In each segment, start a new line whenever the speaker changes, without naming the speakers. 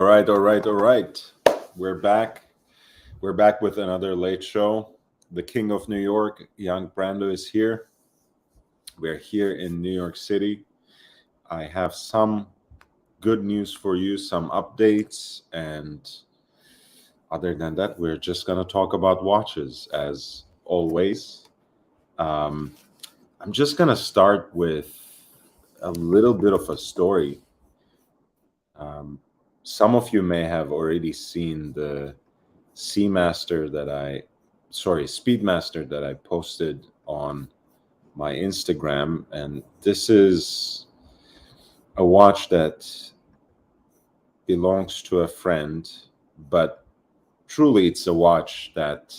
All right. We're back. We're back with another late show. The King of New York, Young Brando, is here. We're here in New York City. I have some good news for you, some updates, and other than that, we're just going to talk about watches as always. Um, I'm just going to start with a little bit of a story. Um, some of you may have already seen the Speedmaster that I posted on my Instagram. And this is a watch that belongs to a friend, but truly it's a watch that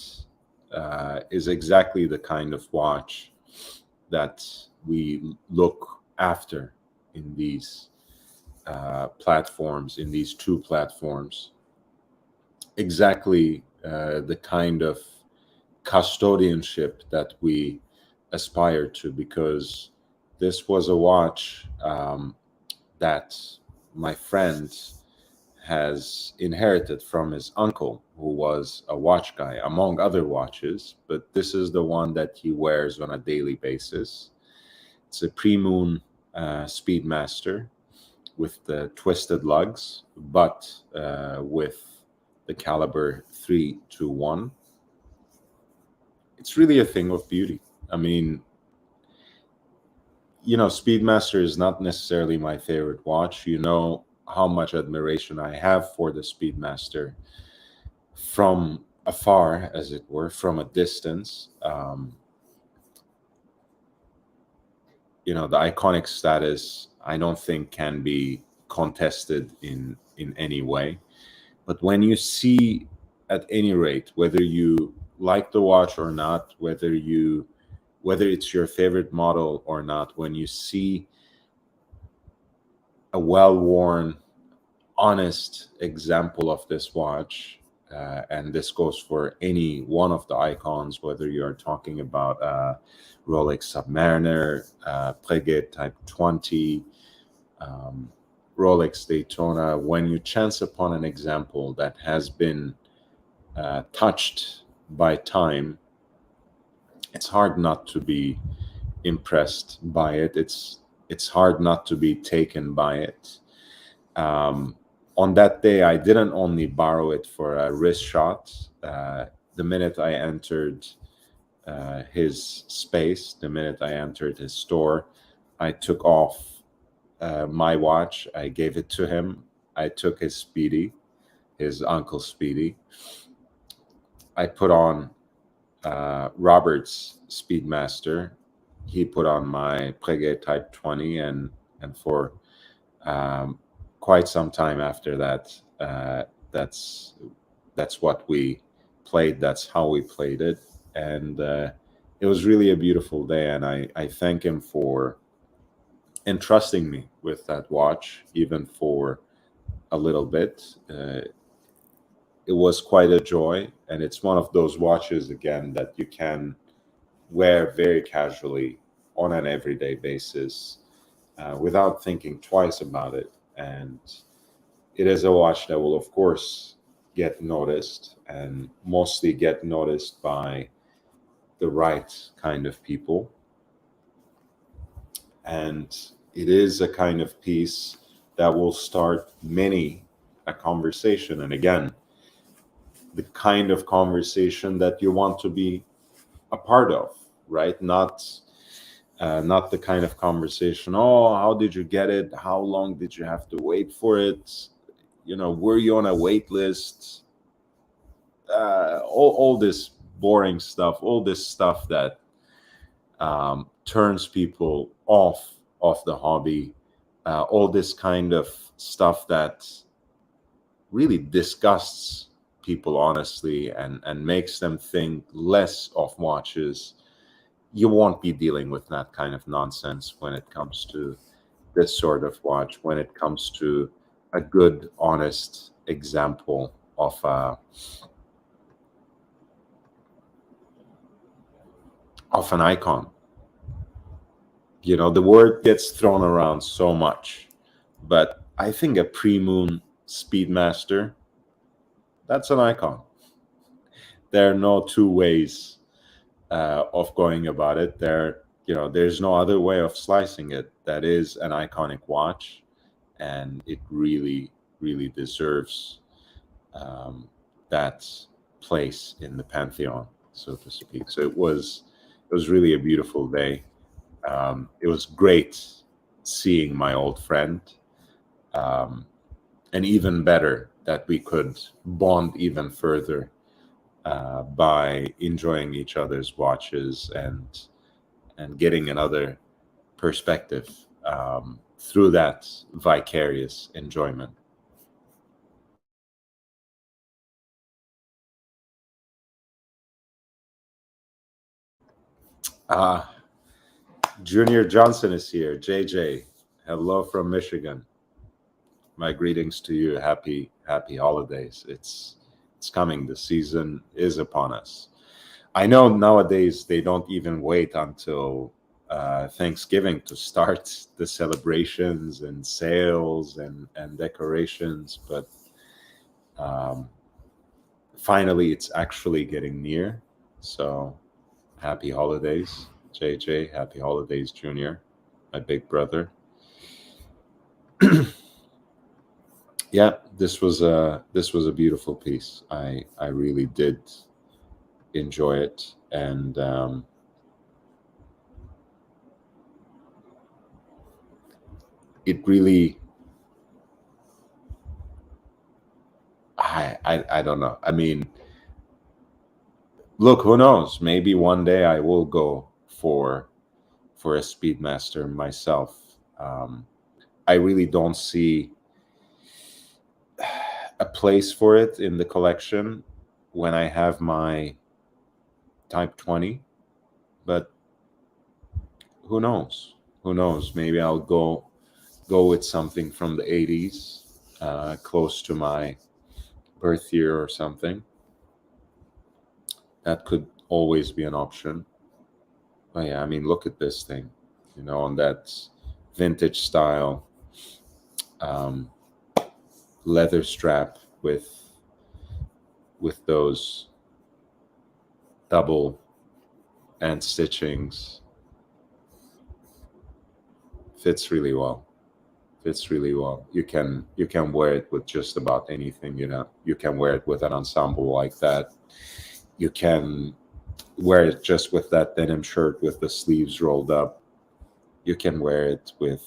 is exactly the kind of watch that we look after in these platforms, in these two platforms. Exactly the kind of custodianship that we aspire to, because this was a watch that my friend has inherited from his uncle, who was a watch guy, among other watches, but this is the one that he wears on a daily basis. It's a pre-moon Speedmaster with the twisted lugs, but with the caliber 321. It's really a thing of beauty. I mean, Speedmaster is not necessarily my favorite watch. You know how much admiration I have for the Speedmaster from afar, as it were, from a distance. The iconic status, I don't think can be contested in any way. But when you see, at any rate, whether you like the watch or not, whether it's your favorite model or not, when you see a well-worn, honest example of this watch, and this goes for any one of the icons, whether you're talking about Rolex Submariner, Breguet Type 20, um, Rolex Daytona, when you chance upon an example that has been touched by time, it's hard not to be impressed by it. It's hard not to be taken by it. On that day, I didn't only borrow it for a wrist shot. The minute I entered his space, the minute I entered his store, I took off my watch. I gave it to him. I took his Speedy, his Uncle Speedy. I put on Robert's Speedmaster. He put on my Breguet Type 20, and for um, quite some time after that, that's what we played. That's how we played it, and it was really a beautiful day. And I thank him for entrusting me with that watch, even for a little bit. It was quite a joy, and it's one of those watches again that you can wear very casually on an everyday basis without thinking twice about it. And it is a watch that will, of course, get noticed, and mostly get noticed by the right kind of people. And it is a kind of piece that will start many a conversation. And again, the kind of conversation that you want to be a part of, right? Not the kind of conversation, oh, how did you get it? How long did you have to wait for it? Were you on a wait list? All this boring stuff, all this stuff that turns people off the hobby, all this kind of stuff that really disgusts people, honestly, and makes them think less of watches. You won't be dealing with that kind of nonsense when it comes to this sort of watch, when it comes to a good, honest example of an icon. The word gets thrown around so much, but I think a pre-moon Speedmaster, that's an icon. There are no two ways of going about it. There's no other way of slicing it. That is an iconic watch, and it really, really deserves that place in the pantheon, so to speak. So it was really a beautiful day. It was great seeing my old friend, um, and even better that we could bond even further by enjoying each other's watches and getting another perspective through that vicarious enjoyment. Uh, Junior Johnson is here. JJ, hello from Michigan. My greetings to you. Happy holidays. It's coming. The season is upon us. I know nowadays they don't even wait until Thanksgiving to start the celebrations and sales and decorations, but um, finally it's actually getting near. So happy holidays, JJ. Happy holidays, Junior, my big brother. Yeah, this was a beautiful piece. I really did enjoy it, and it really, I don't know. I mean, look, who knows? Maybe one day I will go for a Speedmaster myself. I really don't see a place for it in the collection when I have my Type 20, but who knows? Who knows? Maybe I'll go with something from the 80s, close to my birth year or something. That could always be an option. But yeah, I mean, look at this thing, on that vintage style um, leather strap with those double end stitchings. Fits really well. Fits really well. You can wear it with just about anything. You can wear it with an ensemble like that. You can wear it just with that denim shirt with the sleeves rolled up. You can wear it with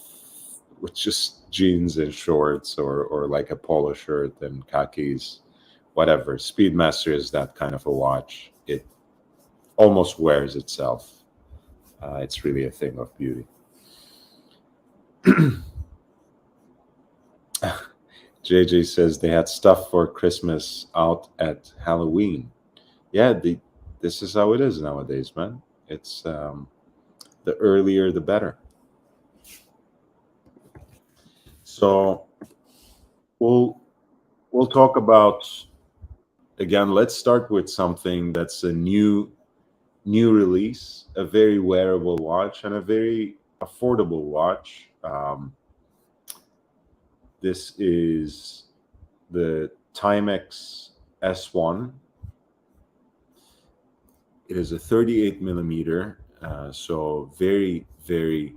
just jeans and shorts, or like a polo shirt and khakis, whatever. Speedmaster is that kind of a watch. It almost wears itself. It's really a thing of beauty. JJ says they had stuff for Christmas out at Halloween. Yeah, this is how it is nowadays, man. It's the earlier the better. So we'll we'll talk about, again. Let's start with something that's a new release, a very wearable watch, and a very affordable watch. This is the Timex S1. It is a 38 millimeter, so very, very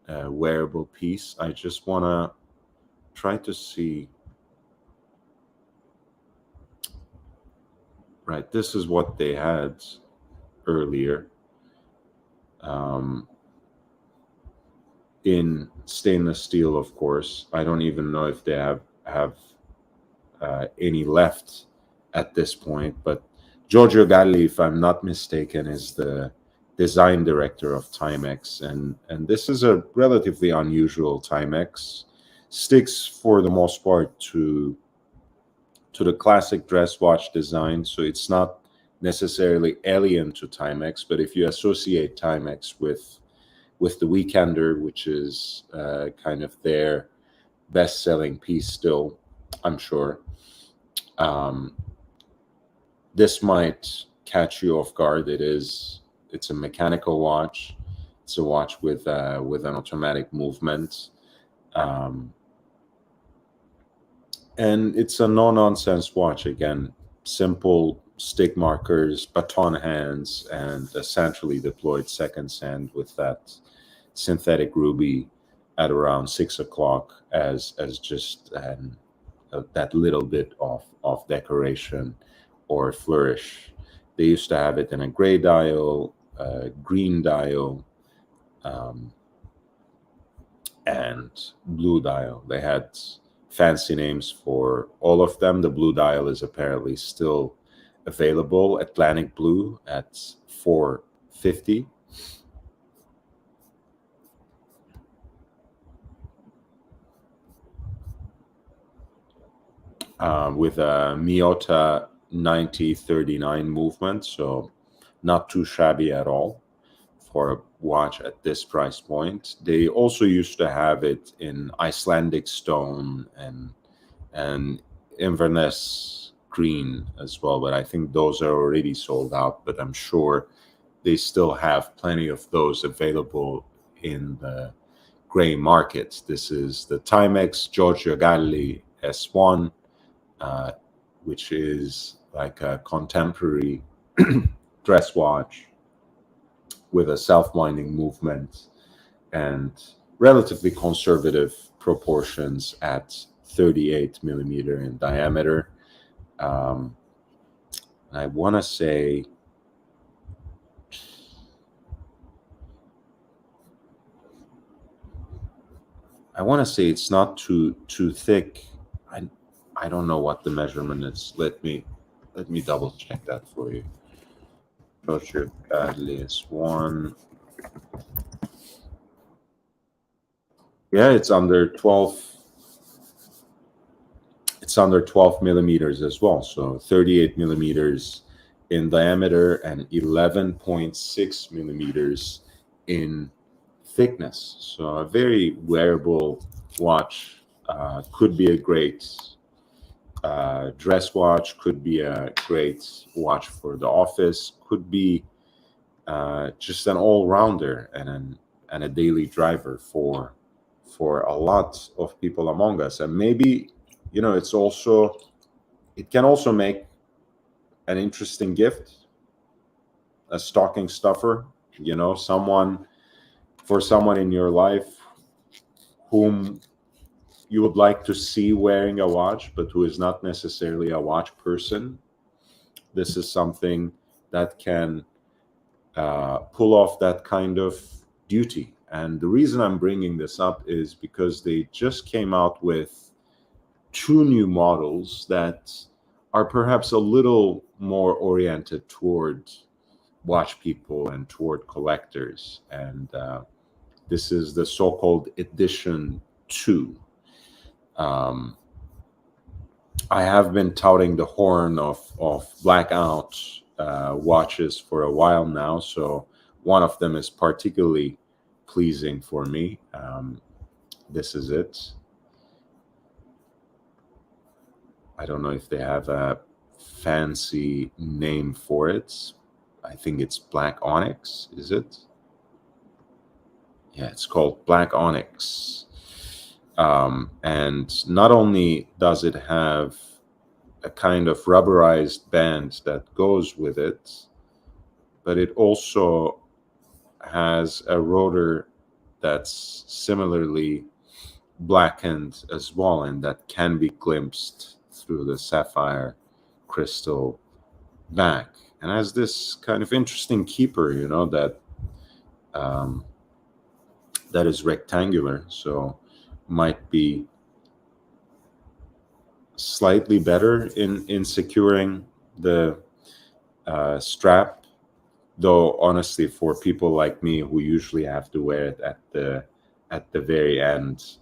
wearable piece. I just want to try to see. Right, this is what they had earlier, um, in stainless steel, of course. I don't even know if they have any left at this point, but Giorgio Galli, if I'm not mistaken, is the design director of Timex, and this is a relatively unusual Timex. Sticks for the most part to the classic dress watch design, so it's not necessarily alien to Timex. But if you associate Timex with the Weekender, which is kind of their best-selling piece still, I'm sure, um, this might catch you off guard. It's a mechanical watch. It's a watch with an automatic movement. Um, And it's a no-nonsense watch. Again, simple stick markers, baton hands, and a centrally deployed second sand with that synthetic ruby at around 6 o'clock as just that little bit of decoration or flourish. They used to have it in a gray dial, green dial, um, and blue dial. They had fancy names for all of them. The blue dial is apparently still available. Atlantic Blue at 450. With a Miyota 9039 movement, so not too shabby at all for a watch at this price point. They also used to have it in Icelandic stone and Inverness green as well, but I think those are already sold out. But I'm sure they still have plenty of those available in the gray market. This is the Timex Giorgio Galli S1, which is like a contemporary dress watch with a self-winding movement and relatively conservative proportions at 38 millimeter in diameter. I want to say it's not too thick. I don't know what the measurement is. Let me double check that for you. Roger Gadlis one. Yeah, it's under 12. It's under 12 millimeters as well. So 38 millimeters in diameter and 11.6 millimeters in thickness. So a very wearable watch. Could be a great dress watch, could be a great watch for the office, could be just an all-rounder and a daily driver for a lot of people among us. And maybe, it can also make an interesting gift, a stocking stuffer, for someone in your life whom you would like to see wearing a watch, but who is not necessarily a watch person. This is something that can pull off that kind of duty. And the reason I'm bringing this up is because they just came out with 2 new models that are perhaps a little more oriented toward watch people and toward collectors. And this is the so-called Edition 2. I have been touting the horn of blackout watches for a while now, so one of them is particularly pleasing for me. This is it. I don't know if they have a fancy name for it. I think it's Black Onyx, is it? Yeah, it's called Black Onyx. And not only does it have a kind of rubberized band that goes with it, but it also has a rotor that's similarly blackened as well, and that can be glimpsed through the sapphire crystal back, and has this kind of interesting keeper, that is rectangular, so might be slightly better in securing the strap, though honestly for people like me who usually have to wear it at the very end,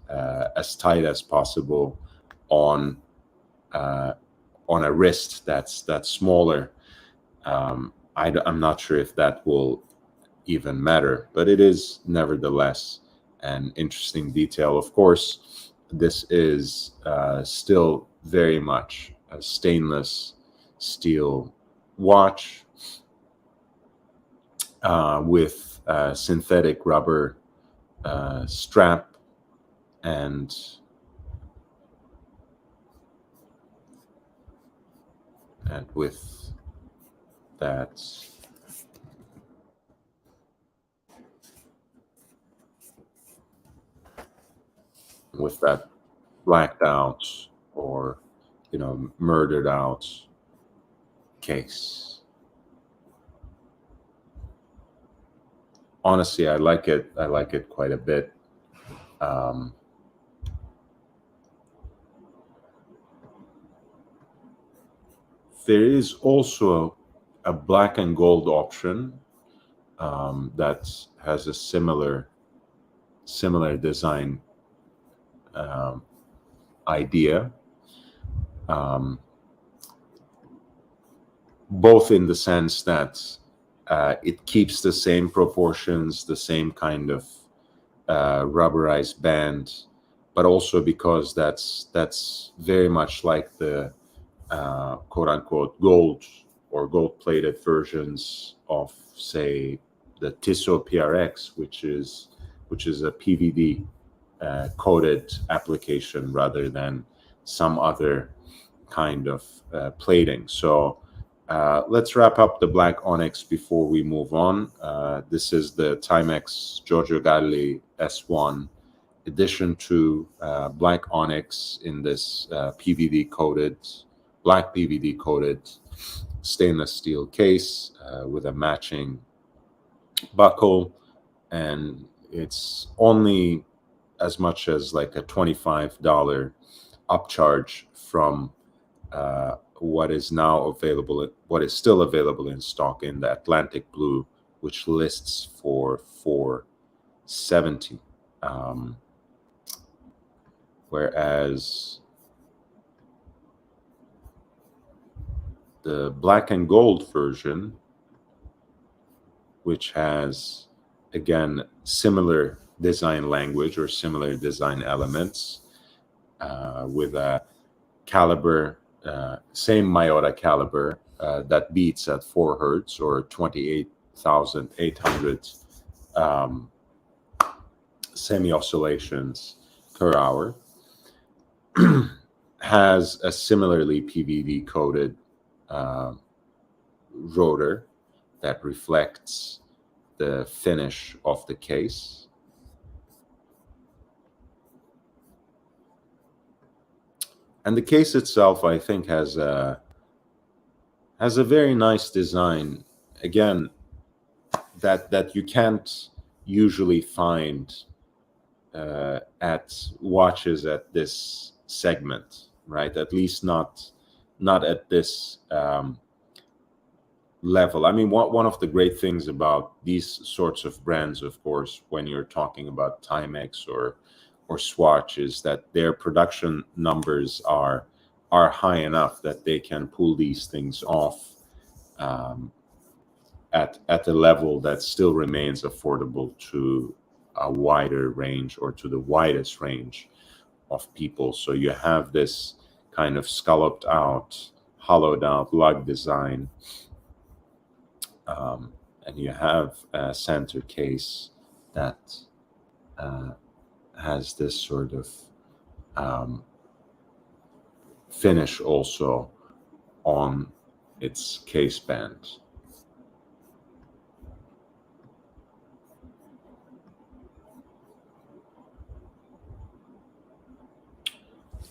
as tight as possible on a wrist that's smaller, I'm not sure if that will even matter, but it is nevertheless an interesting detail. Of course, this is still very much a stainless steel watch with synthetic rubber strap and and with that blacked out or murdered out case. Honestly, I like it quite a bit. There is also a black and gold option that has a similar design idea, both in the sense that it keeps the same proportions, the same kind of rubberized band, but also because that's very much like the quote unquote gold or gold plated versions of, say, the Tissot PRX, which is a PVD coated application rather than some other kind of plating. So let's wrap up the black onyx before we move on. This is the Timex Giorgio Galli S1 edition 2 black onyx in this black PVD coated stainless steel case with a matching buckle, and it's only as much as like a $25 upcharge from what is still available in stock in the Atlantic Blue, which lists for $470, whereas the black and gold version, which has again similar design language or similar design elements, with a caliber, same Miyota caliber that beats at 4 hertz or 28,800 semi-oscillations per hour, has a similarly PVD coated rotor that reflects the finish of the case. And the case itself, I think, has a very nice design. Again, that you can't usually find at watches at this segment, right? At least not at this level. I mean, one of the great things about these sorts of brands, of course, when you're talking about Timex or Swatch, is that their production numbers are high enough that they can pull these things off at a level that still remains affordable to a wider range, or to the widest range of people. So you have this kind of scalloped out, hollowed out lug design, and you have a center case that has this sort of finish also on its case band.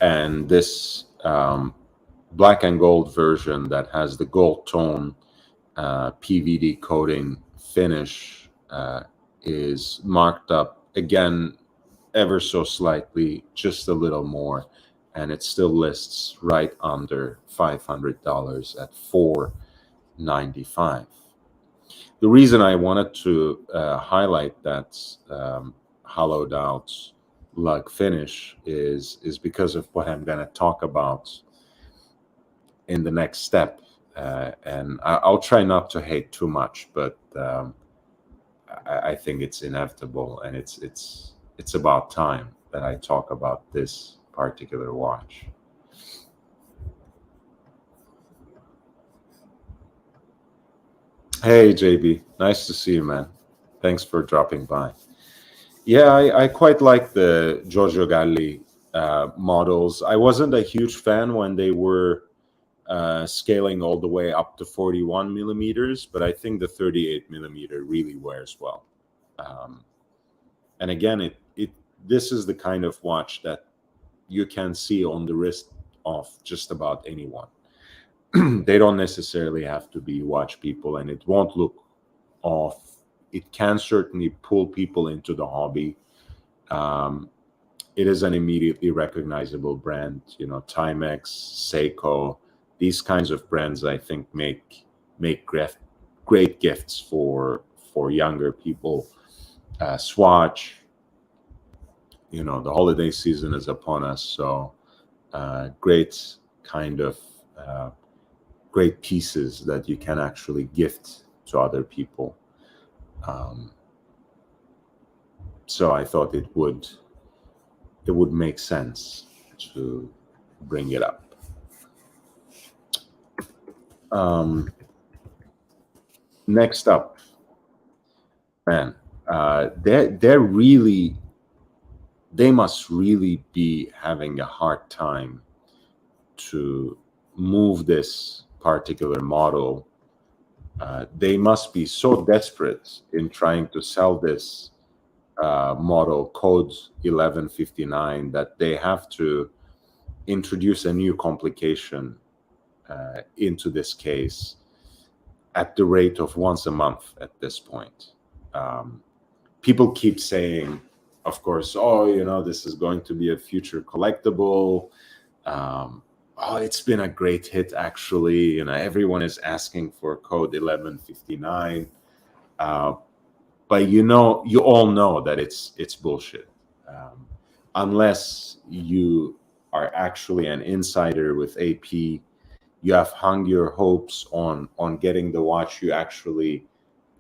And this black and gold version that has the gold tone PVD coating finish is marked up again ever so slightly, just a little more, and it still lists right under $500 at $495. The reason I wanted to highlight that hollowed out lug finish is because of what I'm going to talk about in the next step, and I'll try not to hate too much, but I think it's inevitable, and it's about time that I talk about this particular watch. Hey JB, nice to see you, man. Thanks for dropping by. Yeah, I quite like the Giorgio Galli models. I wasn't a huge fan when they were scaling all the way up to 41 millimeters, but I think the 38 millimeter really wears well. And again, this is the kind of watch that you can see on the wrist of just about anyone. They don't necessarily have to be watch people, and it won't look off. It can certainly pull people into the hobby. It is an immediately recognizable brand. You know, Timex, Seiko, these kinds of brands, I think, make great gifts for younger people. Swatch, you know, the holiday season is upon us, so great kind of great pieces that you can actually gift to other people. So I thought it would make sense to bring it up. Next up, man, they must really be having a hard time to move this particular model. They must be so desperate in trying to sell this model, code 1159, that they have to introduce a new complication into this case at the rate of once a month at this point. People keep saying, of course, oh, you know, this is going to be a future collectible. Oh, it's been a great hit, actually. You know, everyone is asking for code 1159. But you all know that it's bullshit. Unless you are actually an insider with AP, you have hung your hopes on getting the watch you actually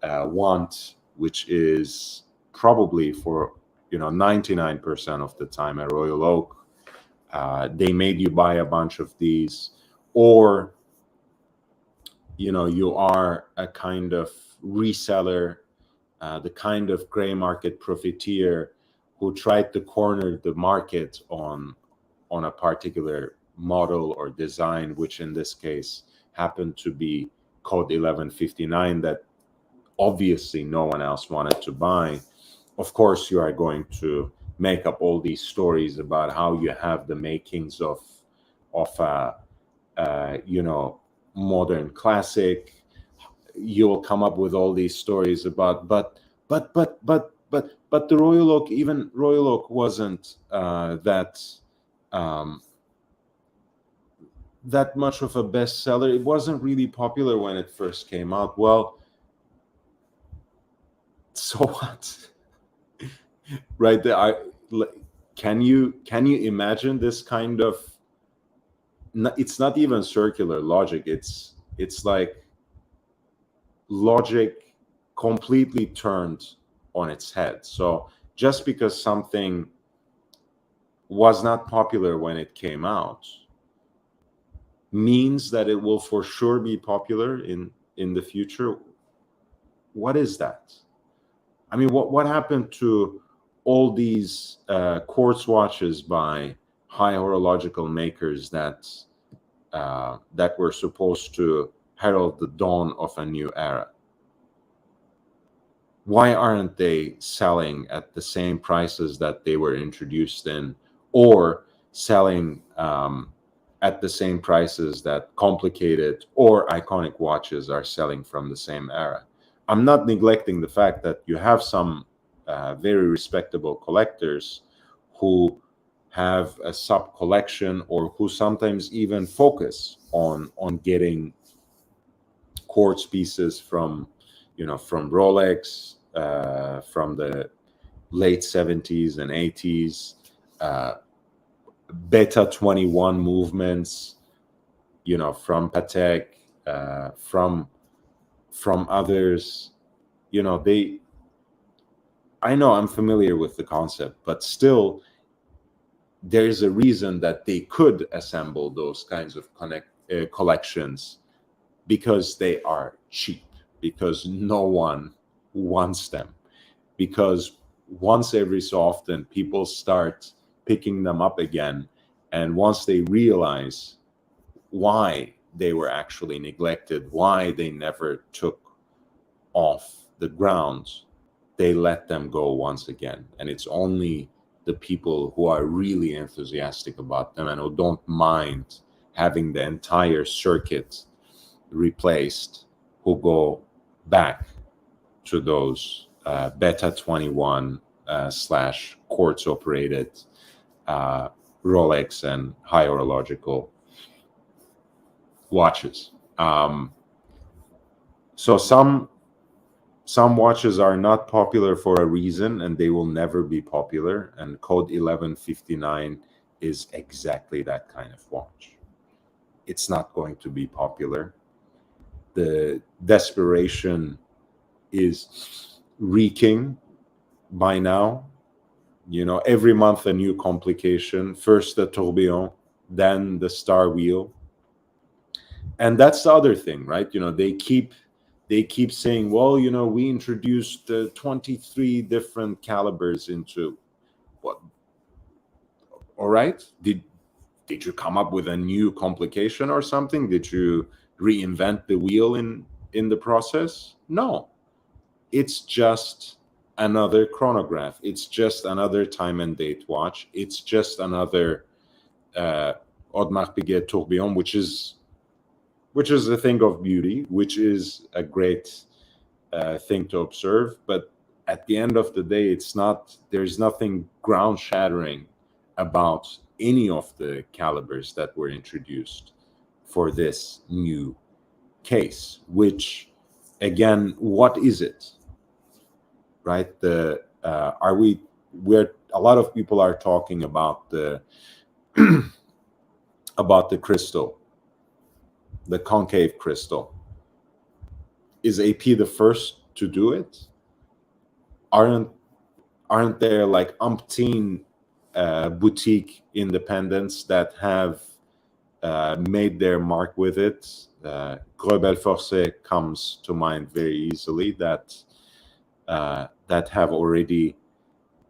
want, which is probably for 99% of the time a Royal Oak. They made you buy a bunch of these, or you are a kind of reseller, the kind of gray market profiteer who tried to corner the market on a particular model or design, which in this case happened to be code 1159 that obviously no one else wanted to buy. Of course, you are going to make up all these stories about how you have the makings of modern classic. You will come up with all these stories about but the Royal Oak, even Royal Oak wasn't that much of a bestseller. It wasn't really popular when it first came out. Well, so what? Right there, can you imagine this kind of? It's not even circular logic. It's like logic completely turned on its head. So just because something was not popular when it came out means that it will for sure be popular in the future. What is that? I mean, what happened to all these quartz watches by high horological makers that were supposed to herald the dawn of a new era? Why aren't they selling at the same prices that they were introduced in, or selling at the same prices that complicated or iconic watches are selling from the same era? I'm not neglecting the fact that you have some very respectable collectors who have a sub collection, or who sometimes even focus on getting quartz pieces from Rolex, from the late 70s and 80s, Beta 21 movements, from Patek, from others. I know I'm familiar with the concept, but still, there's a reason that they could assemble those kinds of collections, because they are cheap, because no one wants them, because once every so often people start picking them up again, and once they realize why they were actually neglected, why they never took off the ground, they let them go once again. And it's only the people who are really enthusiastic about them and who don't mind having the entire circuit replaced who go back to those Beta 21 slash quartz operated Rolex and high horological watches. So some watches are not popular for a reason, and they will never be popular. And Code 1159 is exactly that kind of watch. It's not going to be popular. The desperation is reeking by now. You know, every month a new complication. First the tourbillon, then the star wheel. And that's the other thing, right? You know, they keep saying, well, you know, we introduced 23 different calibers into what? All right. Did you come up with a new complication or something? Did you reinvent the wheel in the process? No. It's just another chronograph. It's just another time and date watch. It's just another Audemars Piguet tourbillon, which is a thing of beauty, which is a great thing to observe. But at the end of the day, it's not. There's nothing ground shattering about any of the calibers that were introduced for this new case. Which, again, what is it? Right? Where a lot of people are talking about the about the crystal, the concave crystal. Is AP the first to do it? Aren't there like umpteen boutique independents that have made their mark with it? Gros Belforce comes to mind very easily, that have already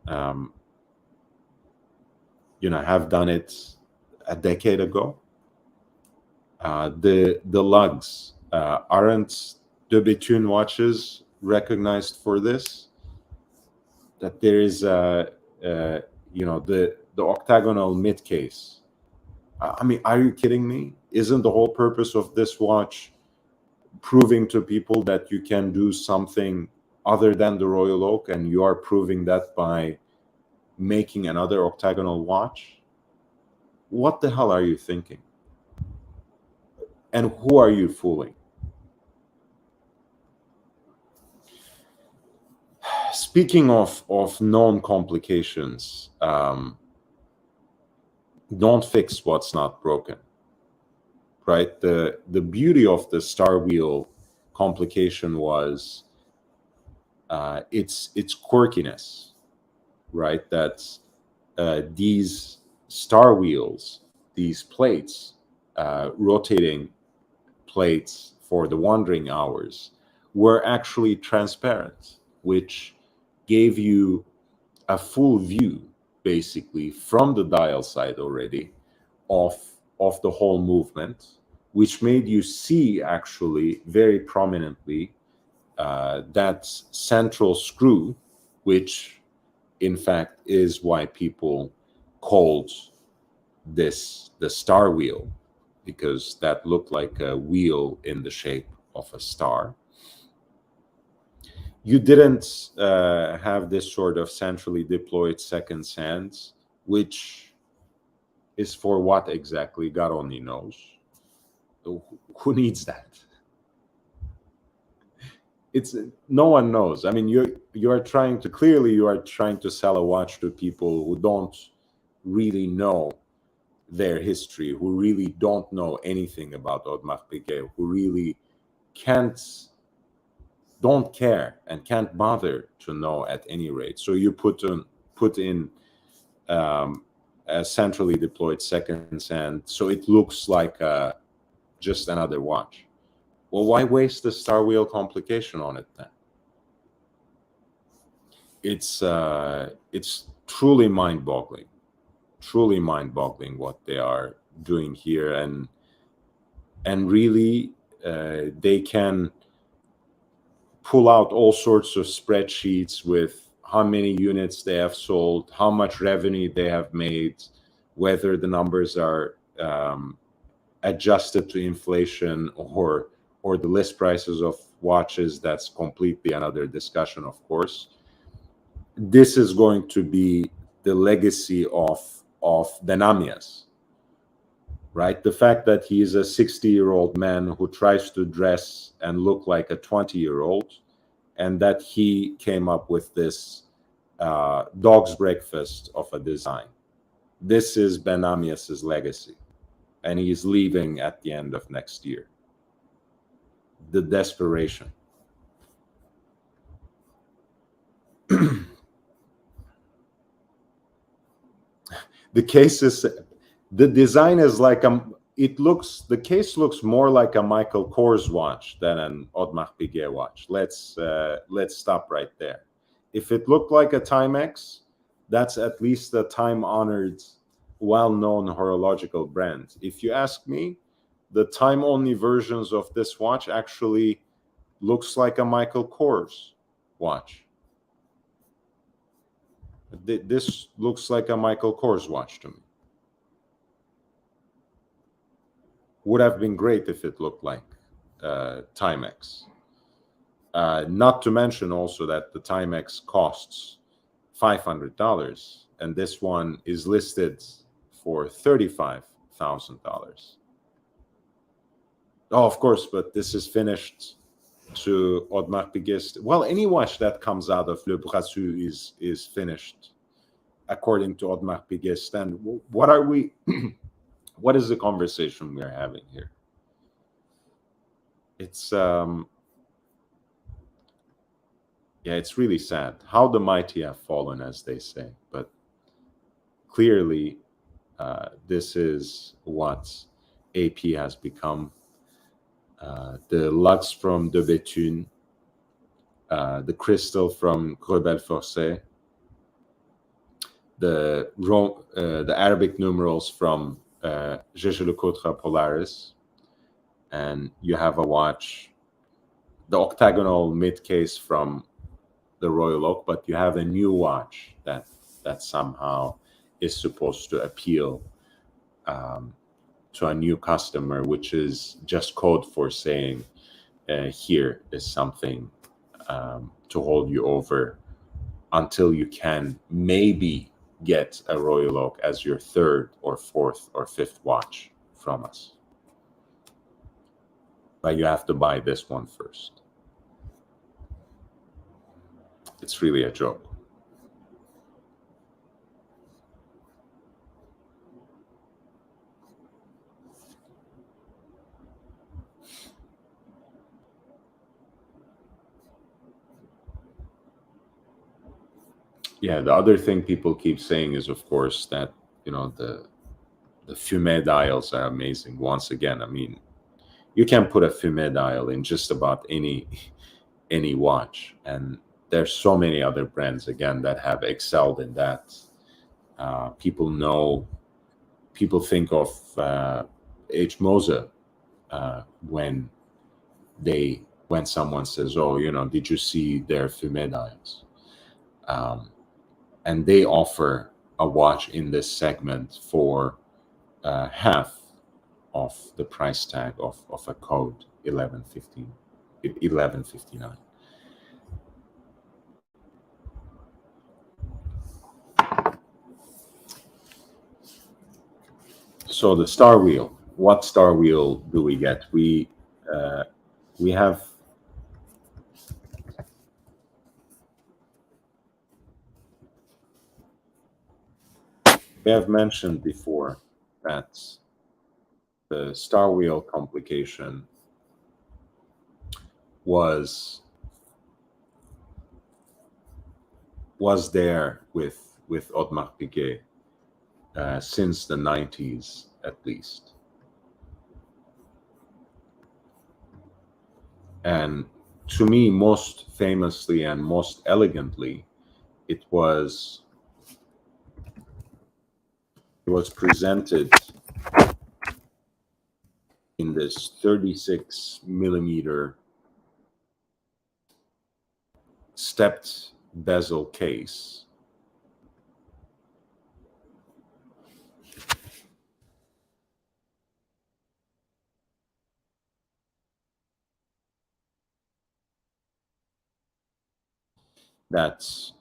have done it a decade ago. The lugs, aren't De Bethune watches recognized for this? That there is the octagonal mid case. I mean, are you kidding me? Isn't the whole purpose of this watch proving to people that you can do something other than the Royal Oak, and you are proving that by making another octagonal watch? What the hell are you thinking? And who are you fooling? Speaking of known complications, don't fix what's not broken, right? The beauty of the star wheel complication was its quirkiness, right? That these star wheels, these plates, rotating plates for the wandering hours, were actually transparent, which gave you a full view, basically, from the dial side already of the whole movement, which made you see actually very prominently that central screw, which in fact is why people called this the star wheel, because that looked like a wheel in the shape of a star. You didn't have this sort of centrally deployed second sands, which is for what exactly? God only knows. Who needs that? It's no one knows. I mean, you are trying to sell a watch to people who don't really know their history, who really don't know anything about Audemars Piguet, who really don't care and can't bother to know at any rate. So you put in a centrally deployed second sand, so it looks like just another watch. Well, why waste the star wheel complication on it then? It's truly mind-boggling what they are doing here. And and really they can pull out all sorts of spreadsheets with how many units they have sold, how much revenue they have made, whether the numbers are adjusted to inflation or the list prices of watches. That's completely another discussion, of course. This is going to be the legacy of Benamias, right? The fact that he is a 60-year-old man who tries to dress and look like a 20-year-old, and that he came up with this dog's breakfast of a design. This is Benamias's legacy, and he's leaving at the end of next year. The desperation. The case is, the design is like the case looks more like a Michael Kors watch than an Audemars Piguet watch. Let's stop right there. If it looked like a Timex, that's at least a time-honored, well-known horological brand. If you ask me, the time-only versions of this watch actually looks like a Michael Kors watch. This looks like a Michael Kors watch to me. Would have been great if it looked like Timex. Not to mention also that the Timex costs $500, and this one is listed for $35,000. Oh, of course, but this is finished to Audemars Piguet. Well, any watch that comes out of Le Brassus is finished according to Audemars Piguet. And what are we? What is the conversation we are having here? It's it's really sad how the mighty have fallen, as they say. But clearly, this is what AP has become. The Lux from de Béthune, the crystal from Gros Belforcet, the Arabic numerals from Jaeger-LeCoultre Polaris, and you have a watch, the octagonal mid case from the Royal Oak, but you have a new watch that somehow is supposed to appeal to a new customer, which is just code for saying here is something to hold you over until you can maybe get a Royal Oak as your third or fourth or fifth watch from us. But you have to buy this one first. It's really a joke. Yeah, the other thing people keep saying is, of course, that, you know, the Fumet dials are amazing. Once again, I mean, you can put a Fumet dial in just about any watch, and there's so many other brands again that have excelled in that. People think of H. Moser when someone says, "Oh, you know, did you see their Fumet dials?" And they offer a watch in this segment for half of the price tag of a code 1159. So the Star Wheel. What Star Wheel do we get? We have mentioned before that the Star Wheel complication was there with Audemars Piguet since the 90s at least. And to me, most famously and most elegantly, it was presented in this 36 millimeter stepped bezel case. That's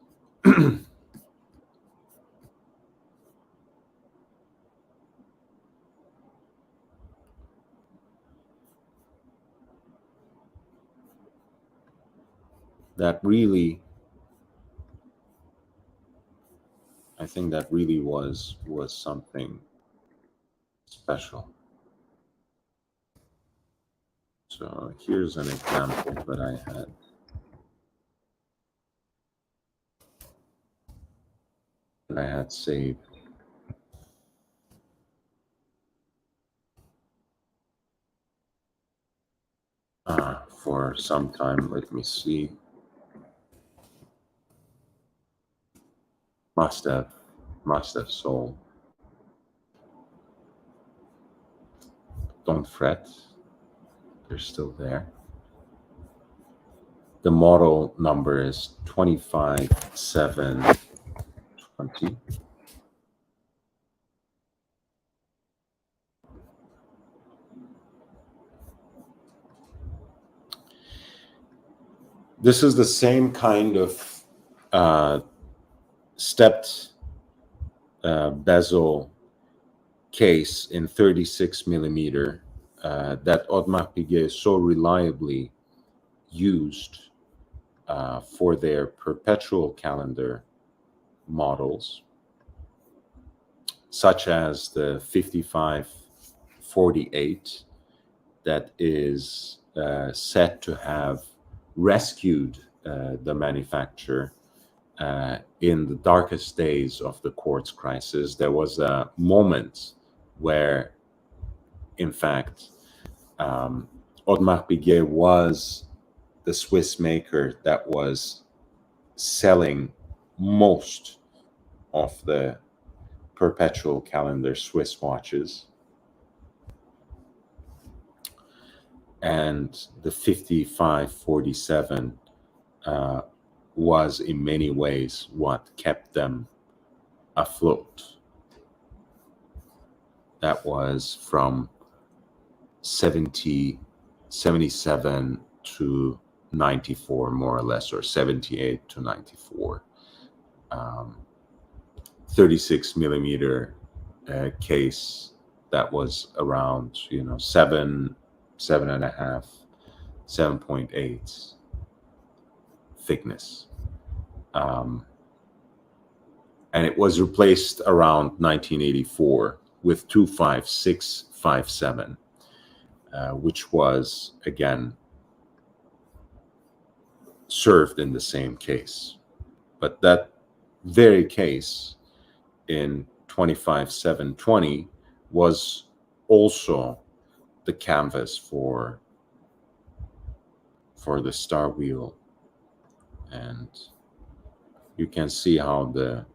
that really, I think that really was something special. So here's an example that I had saved. For some time. Let me see. Must have sold. Don't fret, they're still there. The model number is 25720. This is the same kind of stepped bezel case in 36 millimeter that Audemars Piguet so reliably used for their perpetual calendar models, such as the 5548 that is said to have rescued the manufacturer in the darkest days of the quartz crisis. There was a moment where, in fact, Audemars Piguet was the Swiss maker that was selling most of the perpetual calendar Swiss watches. And the 5547 was in many ways what kept them afloat. That was from 77 to 94, more or less, or 78 to 94. 36 millimeter case that was around, 7.5, 7.8 thickness. And it was replaced around 1984 with 25657, which was, again, served in the same case. But that very case in 25720 was also the canvas for the star wheel. And you can see how the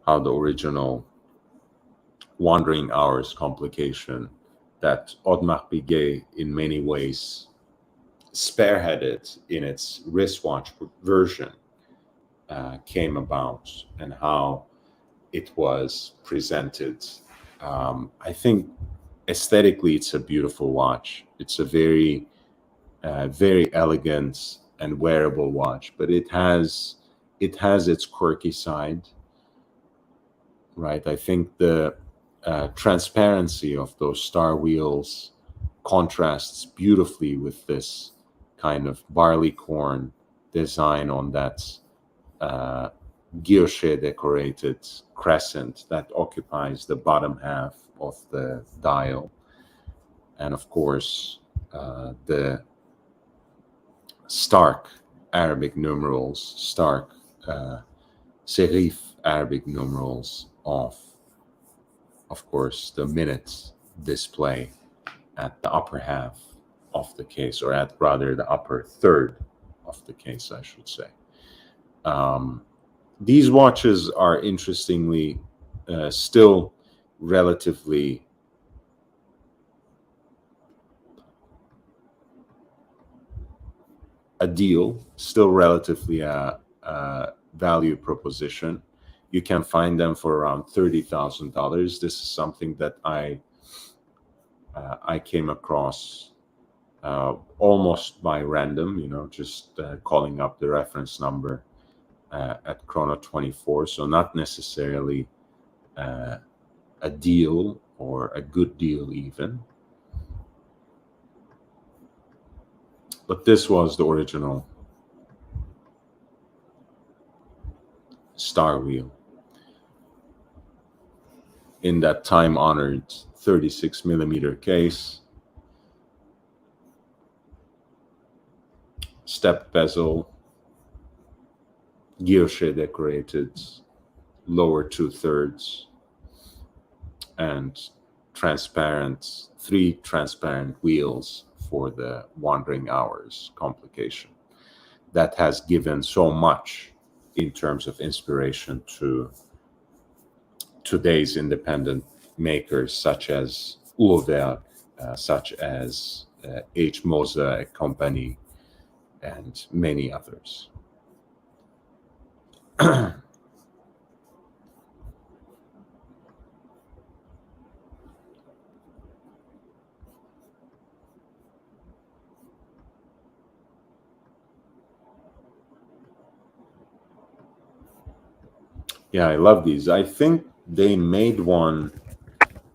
original Wandering Hours complication that Audemars Piguet in many ways spearheaded in its wristwatch version came about, and how it was presented. I think aesthetically it's a beautiful watch. It's a very very elegant and wearable watch, but it has its quirky side, right? I think the transparency of those star wheels contrasts beautifully with this kind of barley corn design on that guilloche decorated crescent that occupies the bottom half of the dial. And of course, the stark Arabic numerals, stark serif Arabic numerals of course, the minute display at the upper half of the case, or at rather the upper third of the case, I should say. These watches are interestingly still relatively a deal, still relatively a value proposition. You can find them for around $30,000. This is something that I came across almost by random, just calling up the reference number at Chrono24. So not necessarily a deal or a good deal even. But this was the original Star Wheel in that time-honored 36mm case. Step bezel, guilloche decorated lower 2/3, and three transparent wheels for the wandering hours complication. That has given so much in terms of inspiration to today's independent makers, such as Ullwerk, such as H. Moser Company, and many others. Yeah, I love these. I think they made one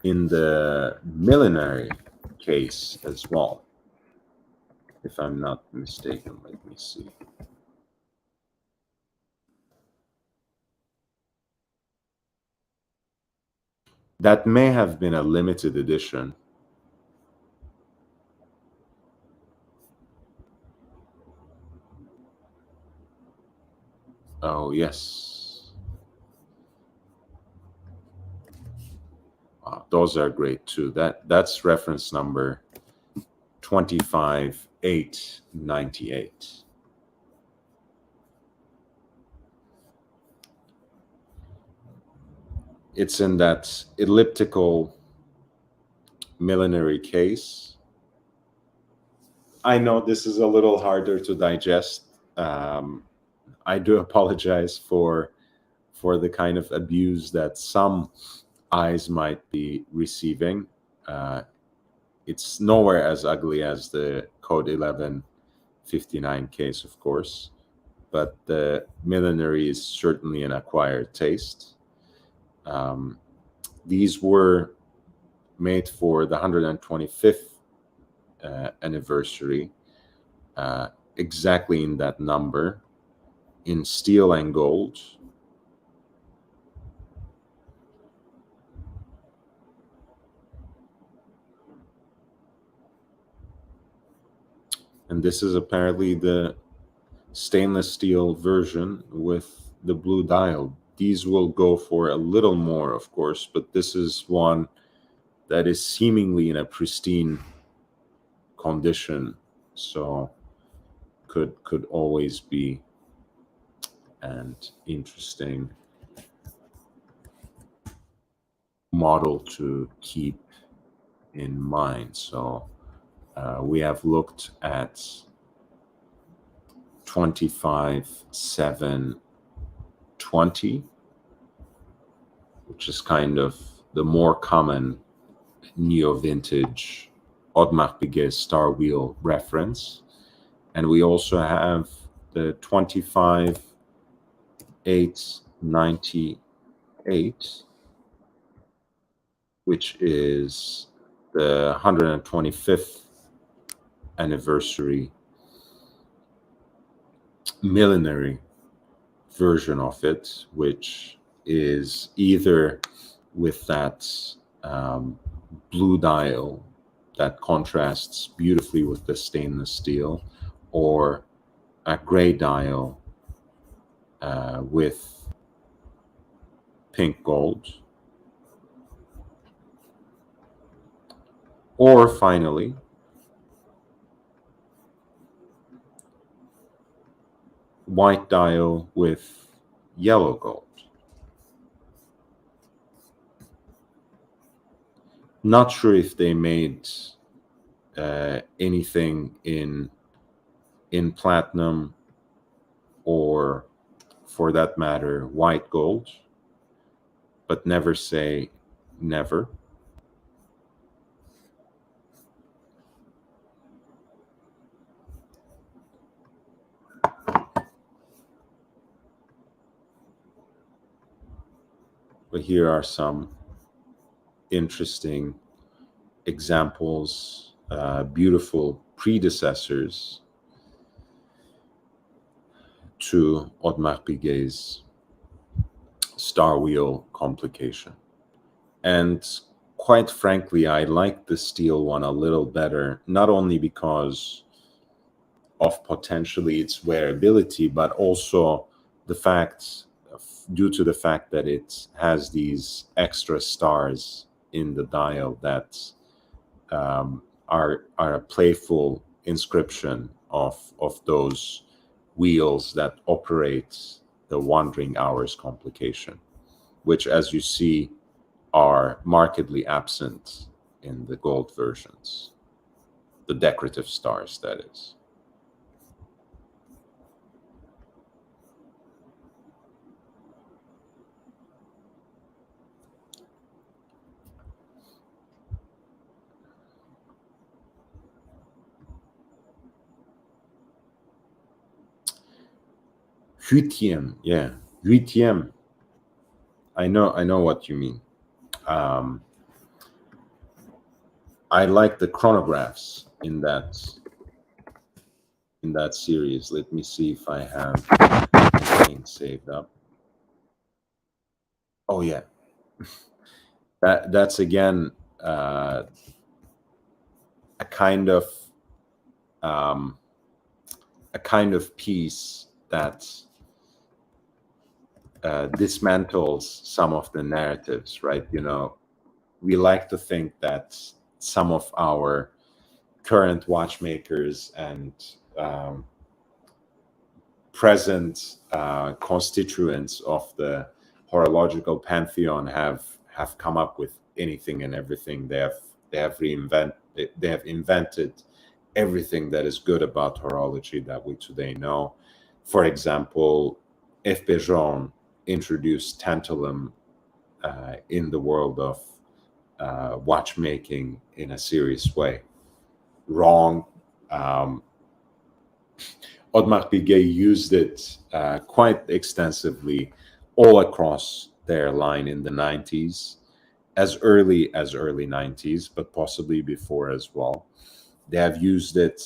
in the millinery case as well, if I'm not mistaken. Let me see. That may have been a limited edition. Oh, yes. Wow, those are great too. That's reference number 25898. It's in that elliptical millinery case. I know this is a little harder to digest. I do apologize for the kind of abuse that some eyes might be receiving. It's nowhere as ugly as the Code 1159 case, of course, but the millinery is certainly an acquired taste. These were made for the 125th anniversary, exactly in that number, in steel and gold. And this is apparently the stainless steel version with the blue dial. These will go for a little more, of course, but this is one that is seemingly in a pristine condition, so could always be an interesting model to keep in mind. So we have looked at 25720, which is kind of the more common neo-vintage Audemars Piguet Star Wheel reference. And we also have the 25898, which is the 125th anniversary millinery version of it, which is either with that blue dial that contrasts beautifully with the stainless steel, or a gray dial with pink gold, or finally white dial with yellow gold. Not sure if they made anything in in platinum, or for that matter, white gold, but never say never. But here are some interesting examples, beautiful predecessors to Audemars Piguet's star wheel complication. And quite frankly, I like the steel one a little better, not only because of potentially its wearability, but also the fact, due to the fact that it has these extra stars in the dial that are a playful inscription of those wheels that operate the wandering hours complication, which, as you see, are markedly absent in the gold versions, the decorative stars, that is. Huitième, yeah, huitième. I know what you mean. I like the chronographs in that series. Let me see if I have anything saved up. Oh yeah, that's again a kind of piece that dismantles some of the narratives, right? You know, we like to think that some of our current watchmakers and present constituents of the horological pantheon have come up with anything and everything. They have invented everything that is good about horology that we today know. For example, F.P. Journe introduced tantalum in the world of watchmaking in a serious way. Wrong. Audemars Piguet used it quite extensively all across their line in the 90s, as early 90s, but possibly before as well. They have used it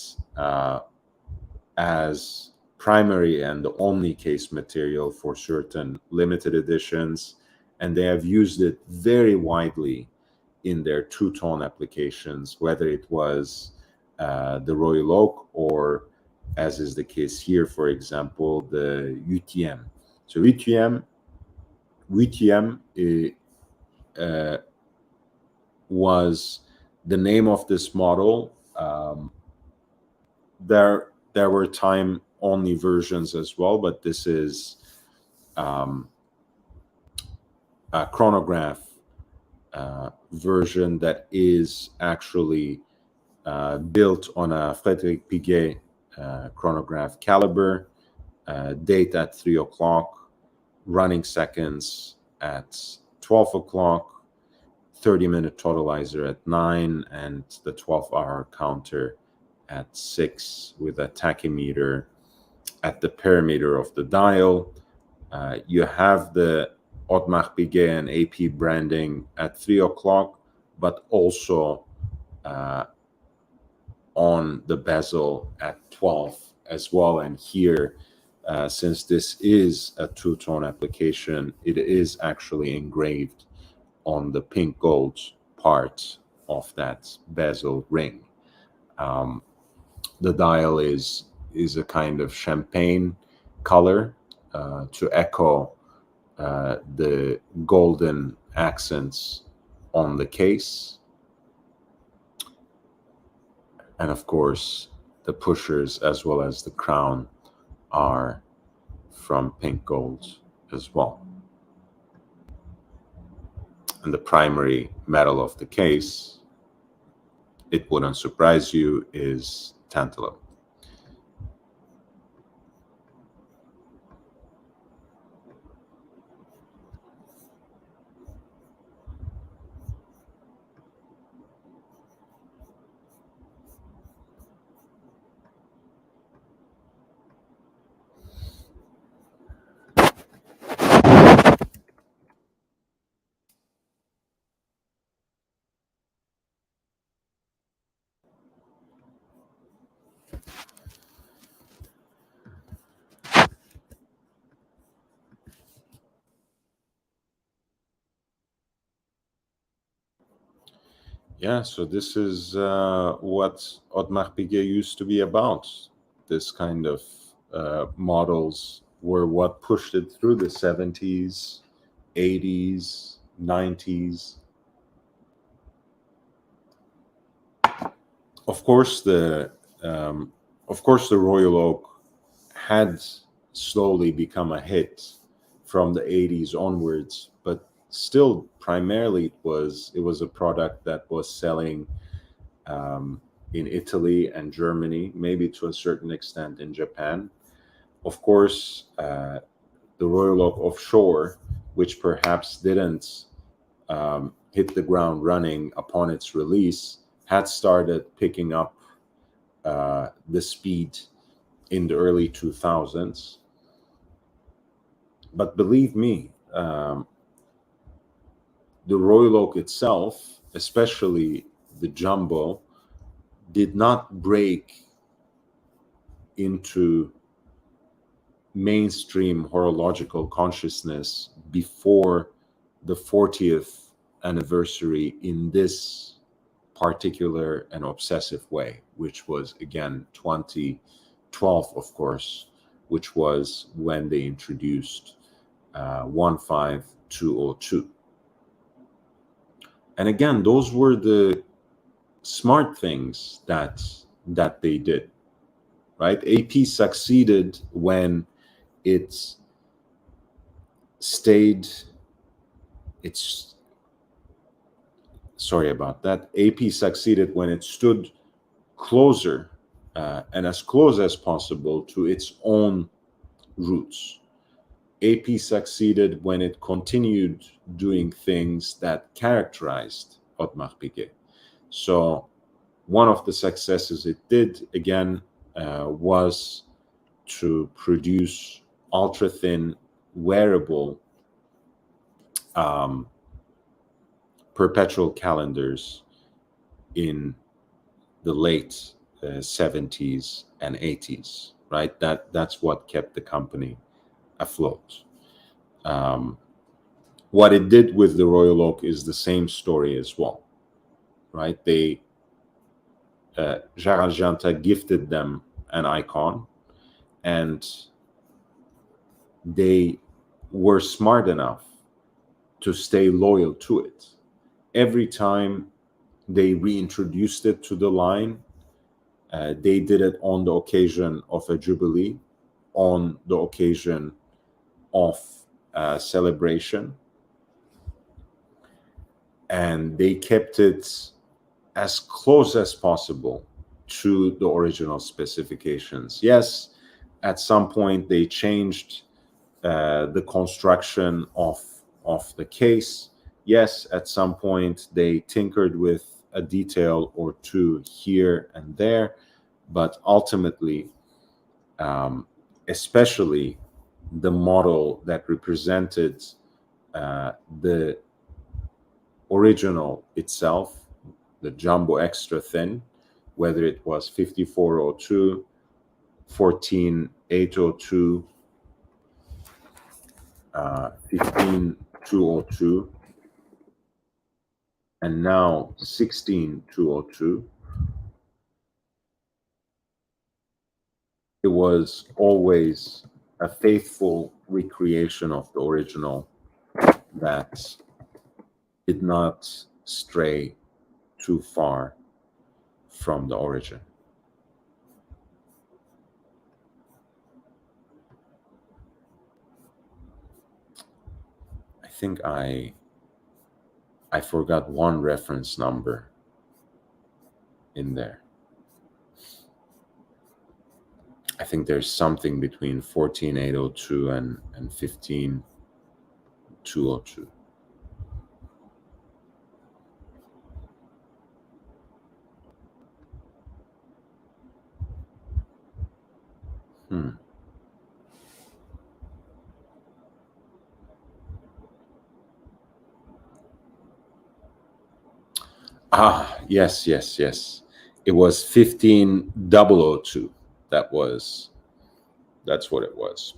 as primary and the only case material for certain limited editions, and they have used it very widely in their two-tone applications, whether it was the Royal Oak or, as is the case here, for example, the UTM. So UTM was the name of this model. There were time-only versions as well, but this is a chronograph version that is actually built on a Frédéric Piguet chronograph caliber, date at 3 o'clock, running seconds at 12 o'clock, 30-minute totalizer at 9, and the 12-hour counter at 6, with a tachymeter at the perimeter of the dial. You have the Audemars Piguet and AP branding at 3 o'clock, but also on the bezel at 12 as well. And here, since this is a two-tone application, it is actually engraved on the pink gold part of that bezel ring. The dial is a kind of champagne color to echo the golden accents on the case. And of course, the pushers as well as the crown are from pink gold as well. And the primary metal of the case, it wouldn't surprise you, is tantalum. Yeah, so this is what Audemars Piguet used to be about. This kind of models were what pushed it through the 70s, 80s, 90s. Of course, um, the Royal Oak had slowly become a hit from the 80s onwards, but still primarily it was a product that was selling um, in Italy and Germany, maybe to a certain extent in Japan. Of course, the Royal Oak Offshore, which perhaps didn't hit the ground running upon its release, had started picking up the speed in the early 2000s. But believe me, the Royal Oak itself, especially the Jumbo, did not break into mainstream horological consciousness before the 40th anniversary in this particular and obsessive way, which was again 2012, of course, which was when they introduced 15202. And again, those were the smart things that they did, right? AP succeeded when it stayed it's sorry about that. AP succeeded when it stood closer and as close as possible to its own roots. AP succeeded when it continued doing things that characterized Audemars Piguet. So one of the successes it did, again, was to produce ultra thin, wearable um, perpetual calendars in the late 70s and 80s, right? That's what kept the company afloat. Um, what it did with the Royal Oak is the same story as well, right? Gerald Janta gifted them an icon, and they were smart enough to stay loyal to it. Every time they reintroduced it to the line, they did it on the occasion of a jubilee, on the occasion of celebration, and they kept it as close as possible to the original specifications. Yes, at some point they changed the construction of the case. Yes, at some point they tinkered with a detail or two here and there, but ultimately, especially the model that represented the original itself, the Jumbo Extra Thin, whether it was 5402, 14802, 15202, and now 16202. It was always a faithful recreation of the original that did not stray too far from the origin. I think I forgot one reference number in there. I think there's something between 14802 and 15202. Hmm. Ah, yes, yes, yes. It was 15002. That's what it was.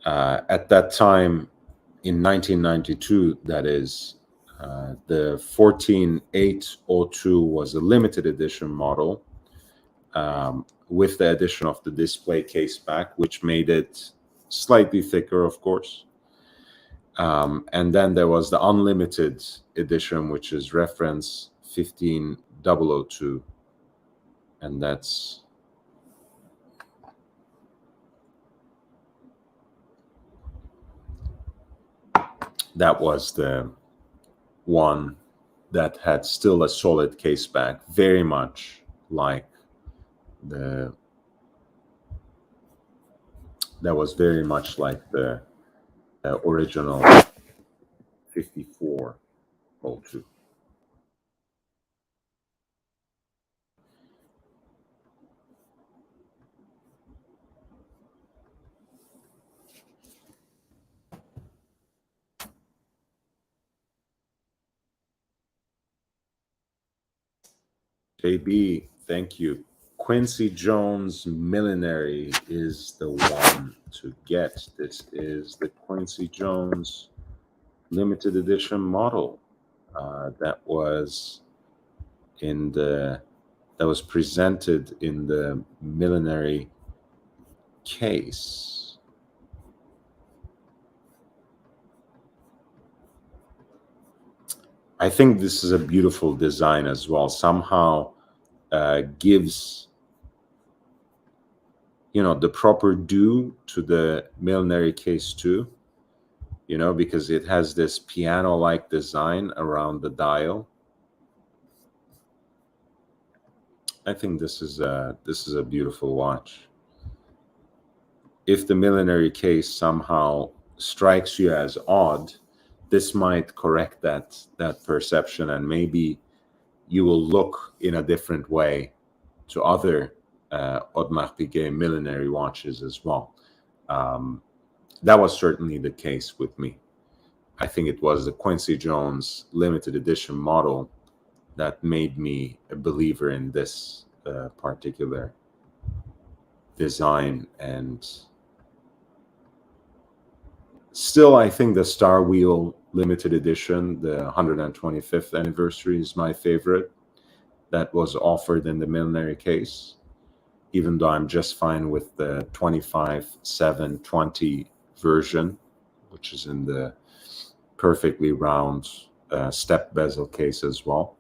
At that time, in 1992, that is. The 14802 was a limited edition model with the addition of the display case back, which made it slightly thicker, of course. And then there was the unlimited edition, which is reference 15002. And that was the one that had still a solid case back, very much like that was very much like the original 5402. JB, thank you. Quincy Jones Millinery is the one to get. This is the Quincy Jones limited edition model that was presented in the Millinery case. I think this is a beautiful design as well. Somehow gives the proper due to the Millinery case too, because it has this piano-like design around the dial. I think this is a beautiful watch. If the Millinery case somehow strikes you as odd, this might correct that perception, and maybe you will look in a different way to other Audemars Piguet Millinery watches as well. That was certainly the case with me. I think it was the Quincy Jones limited edition model that made me a believer in this particular design. And still, I think the Star Wheel limited edition, the 125th anniversary, is my favorite. That was offered in the Millinery case, even though I'm just fine with the 25-7-20 version, which is in the perfectly round step bezel case as well.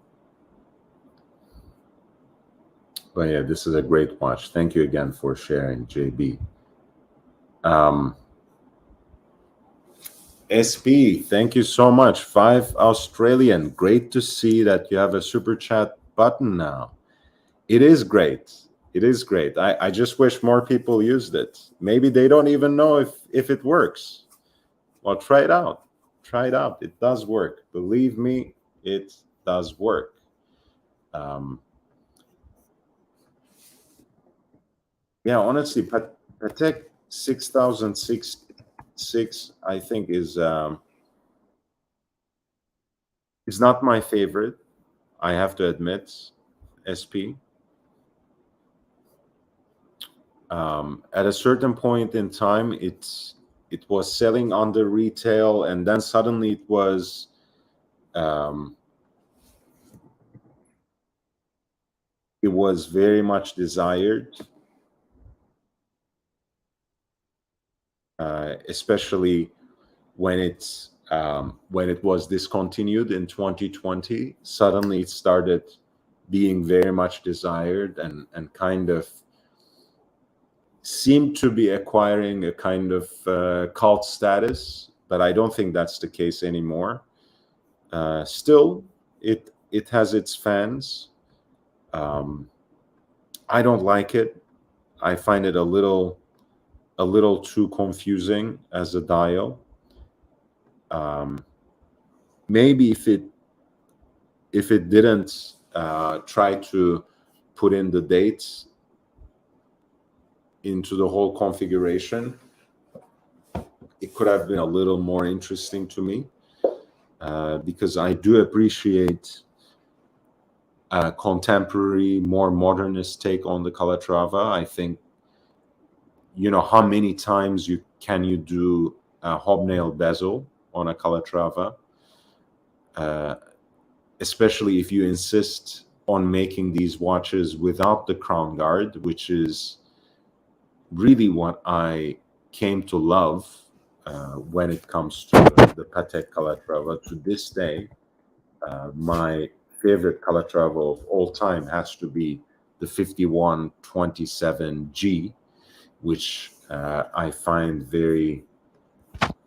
But yeah, this is a great watch. Thank you again for sharing, JB. SP, thank you so much. 5 Australian. Great to see that you have a super chat button now. It is great. It is great. I just wish more people used it. Maybe they don't even know if it works. Well, try it out. Try it out. It does work. Believe me, it does work. Yeah, honestly, Patek 6006, I think is not my favorite. I have to admit, SP. At a certain point in time, it was selling under retail, and then suddenly it was very much desired, especially when it was discontinued in 2020. Suddenly it started being very much desired and kind of seemed to be acquiring a kind of cult status, but I don't think that's the case anymore. Still, it has its fans. I don't like it. I find it a little too confusing as a dial. Maybe if it didn't try to put in the dates into the whole configuration, it could have been a little more interesting to me, because I do appreciate a contemporary, more modernist take on the Calatrava. I think, how many times can you do a hobnail bezel on a Calatrava, especially if you insist on making these watches without the crown guard, which is really what I came to love when it comes to the Patek Calatrava. To this day, my favorite Calatrava of all time has to be the 5127G, which I find very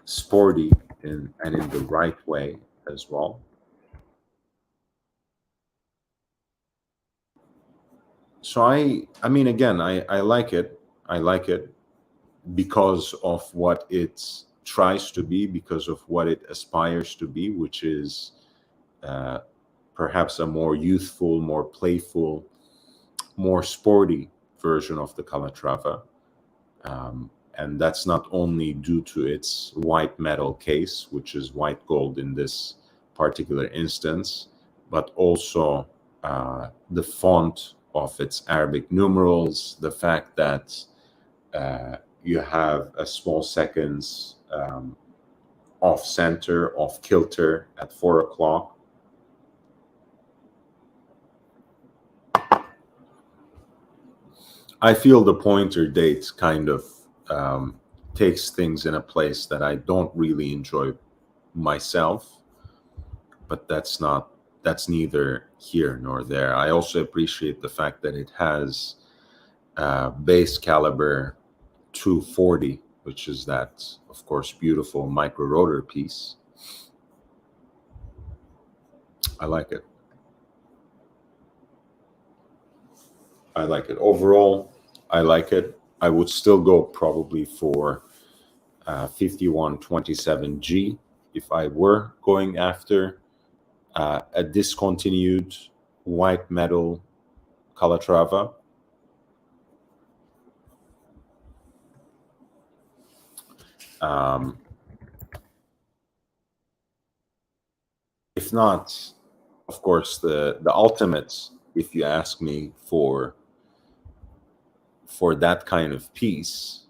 sporty and in the right way as well. So I mean, again, I like it. I like it because of what it tries to be, because of what it aspires to be, which is perhaps a more youthful, more playful, more sporty version of the Calatrava. And that's not only due to its white metal case, which is white gold in this particular instance, but also the font of its Arabic numerals, the fact that you have a small seconds off center, off kilter at 4 o'clock. I feel the pointer date kind of takes things in a place that I don't really enjoy myself, but that's neither here nor there. I also appreciate the fact that it has base caliber 240, which is that, of course, beautiful micro rotor piece. I like it. I like it. Overall, I like it. I would still go probably for 5127G if I were going after a discontinued white metal Calatrava. If not, of course, the ultimate, if you ask me, for that kind of piece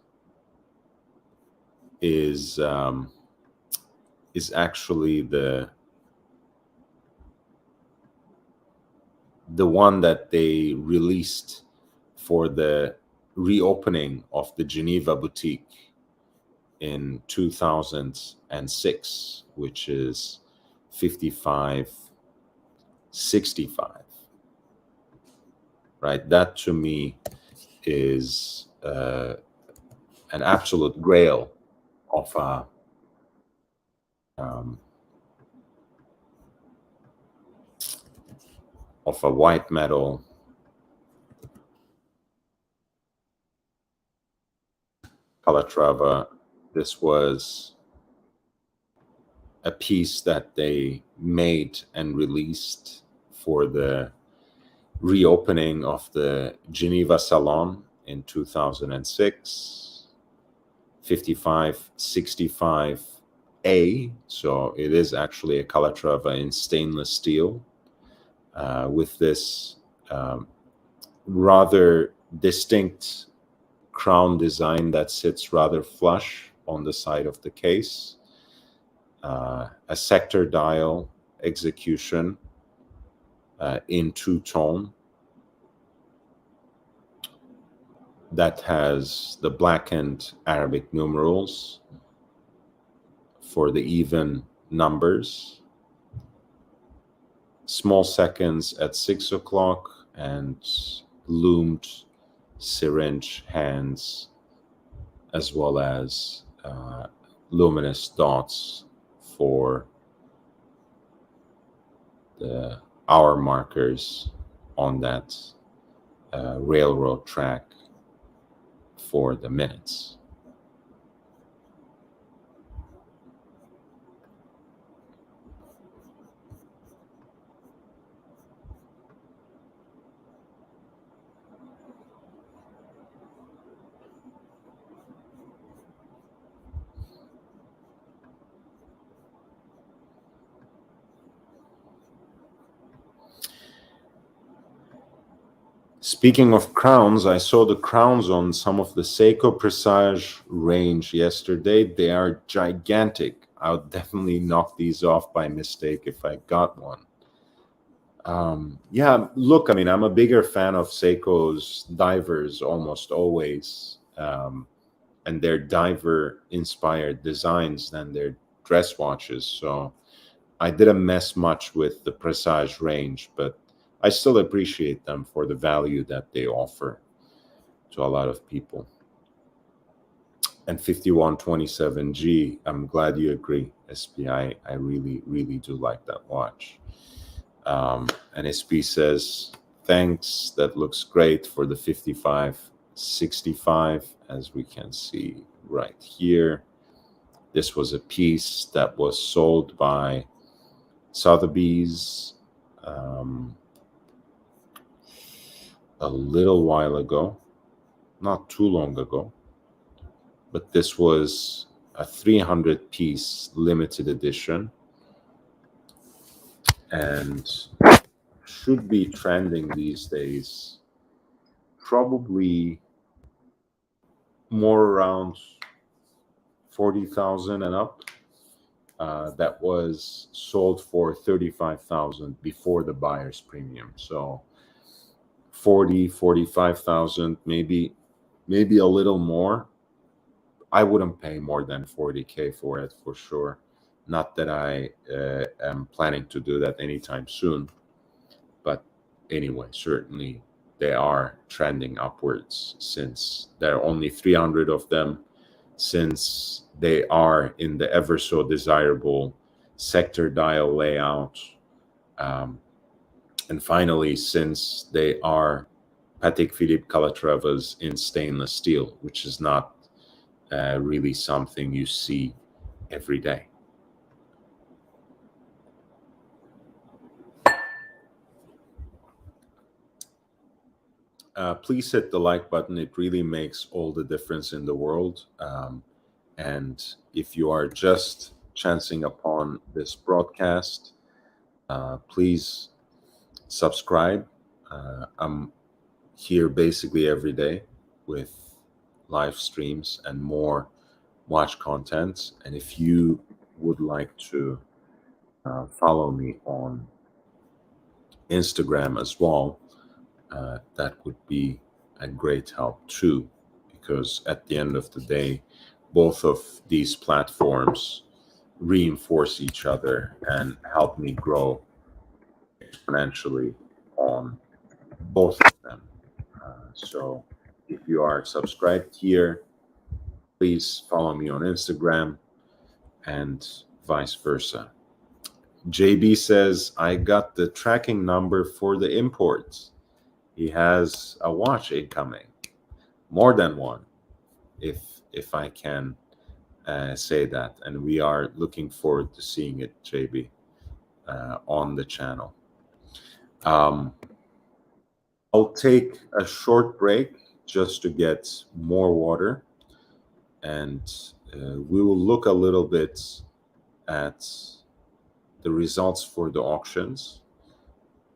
is actually the one that they released for the reopening of the Geneva boutique in 2006, which is 5565. Right, that to me is an absolute grail of a white metal Calatrava. This was a piece that they made and released for the reopening of the Geneva Salon in 2006, 5565A. So it is actually a Calatrava in stainless steel with this rather distinct crown design that sits rather flush on the side of the case, a sector dial execution in two-tone that has the blackened Arabic numerals for the even numbers, small seconds at 6 o'clock, and loomed syringe hands, as well as luminous dots for the hour markers on that railroad track for the minutes. Speaking of crowns, I saw the crowns on some of the Seiko Presage range yesterday. They are gigantic. I would definitely knock these off by mistake if I got one. Yeah, look, I mean, I'm a bigger fan of Seiko's divers almost always, and their diver-inspired designs than their dress watches. So I didn't mess much with the Presage range, but I still appreciate them for the value that they offer to a lot of people. And 5127G, I'm glad you agree, SPI. I really, really do like that watch. And SP says, thanks, that looks great for the 5565, as we can see right here. This was a piece that was sold by Sotheby's a little while ago, not too long ago, but this was a 300-piece limited edition and should be trending these days, probably more around 40,000 and up. That was sold for 35,000 before the buyer's premium. So 45,000, maybe a little more. I wouldn't pay more than 40K for it for sure. Not that I am planning to do that anytime soon, but anyway, certainly they are trending upwards since there are only 300 of them, since they are in the ever so desirable sector dial layout. And finally, since they are Patek Philippe Calatravas in stainless steel, which is not really something you see every day. Please hit the like button. It really makes all the difference in the world. And if you are just chancing upon this broadcast, please subscribe. I'm here basically every day with live streams and more watch content. And if you would like to follow me on Instagram as well, that would be a great help too, because at the end of the day, both of these platforms reinforce each other and help me grow exponentially on both of them. So if you are subscribed here, please follow me on Instagram and vice versa. JB says, I got the tracking number for the imports. He has a watch incoming, more than one, if I can say that. And we are looking forward to seeing it, JB, on the channel. I'll take a short break just to get more water, and we will look a little bit at the results for the auctions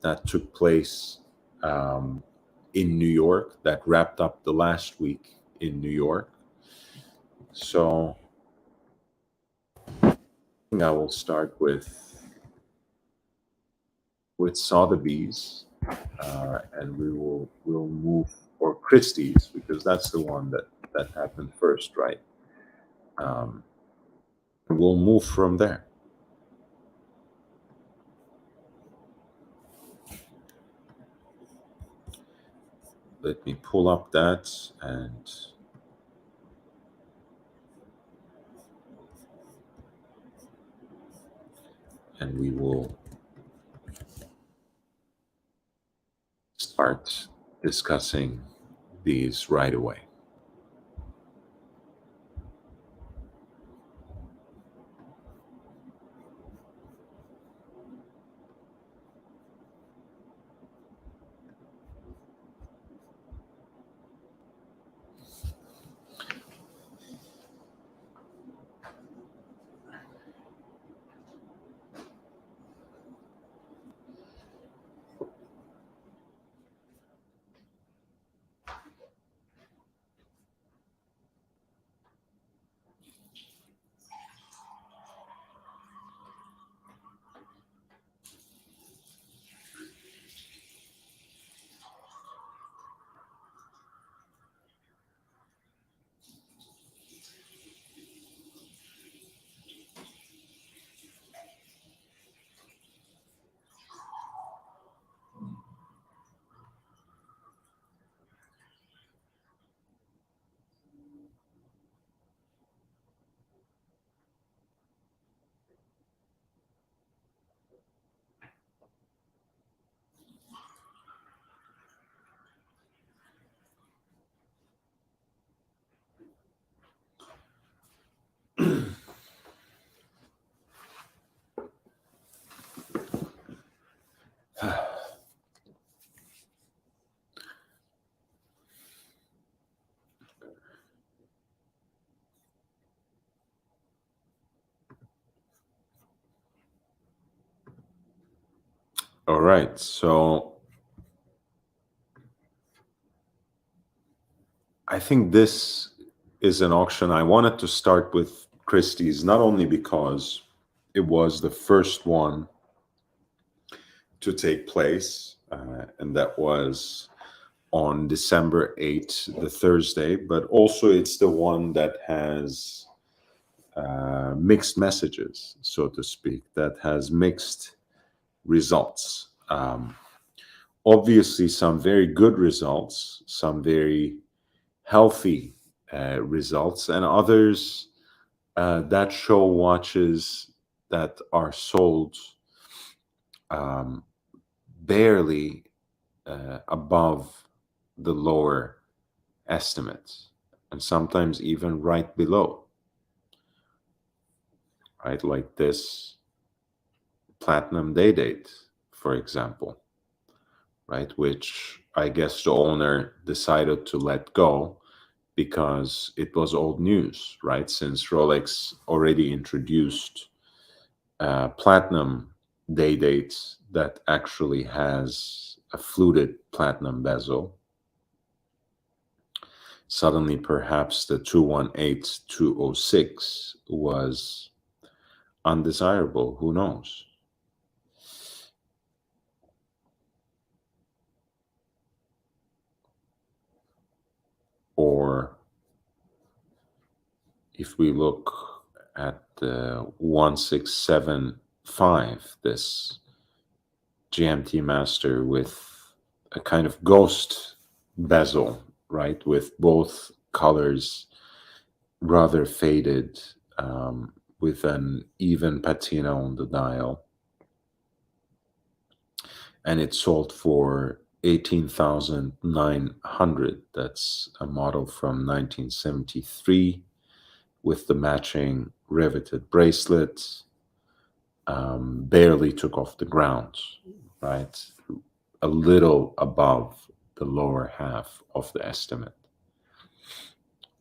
that took place in New York, that wrapped up the last week in New York. So I will start with Sotheby's, and we'll move, or Christie's, because that's the one that happened first, right? We'll move from there. Let me pull up that, and we will start discussing these right away. All right, so I think this is an auction. I wanted to start with Christie's, not only because it was the first one to take place, and that was on December 8th, the Thursday, but also it's the one that has mixed messages, so to speak, that has mixed results. Obviously, some very good results, some very healthy results, and others that show watches that are sold um, barely above the lower estimates, and sometimes even right below, right? Like this Platinum Day Date, for example, right? Which I guess the owner decided to let go because it was old news, right? Since Rolex already introduced Platinum Day Dates that actually has a fluted platinum bezel. Suddenly, perhaps the 218-206 was undesirable. Who knows? Or if we look at the 1675, this GMT Master with a kind of ghost bezel, right? With both colors rather faded, with an even patina on the dial. And it sold for 18,900. That's a model from 1973 with the matching riveted bracelet. Barely took off the ground, right? A little above the lower half of the estimate.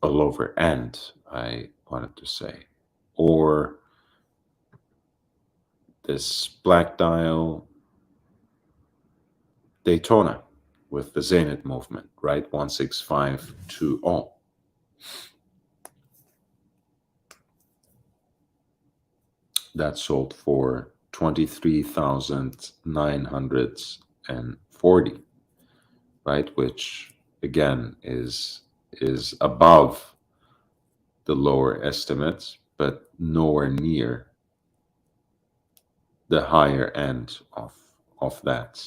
A lower end, I wanted to say. Or this black dial Daytona with the Zenith movement, right? 16520. That sold for 23,940, right? Which again is above the lower estimates, but nowhere near the higher end of that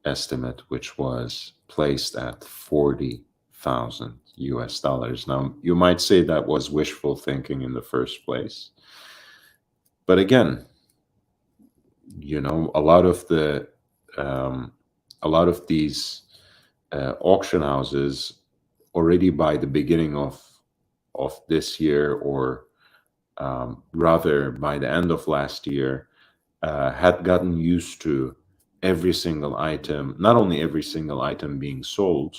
estimate, which was placed at 40,000 US dollars. Now, you might say that was wishful thinking in the first place. But again, you know, a lot of these auction houses already by the beginning of this year, or rather by the end of last year, had gotten used to every single item, not only every single item being sold,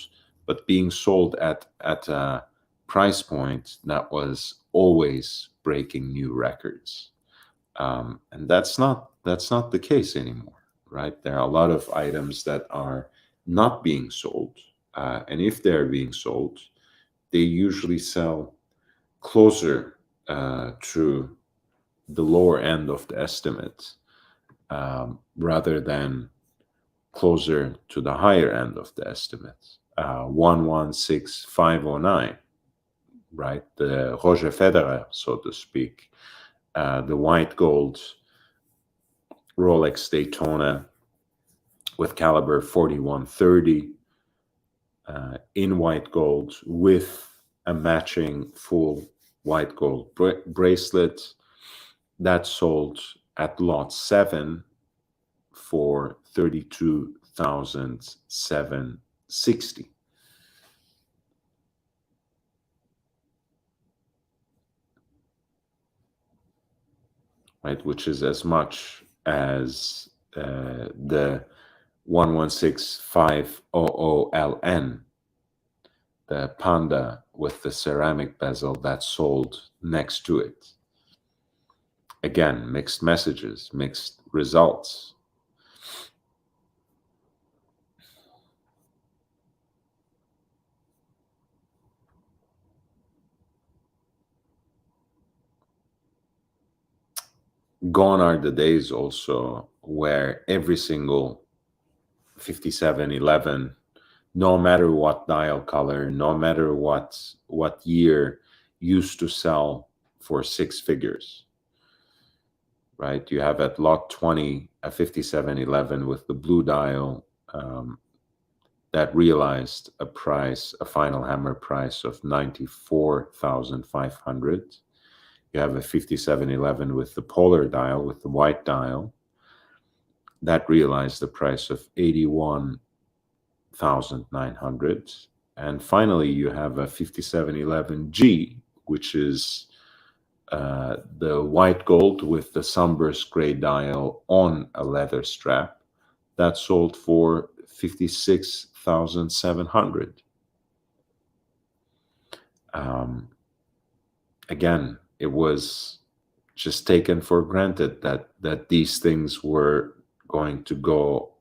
but being sold at a price point that was always breaking new records. And that's not the case anymore, right? There are a lot of items that are not being sold, and if they're being sold, they usually sell closer to the lower end of the estimate, rather than closer to the higher end of the estimate. 116509, right? The Roger Federer, so to speak, the white gold Rolex Daytona with caliber 4130, in white gold with a matching full white gold bracelet. That sold at lot 7 for 32,760. Right, which is as much as the 116500LN, the Panda with the ceramic bezel that sold next to it. Again, mixed messages, mixed results. Gone are the days also where every single 5711, no matter what dial color, no matter what year, used to sell for six figures, right? You have at lot 20 a 5711 with the blue dial, that realized a final hammer price of 94,500. You have a 5711 with the polar dial, with the white dial, that realized the price of 81,900. And finally, you have a 5711G, which is the white gold with the sunburst gray dial on a leather strap, that sold for 56,700. Again, it was just taken for granted that these things were going to go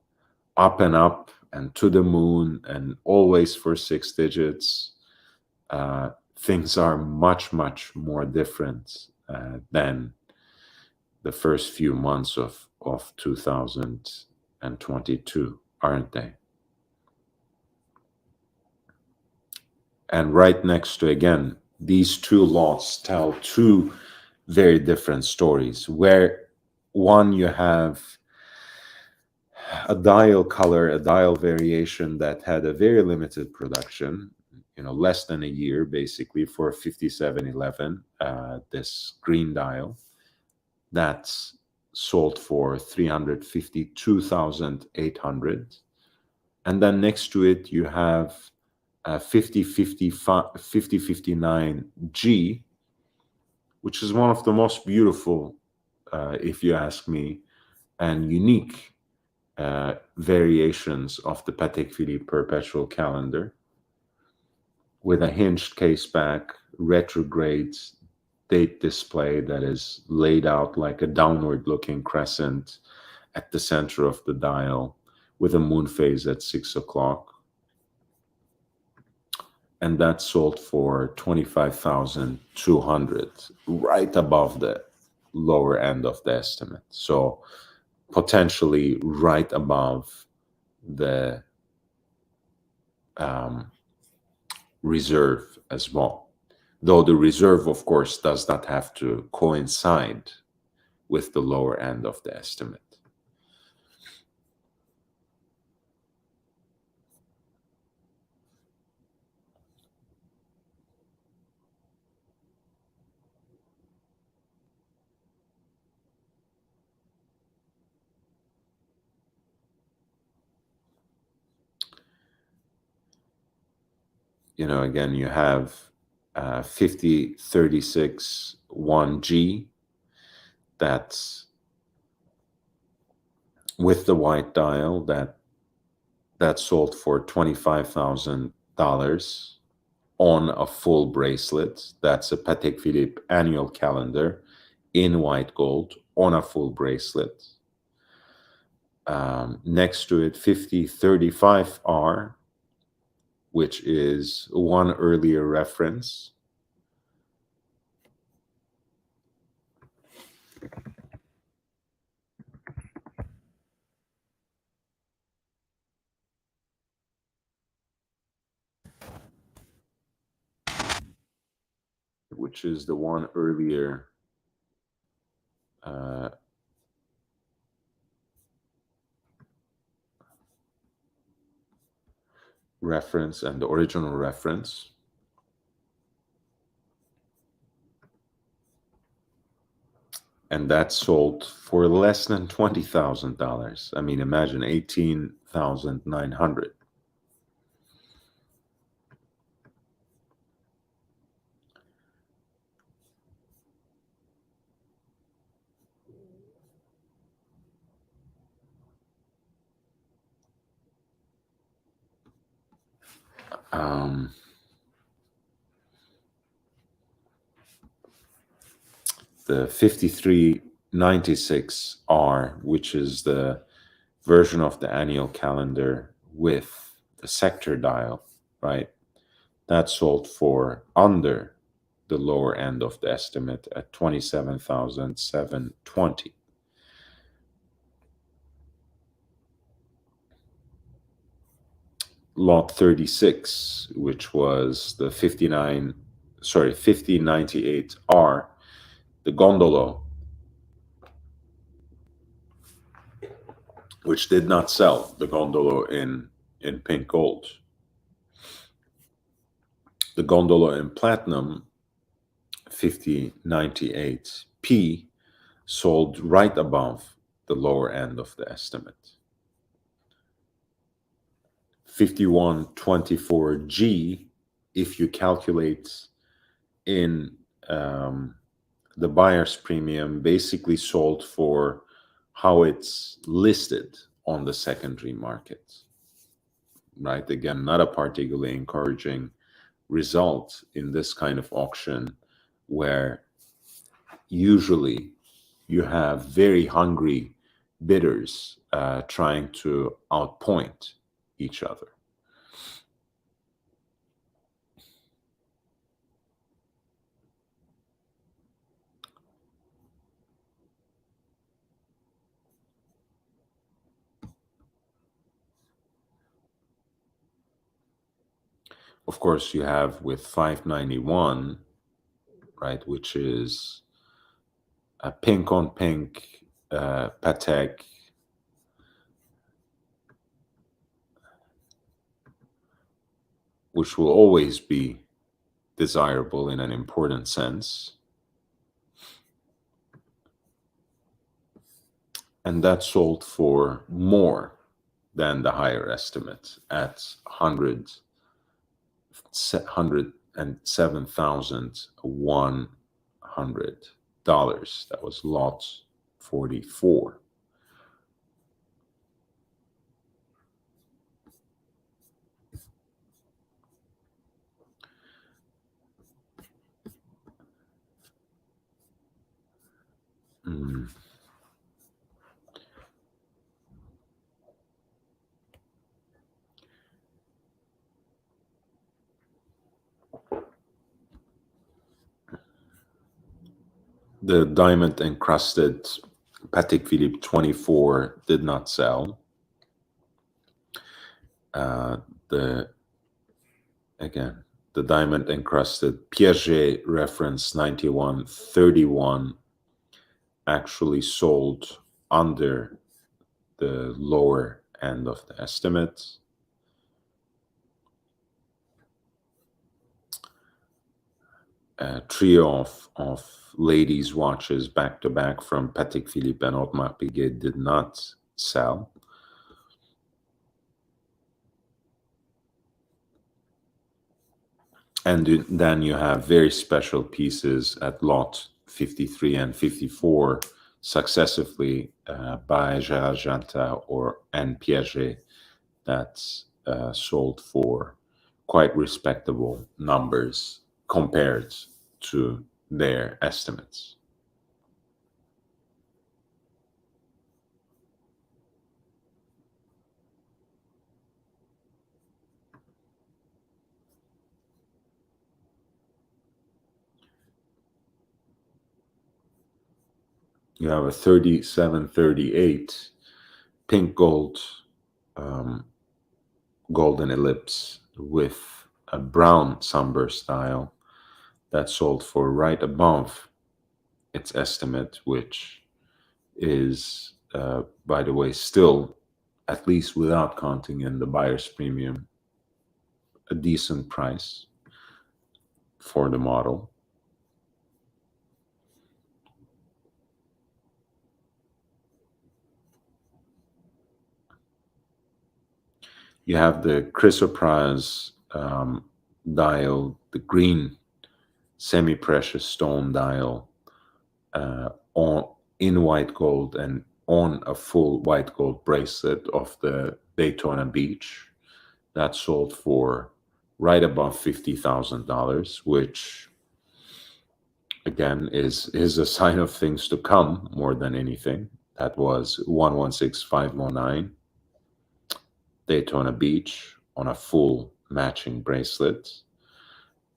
up and up and to the moon and always for six digits. Things are much, much more different than the first few months of 2022, aren't they? And right next to, again, these two lots tell two very different stories, where one, you have a dial color, a dial variation that had a very limited production, less than a year basically, for 5711, this green dial, that's sold for 352,800. And then next to it, you have 5059G, which is one of the most beautiful, if you ask me, and unique variations of the Patek Philippe perpetual calendar, with a hinged case back, retrograde date display that is laid out like a downward looking crescent at the center of the dial, with a moon phase at 6 o'clock. And that sold for 25,200, right above the lower end of the estimate. So potentially right above the reserve as well. Though the reserve, of course, does not have to coincide with the lower end of the estimate. Again, you have 5036 1G, that's with the white dial, that sold for $25,000 on a full bracelet. That's a Patek Philippe annual calendar in white gold on a full bracelet. Next to it, 5035R, which is one earlier reference. Which is the one earlier reference and the original reference. And that sold for less than $20,000. I mean, imagine 18,900. The 5396R, which is the version of the annual calendar with the sector dial, right? That sold for under the lower end of the estimate at 27,720. Lot 36, which was the 5098R, the Gondolo, which did not sell, the Gondolo in pink gold. The Gondolo in platinum, 5098P, sold right above the lower end of the estimate. 5124G, if you calculate in the buyer's premium, basically sold for how it's listed on the secondary market, right? Again, not a particularly encouraging result in this kind of auction, where usually you have very hungry bidders trying to outpoint each other. Of course, you have with 591, right, which is a pink on pink Patek, which will always be desirable in an important sense. And that sold for more than the higher estimate at $107,100. That was lot 44. The diamond encrusted Patek Philippe 24 did not sell. The diamond encrusted Piaget reference 9131 actually sold under the lower end of the estimate. A trio of ladies' watches back to back from Patek Philippe and Audemars Piguet did not sell. And then you have very special pieces at lot 53 and 54 successively by Gérard Jatta and Piaget that sold for quite respectable numbers compared to their estimates. You have a 3738 pink gold golden ellipse with a brown sunburst dial that sold for right above its estimate, which is, by the way, still, at least without counting in the buyer's premium, a decent price for the model. You have the Chrysoprase dial, the green semi-precious stone dial in white gold and on a full white gold bracelet of the Daytona Beach. That sold for right above $50,000, which again is a sign of things to come more than anything. That was 116519 Daytona Beach on a full matching bracelet.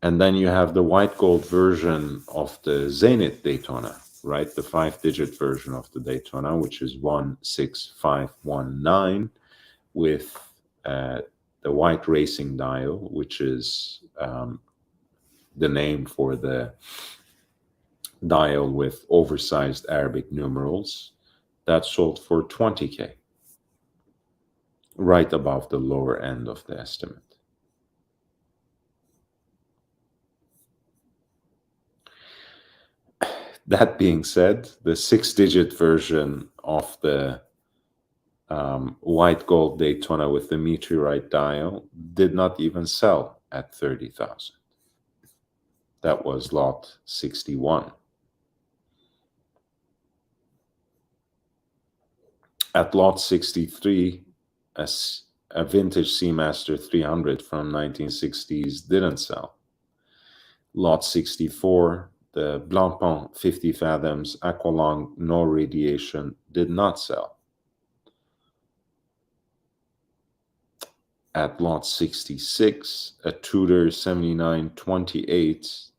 And then you have the white gold version of the Zenith Daytona, right? The 5-digit version of the Daytona, which is 16519, with the white racing dial, which is the name for the dial with oversized Arabic numerals. That sold for $20K, right above the lower end of the estimate. That being said, the 6-digit version of the white gold Daytona with the meteorite dial did not even sell at 30,000. That was lot 61. At lot 63, a vintage Seamaster 300 from 1960s didn't sell. Lot 64, the Blancpain 50 fathoms Aqualung no radiation did not sell. At lot 66, a Tudor 7928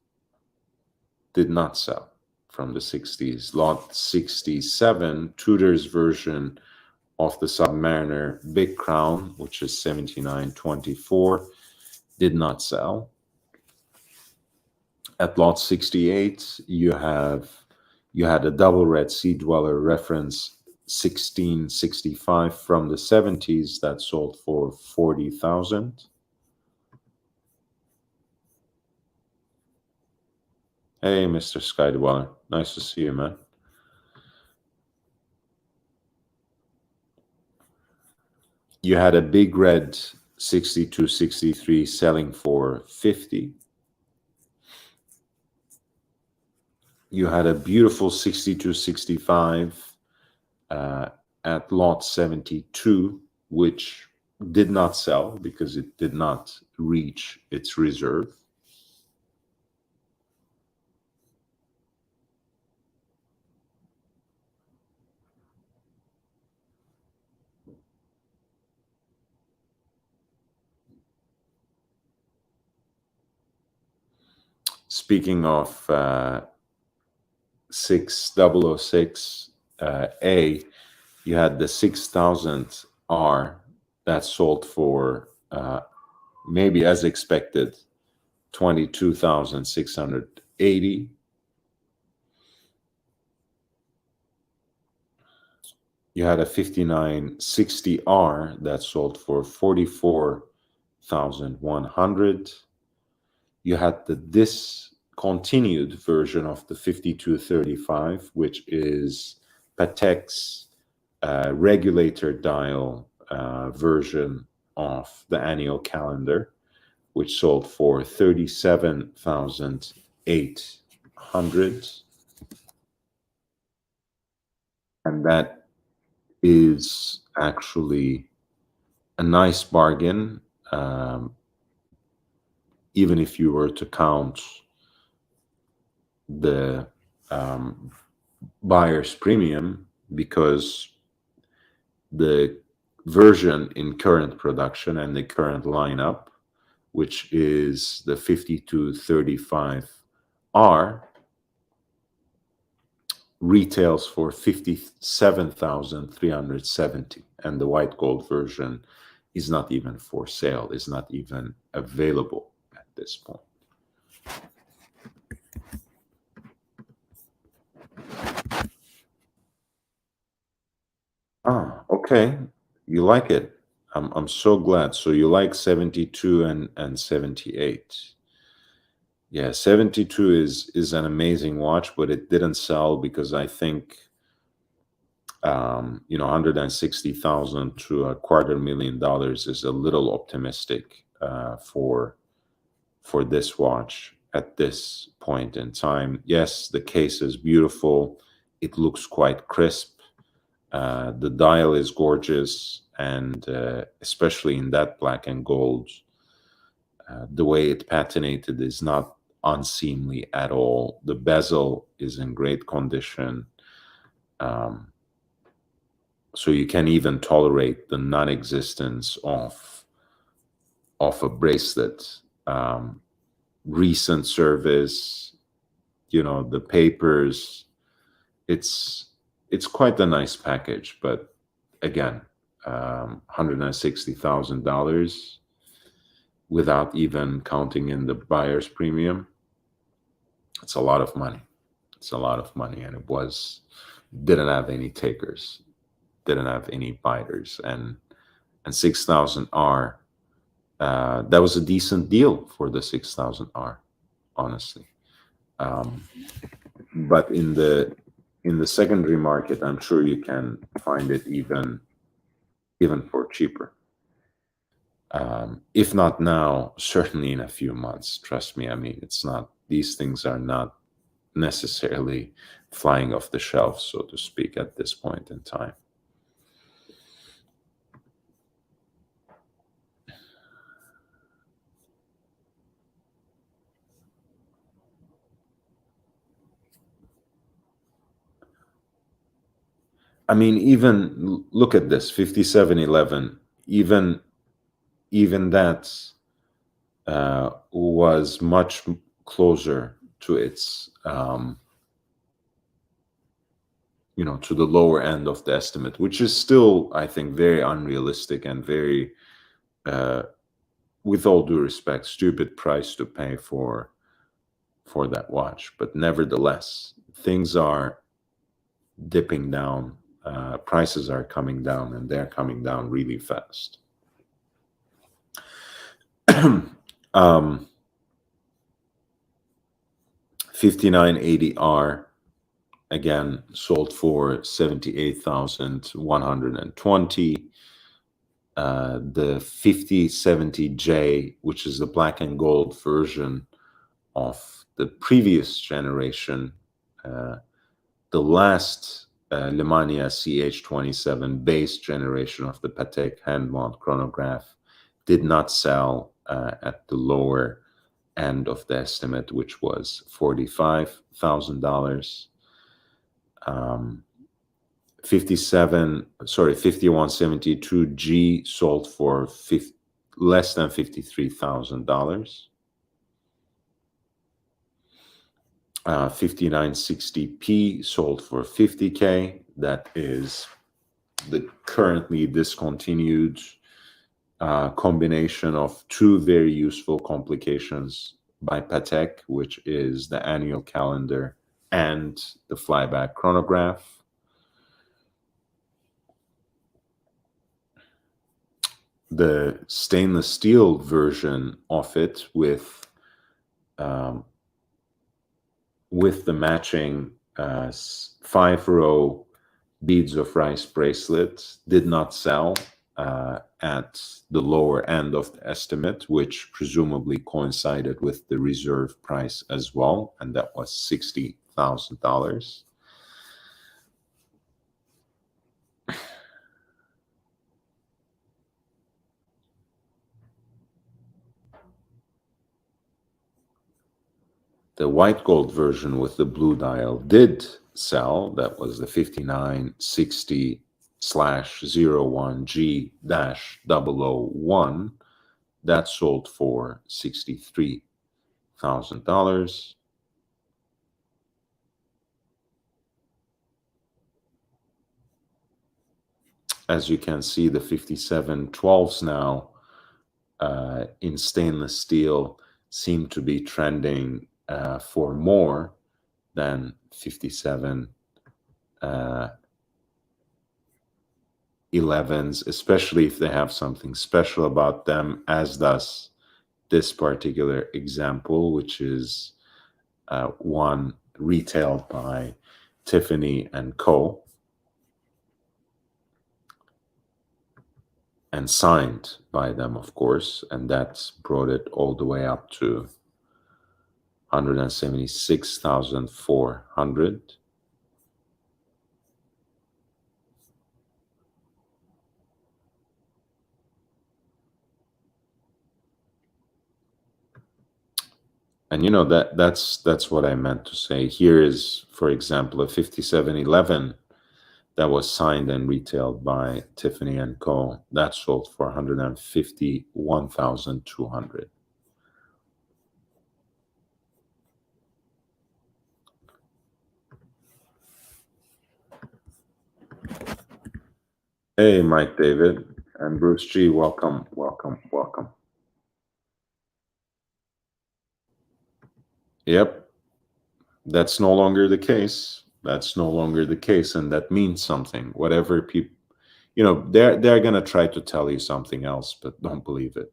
did not sell from the 60s. Lot 67, Tudor's version of the Submariner Big Crown, which is 7924, did not sell. At lot 68, you had a double red Sea Dweller reference 1665 from the 70s that sold for 40,000. Hey, Mr. Sky Dweller, nice to see you, man. You had a big red 6263 selling for 50. You had a beautiful 6265 at lot 72, which did not sell because it did not reach its reserve. Speaking of 6006 A, you had the 6000 R that sold for maybe as expected 22,680. You had a 5960R that sold for 44,100. You had the discontinued version of the 5235, which is Patek's regulator dial version of the annual calendar, which sold for 37,800. And that is actually a nice bargain, even if you were to count the buyer's premium, because the version in current production and the current lineup, which is the 5235R, retails for 57,370, and the white gold version is not even for sale, is not even available at this point. Okay, you like it. I'm so glad. So you like 72 and 78. Yeah, 72 is an amazing watch, but it didn't sell because I think 160,000 to $250,000 is a little optimistic for this watch at this point in time. Yes, the case is beautiful. It looks quite crisp. The dial is gorgeous, and especially in that black and gold, the way it patinated is not unseemly at all. The bezel is in great condition. So you can even tolerate the non-existence of a bracelet. recent service, the papers. It's quite a nice package, but again, $160,000 without even counting in the buyer's premium. It's a lot of money. It's a lot of money, and it didn't have any takers, didn't have any biters, and 6000R. That was a decent deal for the 6000R, honestly. But in the secondary market, I'm sure you can find it even for cheaper. If not now, certainly in a few months. Trust me. I mean, these things are not necessarily flying off the shelf, so to speak, at this point in time. I mean, even look at this 5711. Even that was much closer to its to the lower end of the estimate, which is still, I think, very unrealistic and very, with all due respect, stupid price to pay for that watch. But nevertheless, things are dipping down. Prices are coming down, and they're coming down really fast. 5980R, again, sold for 78,120. The 5070J, which is the black and gold version of the previous generation, the last Lemania CH27 base generation of the Patek hand-mount chronograph, did not sell at the lower end of the estimate, which was $45,000. 5172G sold for less than $53,000. 5960P sold for $50K. That is the currently discontinued combination of two very useful complications by Patek, which is the annual calendar and the flyback chronograph. The stainless steel version of it with the matching 5-row beads of rice bracelet did not sell at the lower end of the estimate, which presumably coincided with the reserve price as well, and that was $60,000. The white gold version with the blue dial did sell. That was the 5960/01G-001. That sold for $63,000. As you can see, the 5712s now in stainless steel seem to be trending for more than 5711s, especially if they have something special about them, as does this particular example, which is one retailed by Tiffany & Co. and signed by them, of course, and that brought it all the way up to $176,400. And that's what I meant to say. Here is, for example, a 5711 that was signed and retailed by Tiffany & Co. That sold for $151,200. Hey, Mike David and Bruce G. Welcome, welcome, welcome. Yep, that's no longer the case. That's no longer the case, and that means something. Whatever people, they're gonna try to tell you something else, but don't believe it.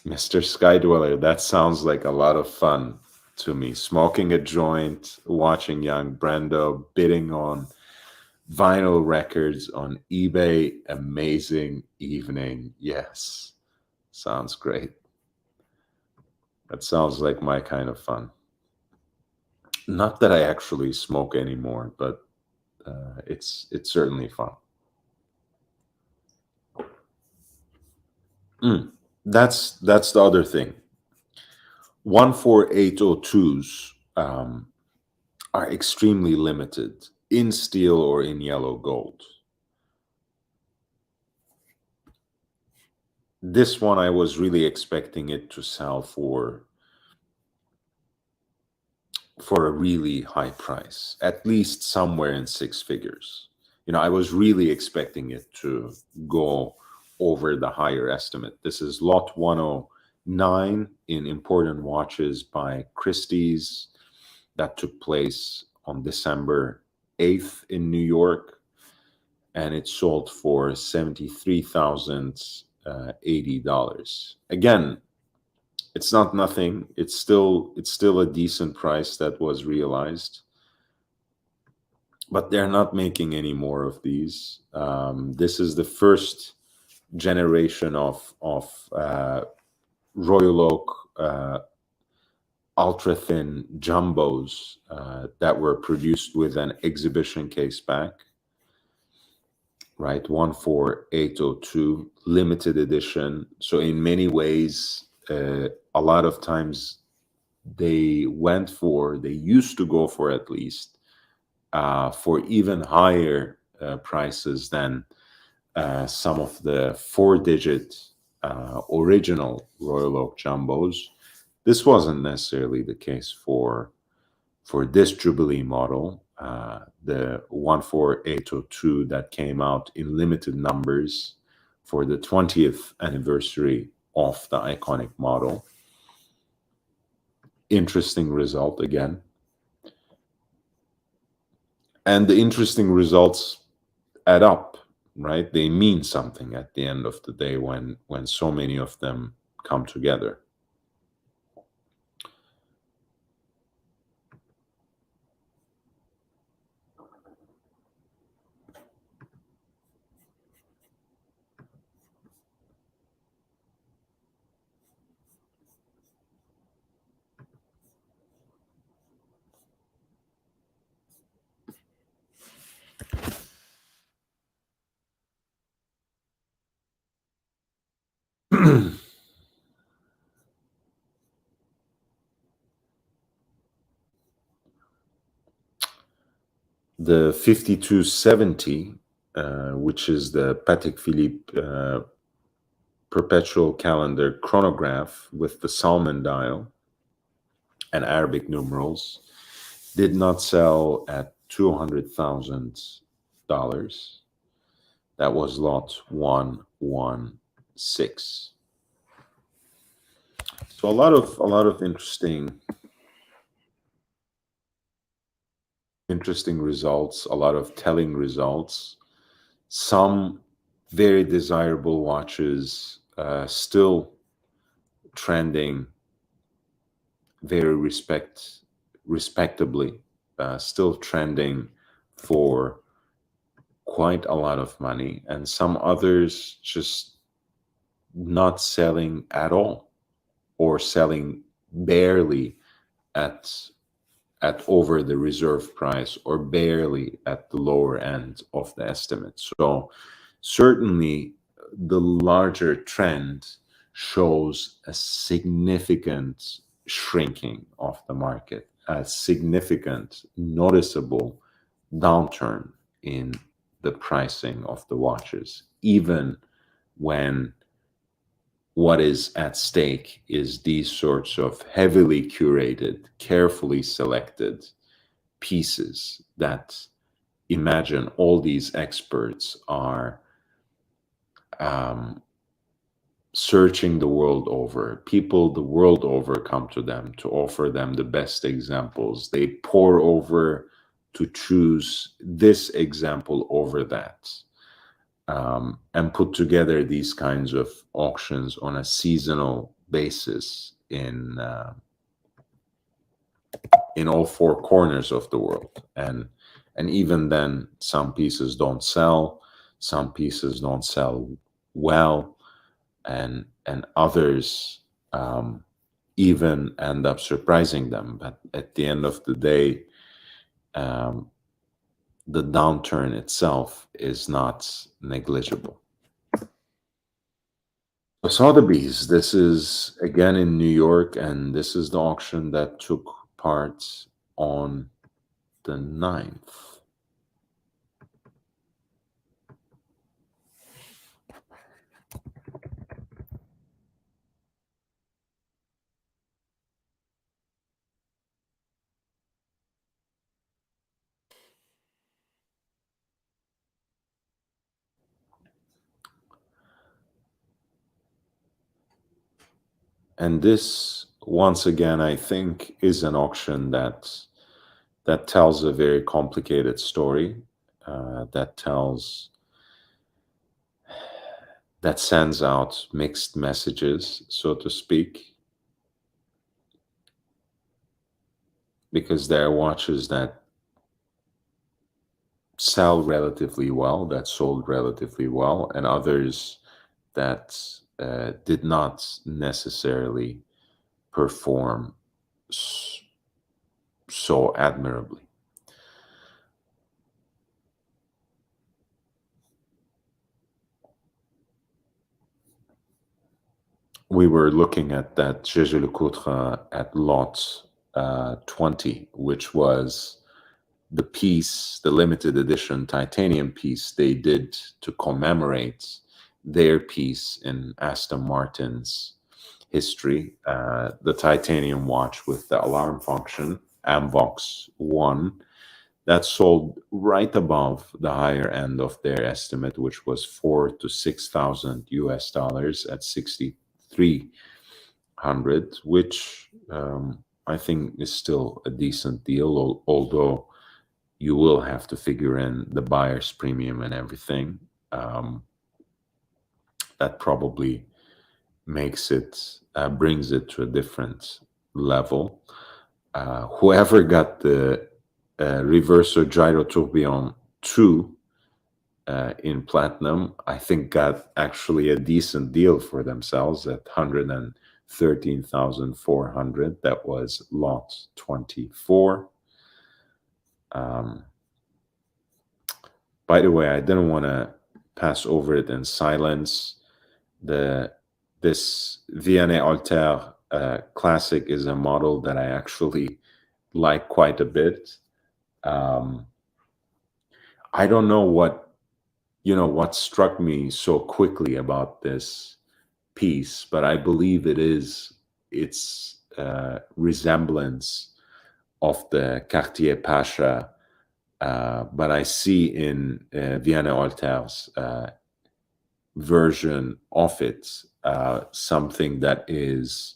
Mr. Skydweller, that sounds like a lot of fun to me. Smoking a joint, watching young Brando bidding on vinyl records on eBay. Amazing evening. Yes, sounds great. That sounds like my kind of fun. Not that I actually smoke anymore, but it's certainly fun. Mm. That's the other thing. 14802s are extremely limited in steel or in yellow gold. This one I was really expecting it to sell for a really high price, at least somewhere in six figures. I was really expecting it to go over the higher estimate. This is lot 109 in Important Watches by Christie's that took place on December 8th in New York, and it sold for $73,080. Again, it's not nothing. It's still a decent price that was realized, but they're not making any more of these. This is the first generation of Royal Oak ultra thin jumbos that were produced with an exhibition case back. Right, 14802 limited edition. So in many ways, a lot of times they used to go for at least for even higher prices than some of the four-digit original Royal Oak jumbos. This wasn't necessarily the case for this Jubilee model, the 14802 that came out in limited numbers for the 20th anniversary of the iconic model. Interesting result again. And the interesting results add up, right? They mean something at the end of the day when so many of them come together. The 5270, which is the Patek Philippe perpetual calendar chronograph with the Salmon dial and Arabic numerals, did not sell at $200,000. That was lot 116. So a lot of interesting results, a lot of telling results. Some very desirable watches still trending very respectably, still trending for quite a lot of money, and some others just not selling at all or selling barely at over the reserve price or barely at the lower end of the estimate. So certainly the larger trend shows a significant shrinking of the market, a significant noticeable downturn in the pricing of the watches, even when what is at stake is these sorts of heavily curated, carefully selected pieces that imagine all these experts are searching the world over. People the world over come to them to offer them the best examples. They pour over to choose this example over that, and put together these kinds of auctions on a seasonal basis in all four corners of the world. And even then, some pieces don't sell, some pieces don't sell well, and others even end up surprising them. But at the end of the day, um, the downturn itself is not negligible. So Sotheby's, this is again in New York, and this is the auction that took part on the 9th. And this, once again, I think is an auction that tells a very complicated story, that sends out mixed messages, so to speak, because there are watches that sell relatively well, that sold relatively well, and others that did not necessarily perform so admirably. We were looking at that Jaeger-LeCoultre at lot 20, which was the piece, the limited edition titanium piece they did to commemorate their piece in Aston Martin's history, the titanium watch with the alarm function, Amvox 1, that sold right above the higher end of their estimate, which was 4,000 to 6,000 US dollars at 6,300, which I think is still a decent deal, although you will have to figure in the buyer's premium and everything. That probably makes it, brings it to a different level. Whoever got the Reverso Gyro Tourbillon 2 in platinum, I think got actually a decent deal for themselves at 113,400. That was lot 24. By the way, I didn't want to pass over it in silence. This Vianney Alter Classic is a model that I actually like quite a bit. I don't know what struck me so quickly about this piece, but I believe it is its resemblance of the Cartier Pasha, but I see in Vianney Alter's version of it something that is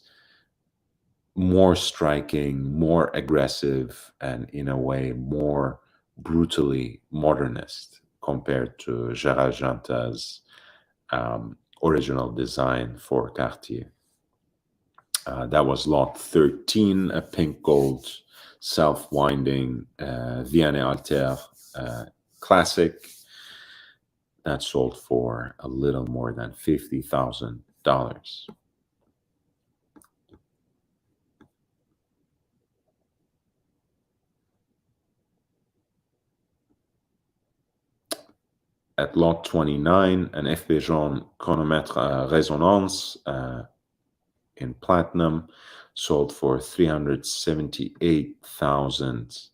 more striking, more aggressive, and in a way more brutally modernist compared to Gérald Janta's original design for Cartier. That was lot 13, a pink gold self-winding Vianney Alter classic that sold for a little more than $50,000. At lot 29, an FP Journe chronomètre résonance in platinum sold for $378,000.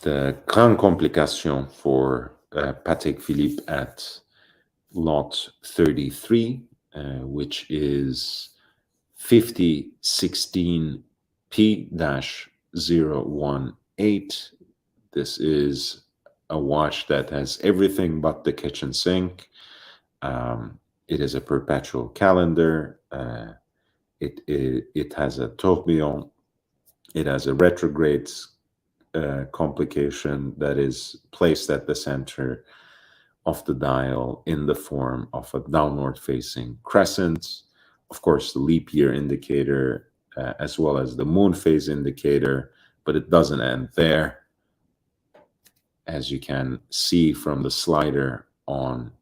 The Grande Complication for Patek Philippe at lot 33, which is 5016P-018. This is a watch that has everything but the kitchen sink. It is a perpetual calendar. It has a tourbillon. It has a retrograde complication that is placed at the center of the dial in the form of a downward facing crescent. Of course, the leap year indicator, as well as the moon phase indicator, but it doesn't end there. As you can see from the slider on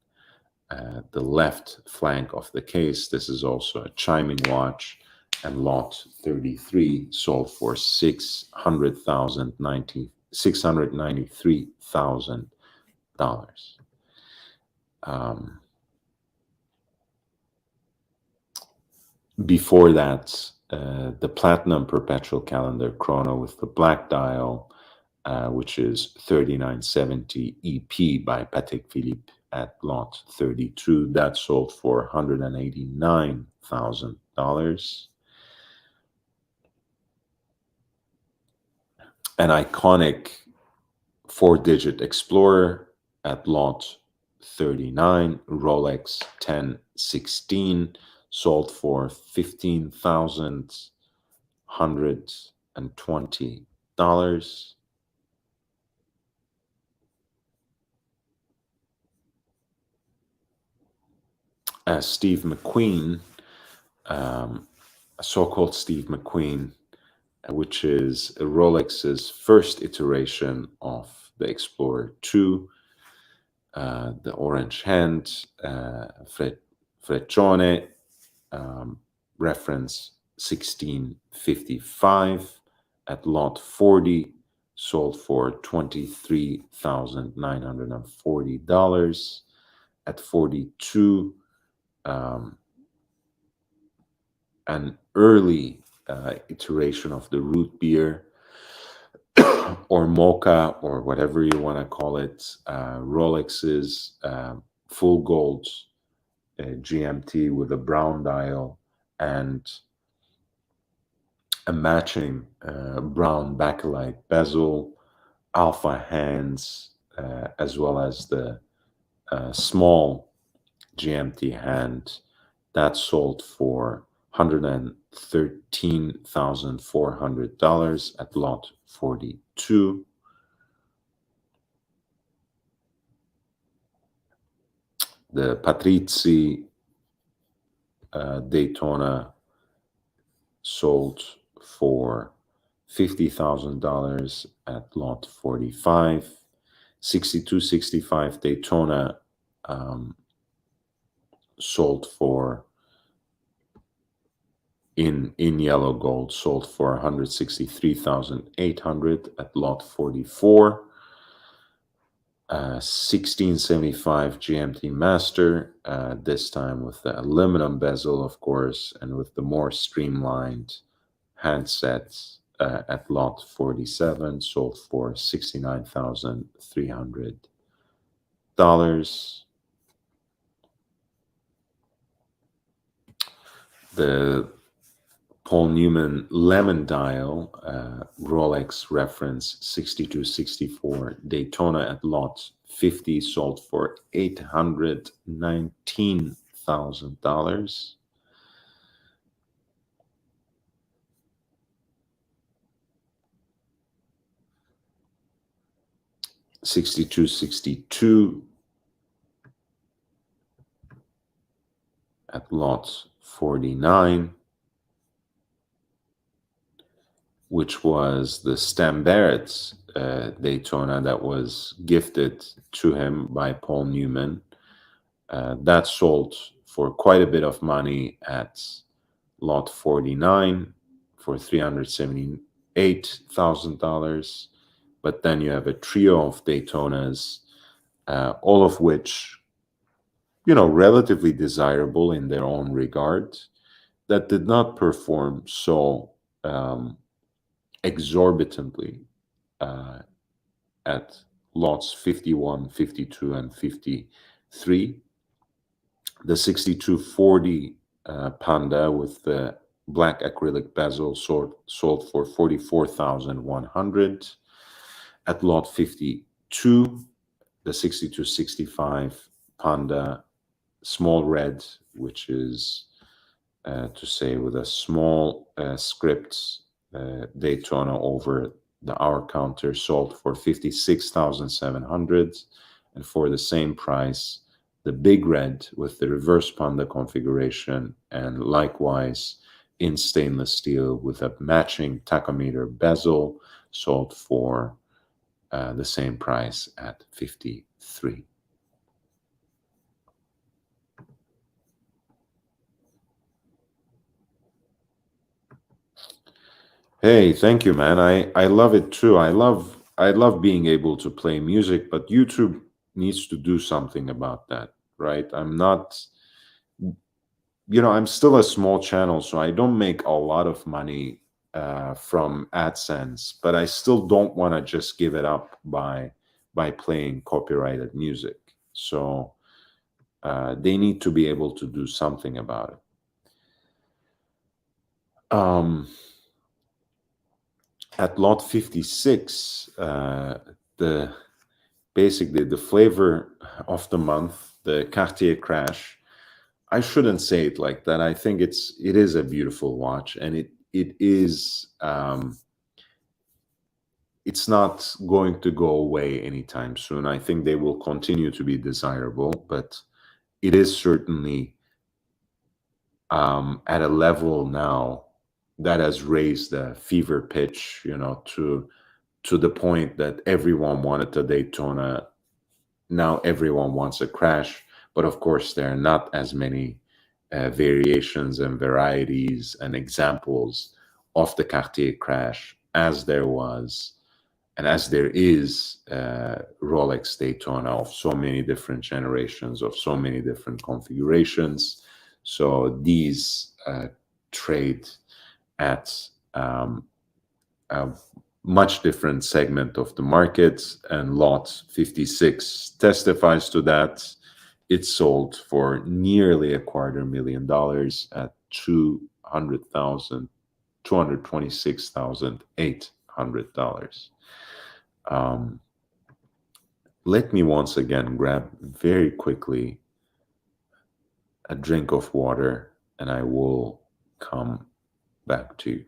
the left flank of the case, this is also a chiming watch, and lot 33 sold for $693,000. Before that, the platinum perpetual calendar chrono with the black dial, which is 3970 EP by Patek Philippe at lot 32, that sold for $189,000. An iconic 4-digit Explorer at lot 39, Rolex 1016, sold for $15,120. Steve McQueen, a so-called Steve McQueen, which is Rolex's first iteration of the Explorer 2, the orange hand, Freccione, reference 1655 at lot 40, sold for $23,940. At 42, an early iteration of the root beer or mocha or whatever you want to call it, Rolex's full gold GMT with a brown dial and a matching brown bakelite bezel, alpha hands, as well as the small GMT hand that sold for $113,400 at lot 42. The Patrizzi Daytona sold for $50,000 at lot 45. 6265 Daytona sold for in yellow gold, sold for $163,800 at lot 44. 1675 GMT Master, this time with the aluminum bezel, of course, and with the more streamlined handsets at lot 47, sold for $69,300. The Paul Newman Lemon Dial, Rolex reference 6264 Daytona at lot 50, sold for $819,000. $62.62 at lot 49, which was the Stan Barrett's Daytona that was gifted to him by Paul Newman. That sold for quite a bit of money at lot 49 for $378,000. But then you have a trio of Daytonas, all of which, relatively desirable in their own regard, that did not perform so exorbitantly at lots 51, 52, and 53. The 6240 Panda with the black acrylic bezel sold for 44,100. At lot 52, the 6265 Panda small red, which is to say with a small script Daytona over the hour counter, sold for 56,700. And for the same price, the big red with the reverse Panda configuration and likewise in stainless steel with a matching tachometer bezel, sold for the same price at 53. Hey, thank you, man. I love it too. I love being able to play music, but YouTube needs to do something about that, right? I'm not, I'm still a small channel, so I don't make a lot of money from AdSense, but I still don't want to just give it up by playing copyrighted music. So they need to be able to do something about it. At lot 56, the basically the flavor of the month, the Cartier Crash. I shouldn't say it like that. I think it is a beautiful watch, and it is it's not going to go away anytime soon. I think they will continue to be desirable, but it is certainly at a level now that has raised the fever pitch, to the point that everyone wanted a Daytona. Now everyone wants a Crash, but of course there are not as many variations and varieties and examples of the Cartier Crash as there was and as there is Rolex Daytona of so many different generations, of so many different configurations. So these trade at a much different segment of the market, and lot 56 testifies to that. It sold for nearly $250,000 at $226,800. Let me once again grab very quickly a drink of water, and I will come back to you.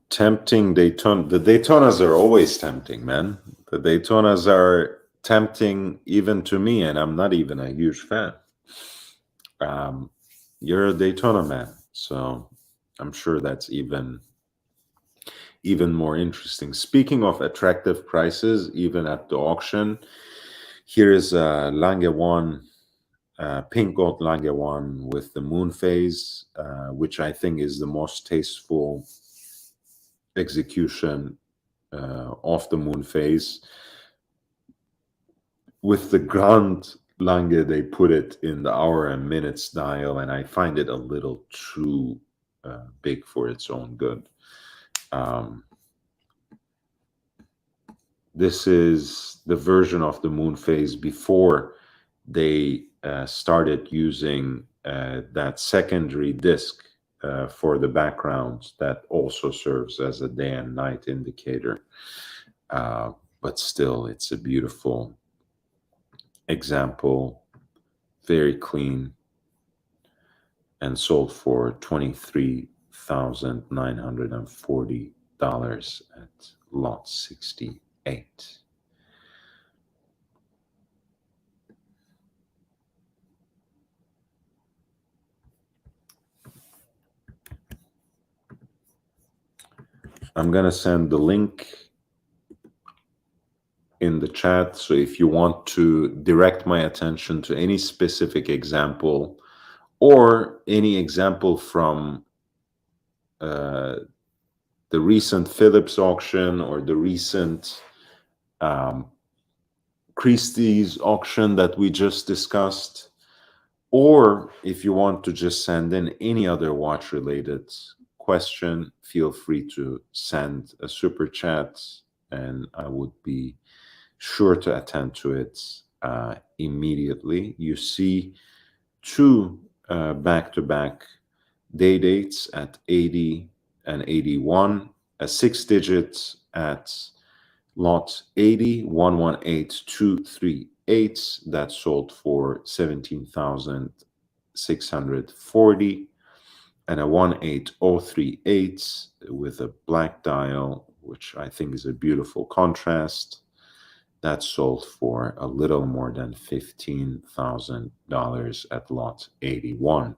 Tempting Daytona. The Daytonas are always tempting, man. The Daytonas are tempting even to me, and I'm not even a huge fan. you're a Daytona man, so I'm sure that's even more interesting. Speaking of attractive prices, even at the auction, here is a Lange 1, pink gold Lange 1 with the moon phase, which I think is the most tasteful execution of the moon phase. With the Grand Lange, they put it in the hour and minutes dial, and I find it a little too big for its own good. This is the version of the moon phase before they started using that secondary disc for the background that also serves as a day and night indicator. But still, it's a beautiful example, very clean, and sold for $23,940 at lot 68. I'm going to send the link in the chat. So if you want to direct my attention to any specific example or any example from the recent Philips auction or the recent Christie's auction that we just discussed, or if you want to just send in any other watch related question, feel free to send a super chat and I would be sure to attend to it immediately. You see two back-to-back day dates at 80 and 81, a 6 digit at lot 80, 118238, that sold for 17,640, and a 18038 with a black dial, which I think is a beautiful contrast, that sold for a little more than $15,000 at lot 81.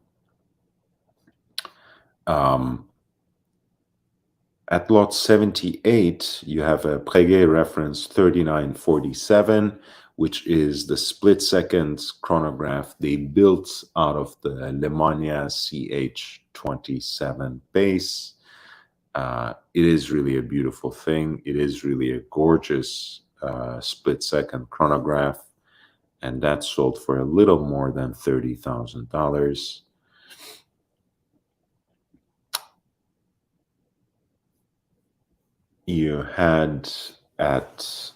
At lot 78, you have a Breguet reference 3947, which is the split-second chronograph they built out of the Lemania CH27 base. It is really a beautiful thing. It is really a gorgeous split-second chronograph, and that sold for a little more than $30,000. You had at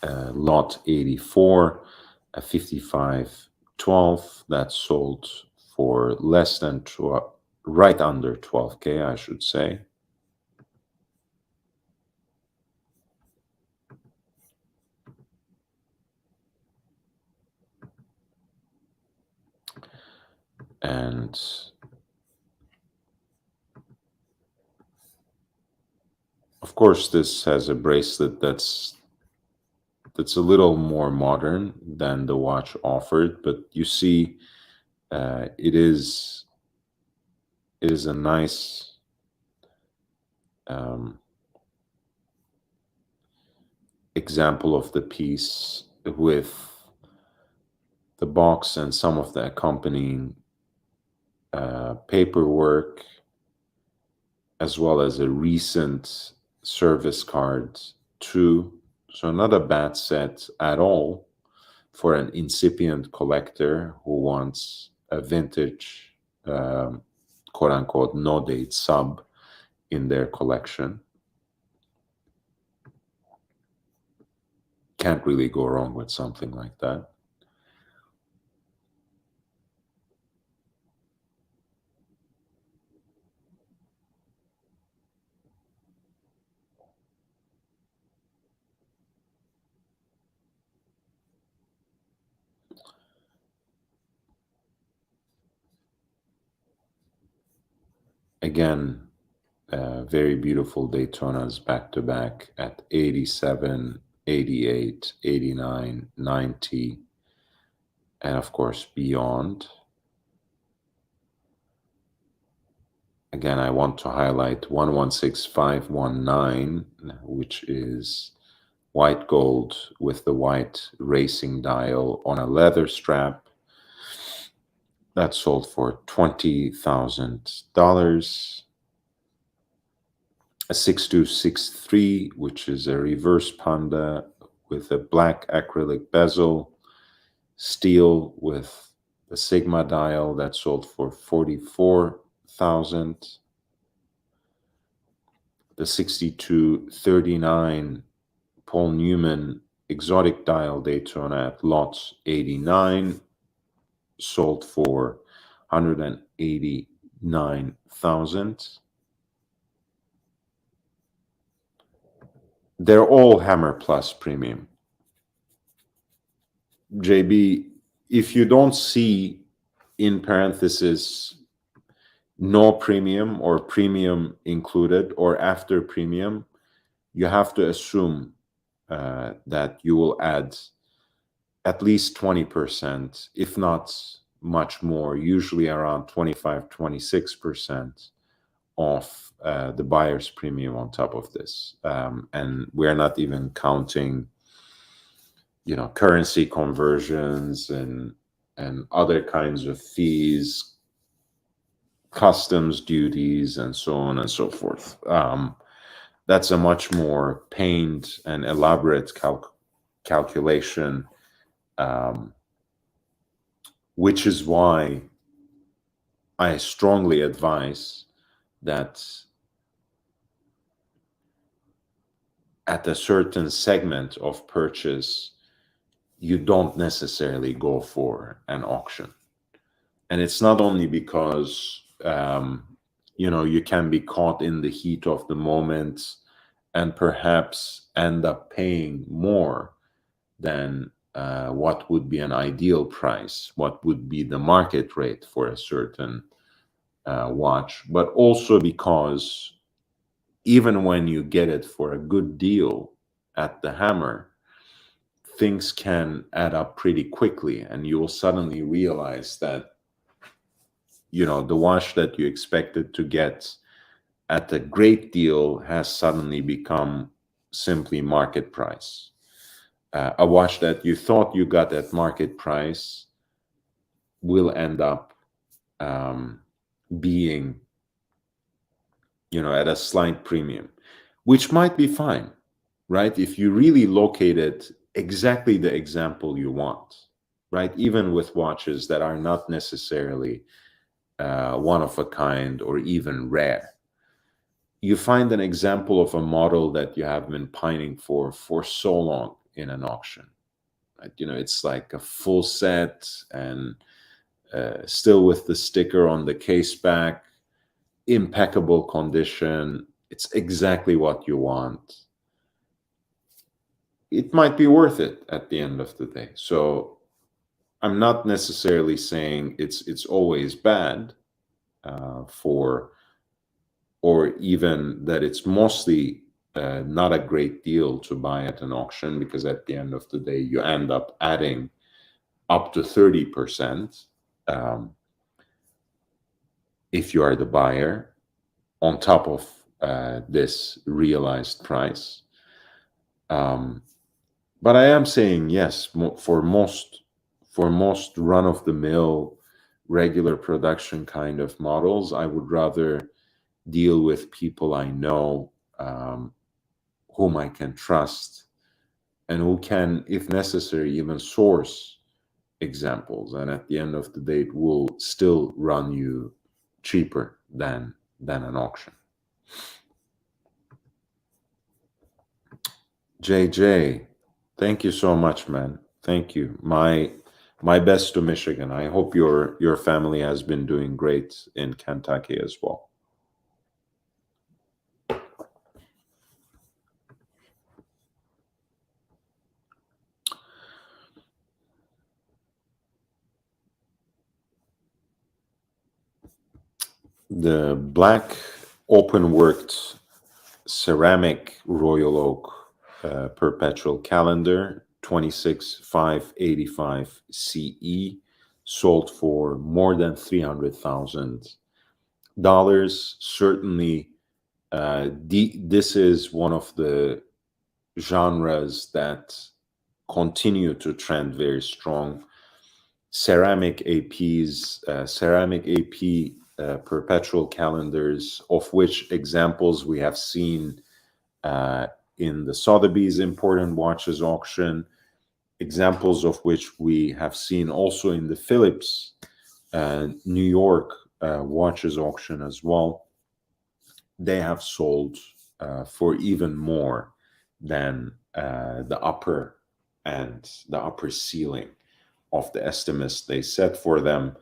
lot 84 a 5512 that sold for less than 12, right under 12K, I should say. And of course, this has a bracelet that's a little more modern than the watch offered, but you see it is a nice example of the piece with the box and some of the accompanying paperwork, as well as a recent service card too. So not a bad set at all for an incipient collector who wants a vintage, quote-unquote, no-date sub in their collection. Can't really go wrong with something like that. Again, very beautiful Daytonas back-to-back at 87, 88, 89, 90, and of course beyond. Again, I want to highlight 116519, which is white gold with the white racing dial on a leather strap. That sold for $20,000. A 6263, which is a reverse panda with a black acrylic bezel, steel with the Sigma dial, that sold for $44,000. The 6239 Paul Newman exotic dial Daytona at lot 89 sold for $189,000. They're all Hammer Plus premium. JB, if you don't see in parenthesis no premium or premium included or after premium, you have to assume that you will add at least 20%, if not much more, usually around 25, 26% of the buyer's premium on top of this. And we're not even counting, currency conversions and other kinds of fees, customs duties, and so on and so forth. That's a much more pained and elaborate calculation, which is why I strongly advise that at a certain segment of purchase, you don't necessarily go for an auction. And it's not only because, you can be caught in the heat of the moment and perhaps end up paying more than what would be an ideal price, what would be the market rate for a certain watch, but also because even when you get it for a good deal at the Hammer, things can add up pretty quickly, and you will suddenly realize that the watch that you expected to get at a great deal has suddenly become simply market price. A watch that you thought you got at market price will end up being at a slight premium, which might be fine, right? If you really located exactly the example you want, right? Even with watches that are not necessarily one of a kind or even rare, you find an example of a model that you have been pining for so long in an auction, right? It's like a full set and still with the sticker on the case back, impeccable condition. It's exactly what you want. It might be worth it at the end of the day. So I'm not necessarily saying it's always bad or even that it's mostly not a great deal to buy at an auction, because at the end of the day, you end up adding up to 30% if you are the buyer on top of this realized price. But I am saying yes, for most run-of-the-mill regular production kind of models, I would rather deal with people I know, whom I can trust, and who can, if necessary, even source examples. And at the end of the day, it will still run you cheaper than an auction. JJ, thank you so much, man. Thank you. My best to Michigan. I hope your family has been doing great in Kentucky as well. The black open-worked ceramic Royal Oak perpetual calendar 26585 CE sold for more than $300,000 Certainly, this is one of the genres that continue to trend very strong. Ceramic APs, ceramic AP perpetual calendars, of which examples we have seen uh, in the Sotheby's Important Watches auction, examples of which we have seen also in the Phillips New York watches auction as well. They have sold for even more than the upper and the upper ceiling of the estimates they set for them.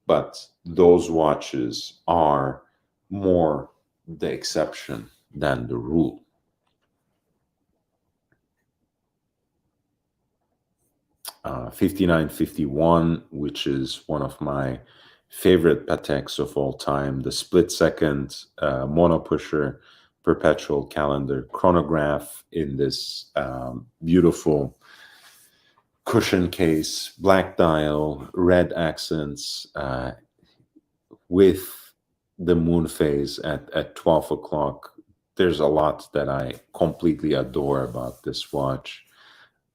But those watches are more the exception than the rule. 5951, which is one of my favorite Pateks of all time, the split second mono pusher perpetual calendar chronograph in this beautiful cushion case, black dial, red accents, with the moon phase at 12 o'clock. There's a lot that I completely adore about this watch,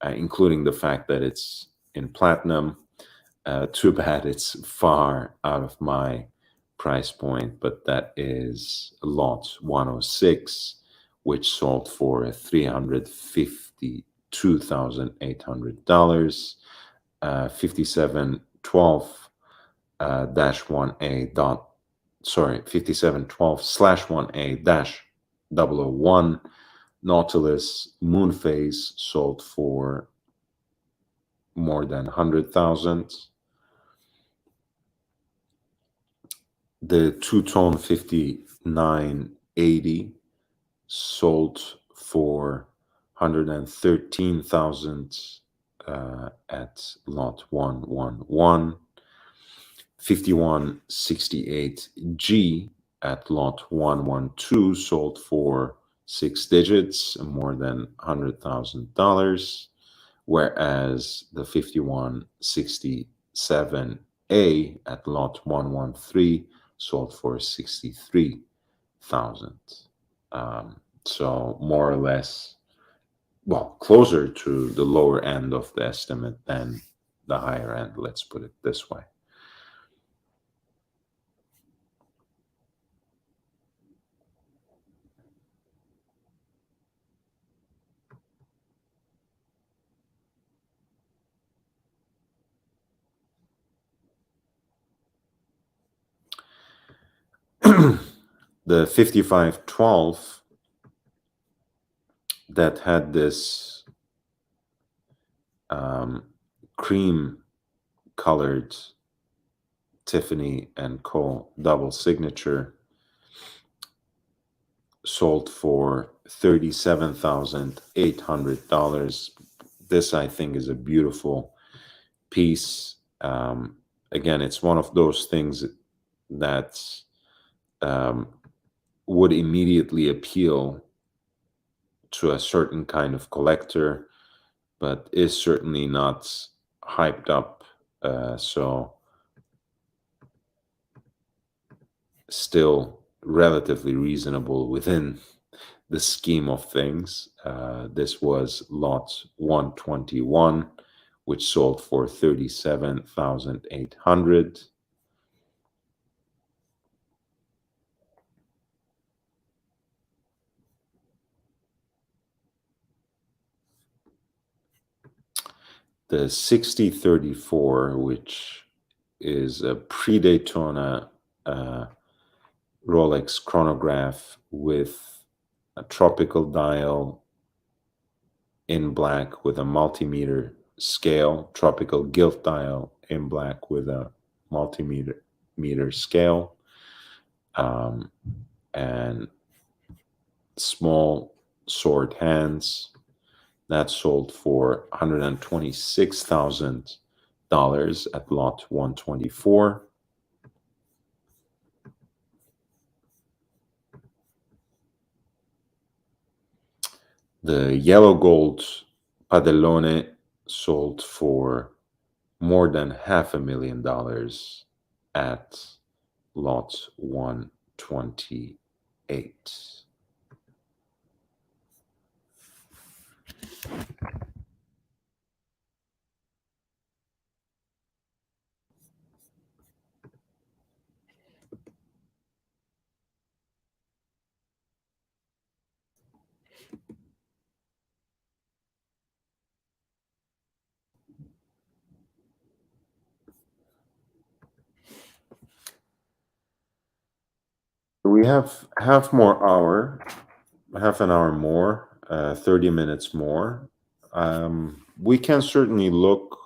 including the fact that it's in platinum. Too bad it's far out of my price point, but that is lot 106, which sold for $352,800. 5712 dash 1A dot, sorry, 5712 slash 1A dash 001 Nautilus moon phase sold for more than 100,000. The two-tone 5980 sold for 113,000 at lot 111. 5168G at lot 112 sold for 6 digits, more than $100,000, whereas the 5167A at lot 113 sold for 63,000. So more or less, well, closer to the lower end of the estimate than the higher end, let's put it this way. The 5512 that had this cream colored Tiffany & Co. double signature sold for $37,800. This, I think, is a beautiful piece. Again, it's one of those things that would immediately appeal to a certain kind of collector, but is certainly not hyped up. So still relatively reasonable within the scheme of things. This was lot 121, which sold for $37,800. The 6034, which is a pre-Daytona Rolex chronograph with a tropical dial in black with a multimeter scale, tropical gilt dial in black with a multimeter scale, and small sword hands. That sold for $126,000 at lot 124. The yellow gold Padellone sold for more than $500,000 at lot 128. We have half an hour more, 30 minutes more. We can certainly look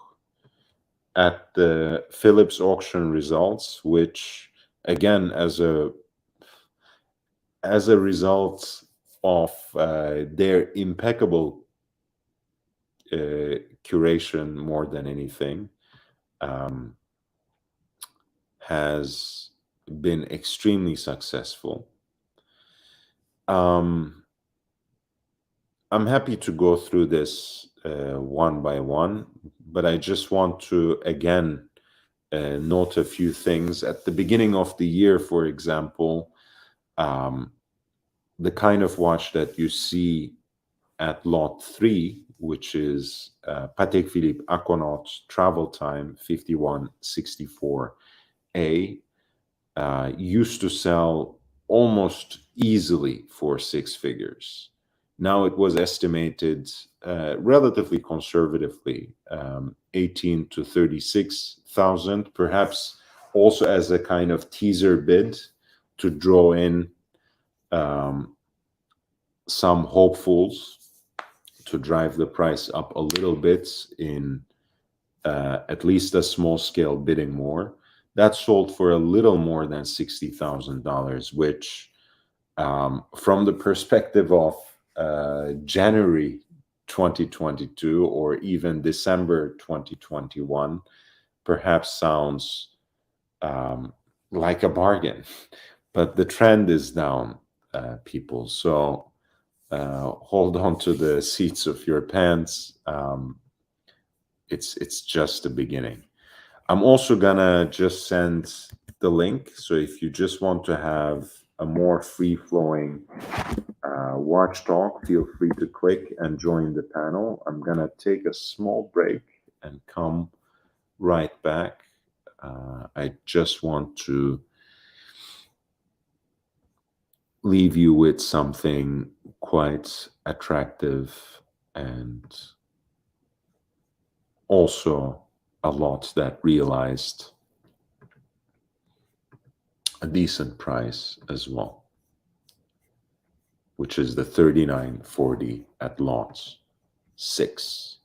at the Philips auction results, which again, as a result of their impeccable curation more than anything, um, has been extremely successful. I'm happy to go through this one by one, but I just want to again note a few things. At the beginning of the year, for example, the kind of watch that you see at lot 3, which is Patek Philippe Aquanaut Travel Time 5164A, used to sell almost easily for 6 figures. Now it was estimated relatively conservatively, 18 to 36,000, perhaps also as a kind of teaser bid to draw in some hopefuls to drive the price up a little bit in at least a small scale bidding more. That sold for a little more than $60,000, which from the perspective of January 2022 or even December 2021, perhaps sounds like a bargain. But the trend is down, people. So hold on to the seats of your pants. It's just the beginning. I'm also gonna just send the link. So if you just want to have a more free-flowing watch talk, feel free to click and join the panel. I'm gonna take a small break and come right back. I just want to leave you with something quite attractive and also a lot that realized a decent price as well, which is the 3940 at lot 6.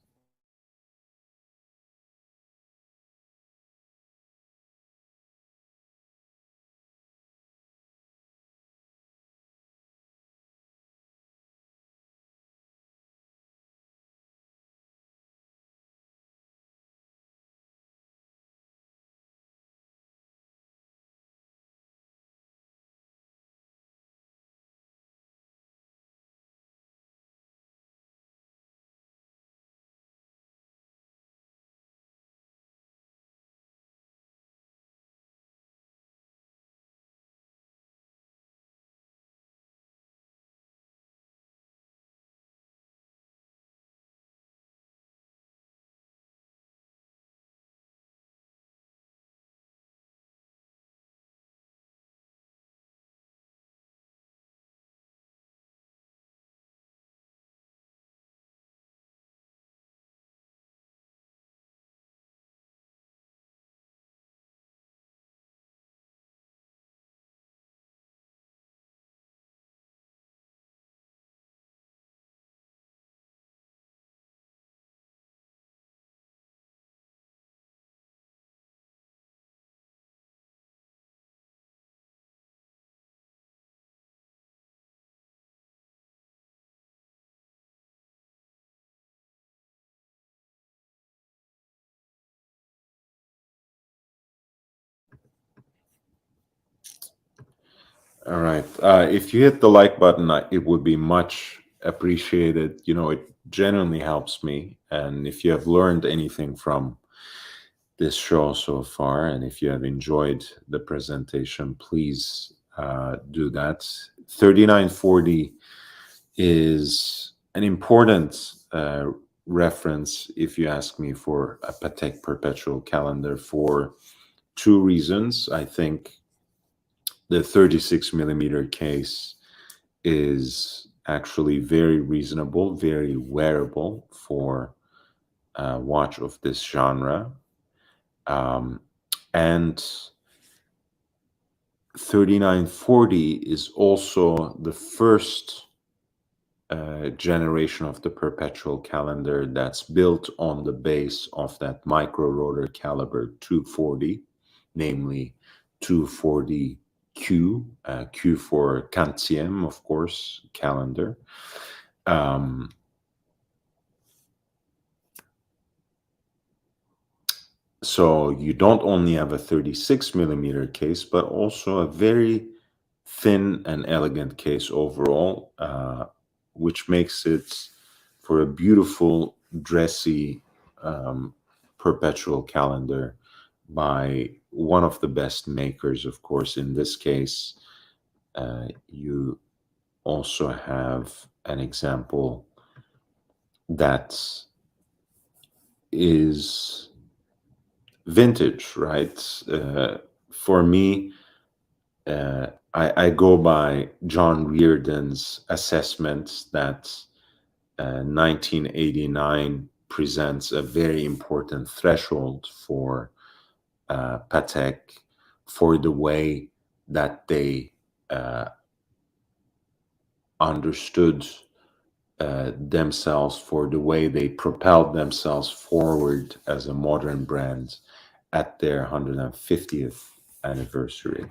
All right. If you hit the like button, it would be much appreciated. You know, it genuinely helps me. And if you have learned anything from this show so far. And if you have enjoyed the presentation, please do that. 3940 is an important reference, if you ask me, for a Patek perpetual calendar for two reasons. I think the 36 millimeter case is actually very reasonable, very wearable for a watch of this genre. And 3940 is also the first generation of the perpetual calendar that's built on the base of that micro rotor caliber 240, namely 240Q, Q for quantième, of course, calendar. So you don't only have a 36 millimeter case, but also a very thin and elegant case overall, which makes it for a beautiful, dressy perpetual calendar by one of the best makers, of course. In this case, you also have an example that is vintage, right? For me, I go by John Reardon's assessment that 1989 presents a very important threshold for Patek, for the way that they understood themselves, for the way they propelled themselves forward as a modern brand at their 150th anniversary.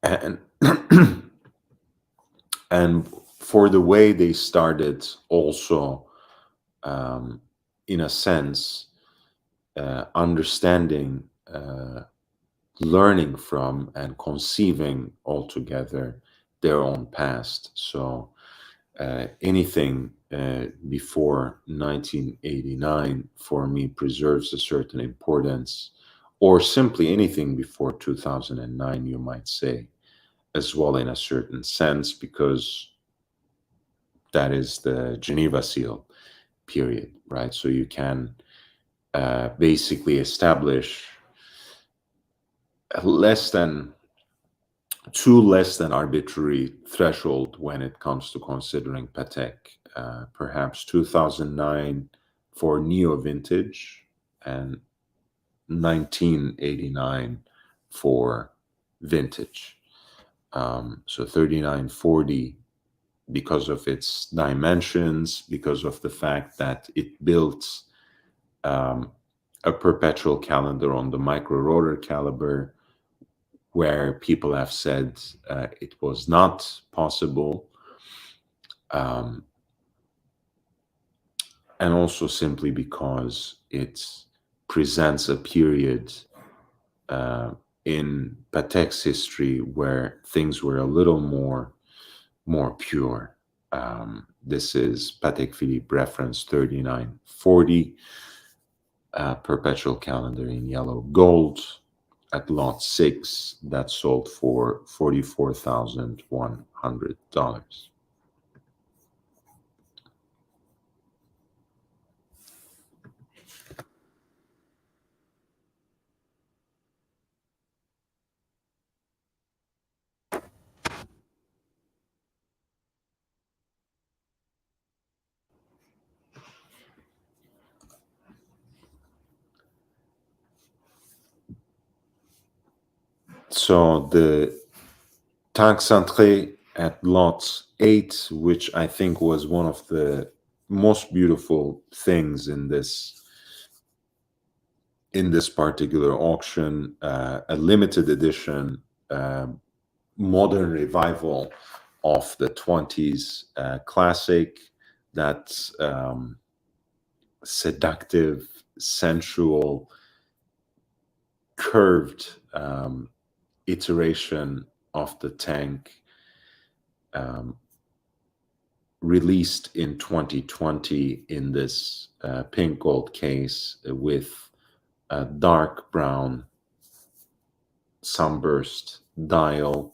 And and for the way they started also, in a sense, understanding, learning from, and conceiving altogether their own past. So anything before 1989 for me preserves a certain importance, or simply anything before 2009, you might say, as well, in a certain sense, because that is the Geneva Seal period, right? So you can basically establish less than arbitrary threshold when it comes to considering Patek. Perhaps 2009 for neo vintage and 1989 for vintage. So 3940, because of its dimensions, because of the fact that it built a perpetual calendar on the micro rotor caliber, where people have said it was not possible, and also simply because it presents a period in Patek's history where things were a little more pure. This is Patek Philippe reference 3940, perpetual calendar in yellow gold at lot 6 that sold for $44,100. So the Tank Centré at lot 8, which I think was one of the most beautiful things in this particular auction, a limited edition, modern revival of the 20s classic, that seductive, sensual, curved iteration of the tank, released in 2020 in this pink gold case with a dark brown sunburst dial.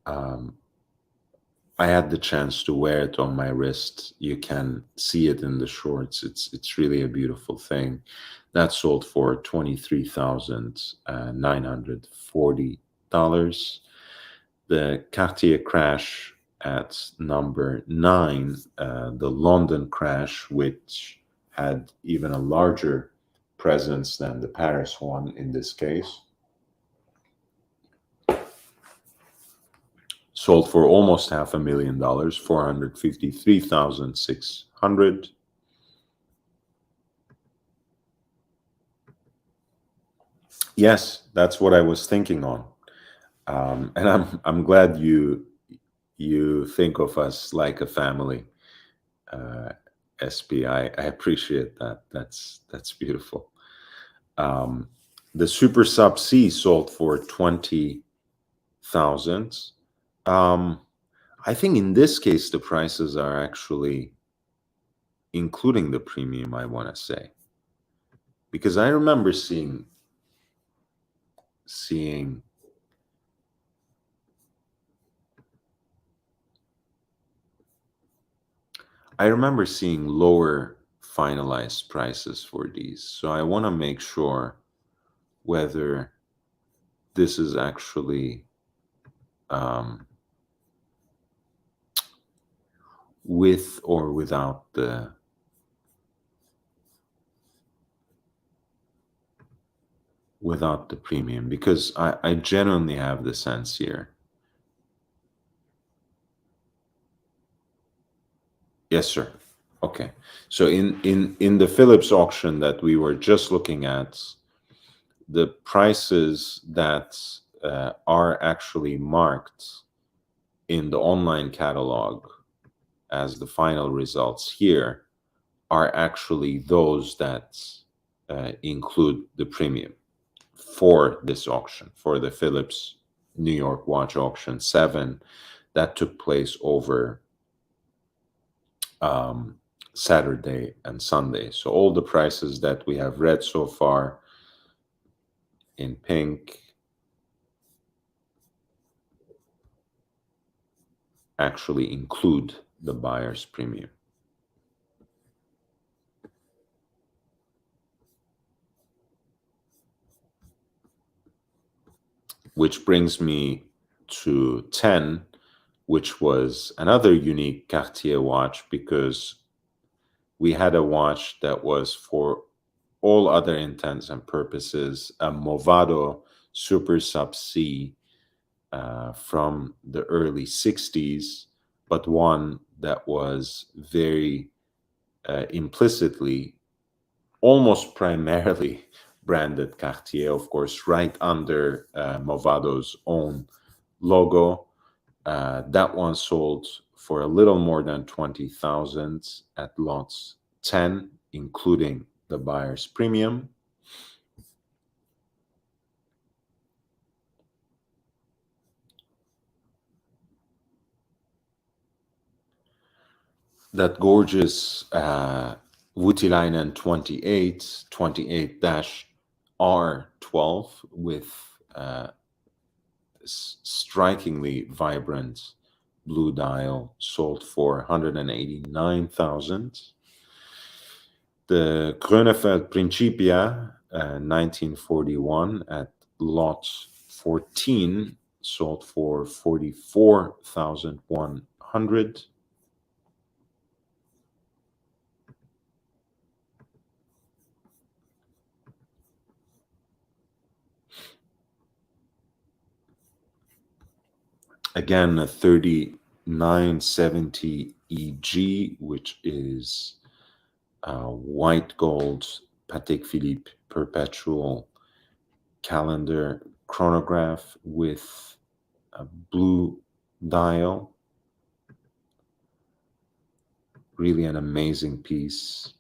I had the chance to wear it on my wrist. You can see it in the shorts. It's really a beautiful thing. That sold for $23,940. The Cartier crash at number 9, the London crash, which had even a larger presence than the Paris one in this case, sold for almost $500,000, 453,600. Yes, that's what I was thinking on, and I'm glad you think of us like a family, SP. I appreciate that. That's beautiful. The Super Sub C sold for 20,000. I think in this case the prices are actually including the premium, I want to say, because I remember seeing lower finalized prices for these. So I want to make sure whether this is actually with or without the premium, because I genuinely have the sense here. Yes, sir. Okay. So in the Philips auction that we were just looking at, the prices that are actually marked in the online catalog as the final results here are actually those that include the premium for this auction, for the Philips New York Watch Auction 7 that took place over Saturday and Sunday. So all the prices that we have read so far in pink actually include the buyer's premium. Which brings me to 10, which was another unique Cartier watch, because we had a watch that was, for all other intents and purposes, a Movado Super Sub C from the early 60s, but one that was very implicitly, almost primarily branded Cartier, of course, right under Movado's own logo. That one sold for a little more than 20,000 at lots 10, including the buyer's premium. That gorgeous Voutilainen 28-R12 with strikingly vibrant blue dial sold for 189,000. The Grönefeld Principia 1941 at lot 14 sold for 44,100. Again, a 3970 EG, which is white gold Patek Philippe perpetual calendar chronograph with a blue dial. Really an amazing piece.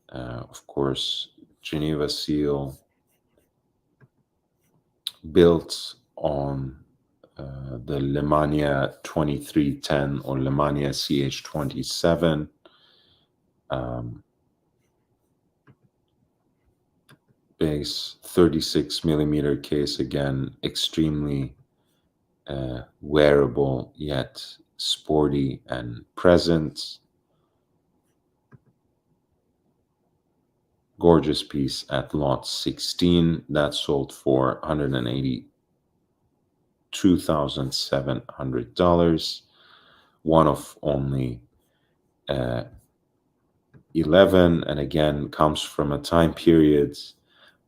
Of course, Geneva seal, built on the Lemania 2310 or Lemania CH27. Base 36 millimeter case, again, extremely wearable yet sporty and present. Gorgeous piece at lot 16 that sold for $182,700. One of only 11, and again comes from a time period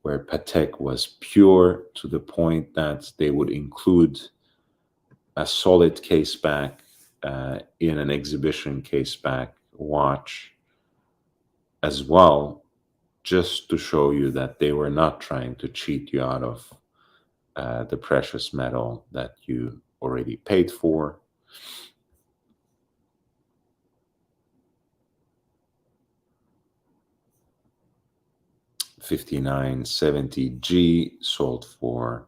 where Patek was pure to the point that they would include a solid case back in an exhibition case back watch as well, just to show you that they were not trying to cheat you out of the precious metal that you already paid for. $5970G sold for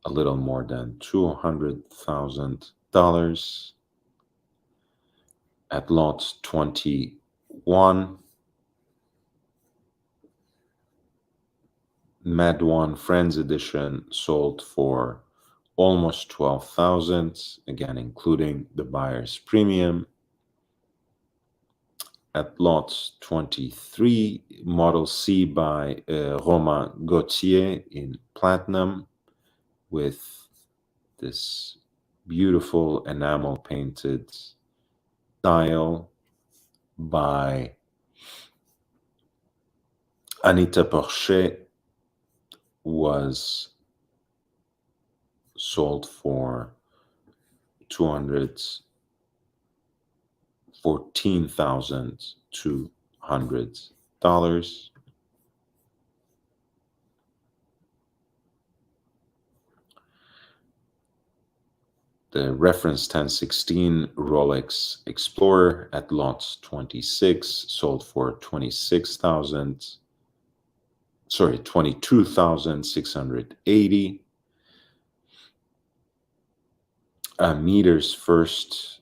a little more than $200,000. At lot 21, Med 1 Friends Edition sold for almost $12,000, again including the buyer's premium. At lot 23, Model C by Romain Gauthier in platinum with this beautiful enamel painted dial by Anita Porcher, was sold for $214,200. The reference 1016 Rolex Explorer at lot 26 sold for $22,680. Meter's first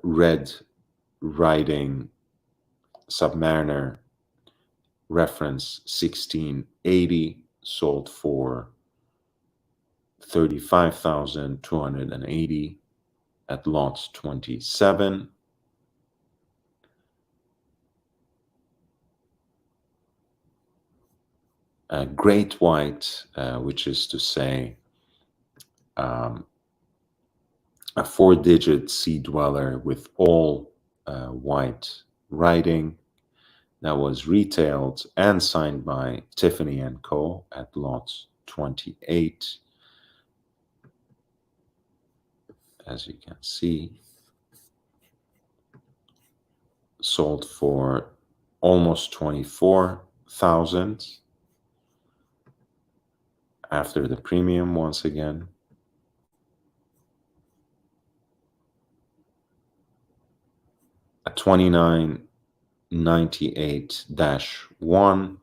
red riding Submariner reference 1680 sold for $35,280 at lot 27. Great white, which is to say a 4-digit Sea Dweller with all white writing, that was retailed and signed by Tiffany & Co. at lot 28. As you can see, sold for almost $24,000 after the premium once again. A 2998-1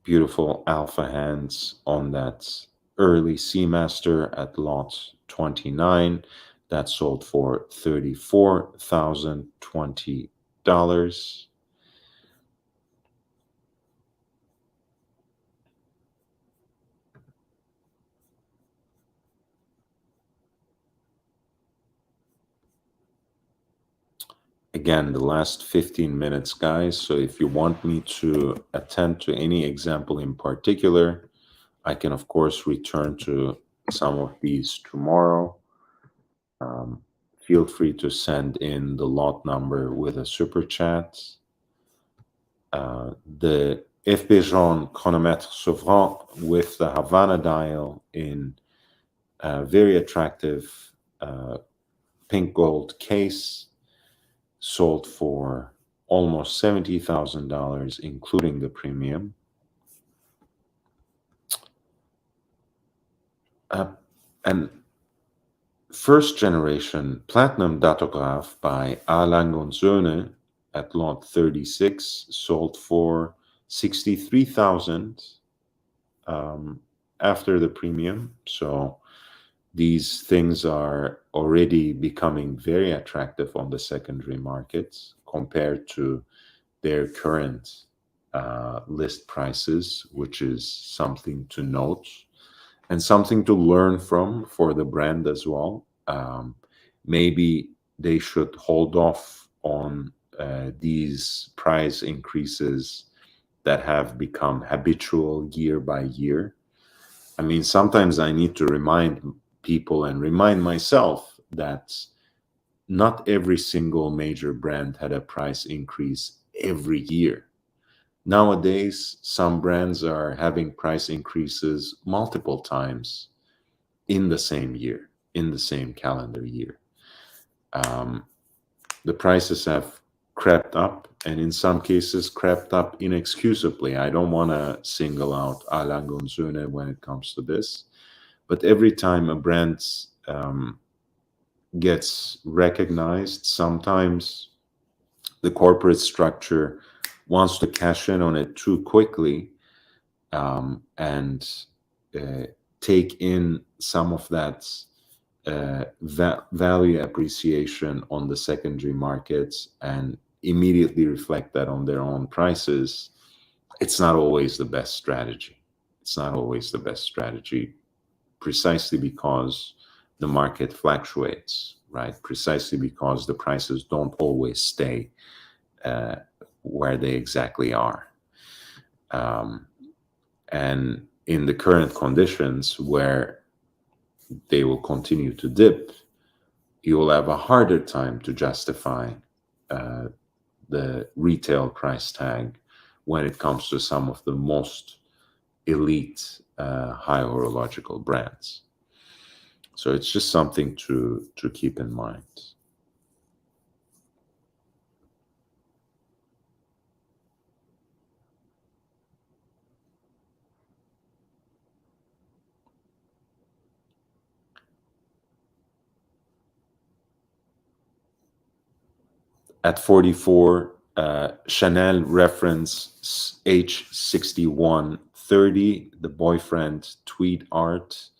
beautiful alpha hands on that early Seamaster at lot 29 that sold for $34,020. Again, the last 15 minutes, guys. So if you want me to attend to any example in particular, I can, of course, return to some of these tomorrow. Feel free to send in the lot number with a super chat. The FB Jaune Chronomètre Souverain with the Havana dial in a very attractive pink gold case sold for almost $70,000, including the premium. And first generation platinum datograph by A. Lang & Söhne at lot 36 sold for 63,000 after the premium. So these things are already becoming very attractive on the secondary markets compared to their current list prices, which is something to note and something to learn from for the brand as well. Maybe they should hold off on these price increases that have become habitual year by year. I mean, sometimes I need to remind people and remind myself that not every single major brand had a price increase every year. Nowadays, some brands are having price increases multiple times in the same year, in the same calendar year. The prices have crept up, and in some cases crept up inexcusably. I don't want to single out Alain Gonzune when it comes to this, but every time a brand gets recognized, sometimes the corporate structure wants to cash in on it too quickly, and take in some of that value appreciation on the secondary markets and immediately reflect that on their own prices. It's not always the best strategy. It's not always the best strategy, precisely because the market fluctuates, right? Precisely because the prices don't always stay where they exactly are. And in the current conditions where they will continue to dip, you will have a harder time to justify the retail price tag when it comes to some of the most elite high horological brands. So it's just something to keep in mind. At 44, Chanel reference H6130, the boyfriend tweed art,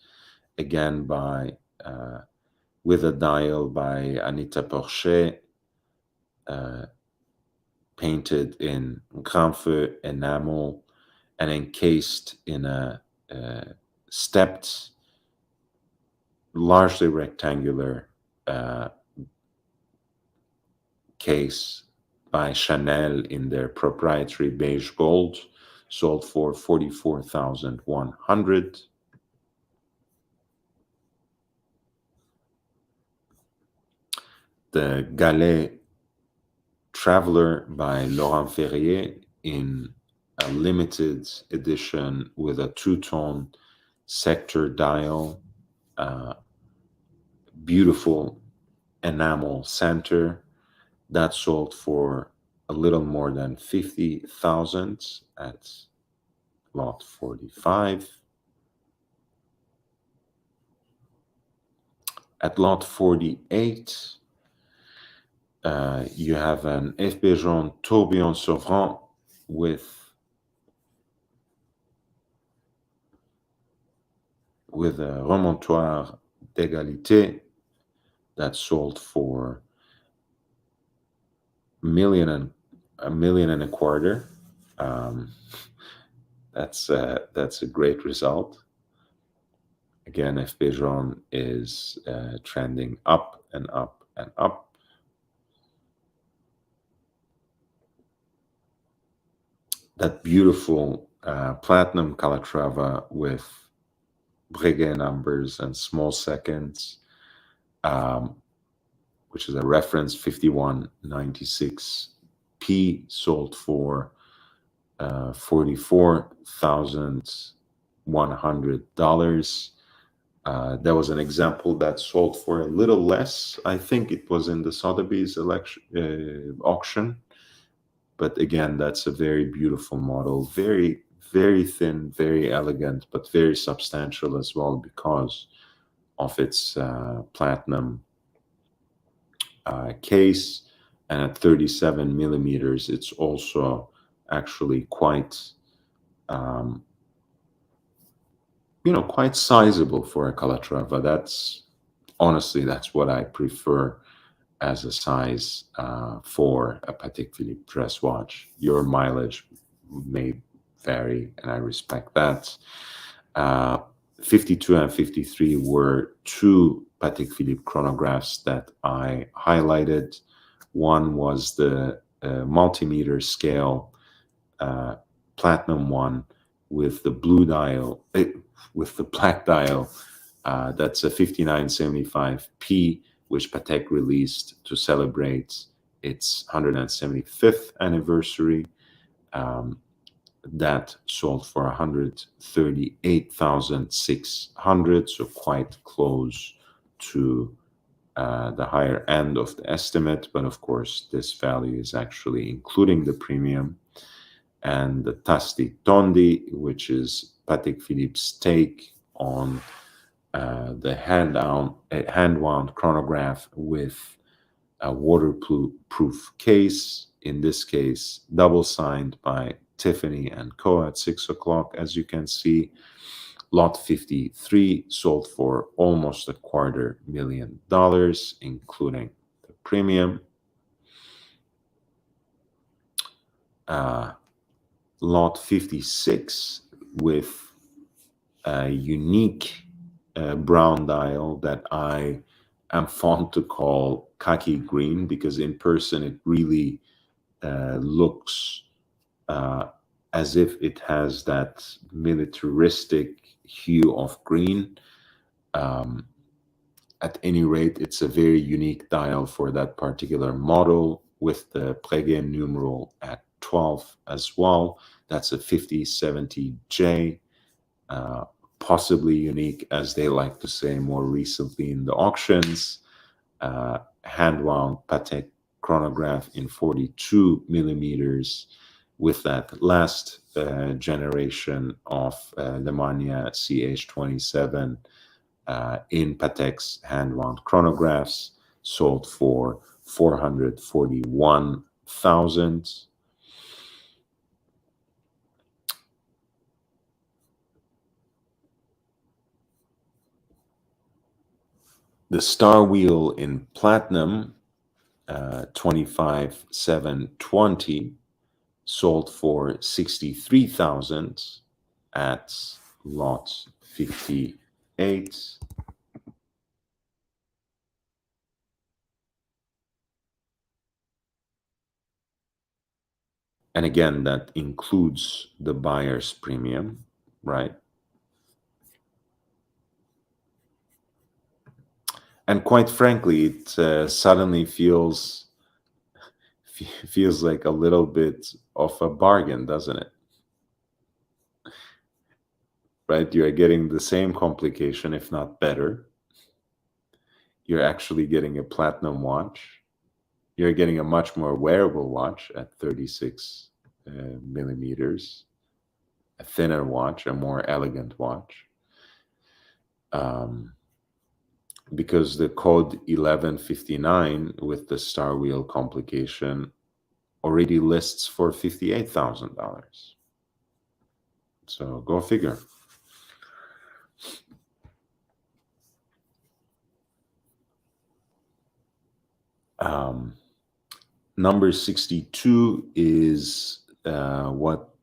again by with a dial by Anita Porchet, painted in Grand Feu enamel and encased in a stepped, largely rectangular case by Chanel in their proprietary beige gold, sold for 44,100. The Galet Traveler by Laurent Ferrier in a limited edition with a two-tone sector dial, beautiful enamel center, that sold for a little more than 50,000 at lot 45. At lot 48, you have an F. Bejon Tourbillon Sauvron with a remontoir d'égalité that sold for a million and a quarter. That's a great result. Again, F. Bejon is trending up and up and up. That beautiful platinum Calatrava with Breguet numbers and small seconds, which is a reference 5196P, sold for $44,100. There was an example that sold for a little less. I think it was in the Sotheby's auction. But again, that's a very beautiful model, very, very thin, very elegant, but very substantial as well because of its platinum case. And at 37 millimeters, it's also actually quite, quite sizable for a Calatrava. Honestly, that's what I prefer as a size for a Patek Philippe dress watch. Your mileage may vary, and I respect that. 52 and 53 were two Patek Philippe chronographs that I highlighted. One was the multimeter scale platinum one with the blue dial, with the black dial. That's a 5975P, which Patek released to celebrate its 175th anniversary. That sold for 138,600, so quite close to the higher end of the estimate. But of course, this value is actually including the premium. And the Tasti Tondi, which is Patek Philippe's take on the hand-wound chronograph with a waterproof case, in this case double signed by Tiffany & Co. at 6 o'clock. As you can see, lot 53 sold for almost $250,000, including the premium. Lot 56 with a unique brown dial that I am fond to call khaki green, because in person it really looks as if it has that militaristic hue of green. At any rate, it's a very unique dial for that particular model, with the Breguet numeral at 12 as well. That's a 5070J, possibly unique, as they like to say more recently in the auctions. Hand-wound Patek chronograph in 42 millimeters, with that last generation of the Mania CH27 in Patek's hand-wound chronographs, sold for 441,000. The Star Wheel in platinum, 25720, sold for 63,000 at lot 58. And again, that includes the buyer's premium, right? And quite frankly, it suddenly feels like a little bit of a bargain, doesn't it? Right? You're getting the same complication, if not better. You're actually getting a platinum watch. You're getting a much more wearable watch at 36 millimeters, a thinner watch, a more elegant watch. Because the code 1159 with the Star Wheel complication already lists for $58,000. So go figure. Number 62 is what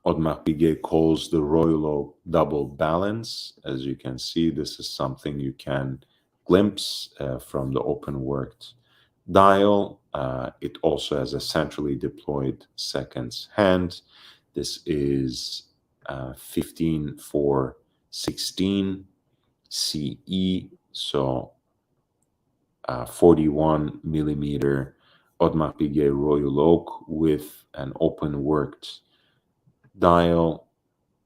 Audemars Piguet calls the Royal Oak double balance. As you can see, this is something you can glimpse from the open worked dial. It also has a centrally deployed seconds hand. This is 15/4/16 CE, so 41 millimeter Audemars Piguet Royal Oak with an open worked dial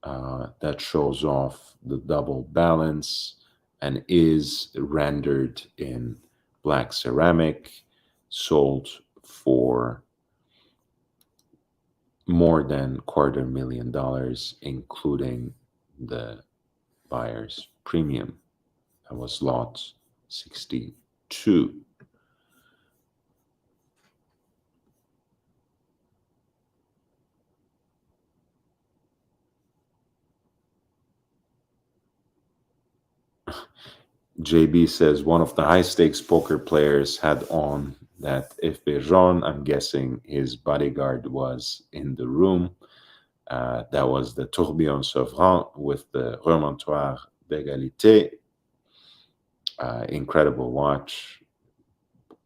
that shows off the double balance and is rendered in black ceramic, sold for more than $250,000, including the buyer's premium. That was lot 62. JB says one of the high stakes poker players had on that if Bejon, I'm guessing his bodyguard was in the room. That was the Tourbillon Souverain with the Remontoire d'Égalité. Incredible watch,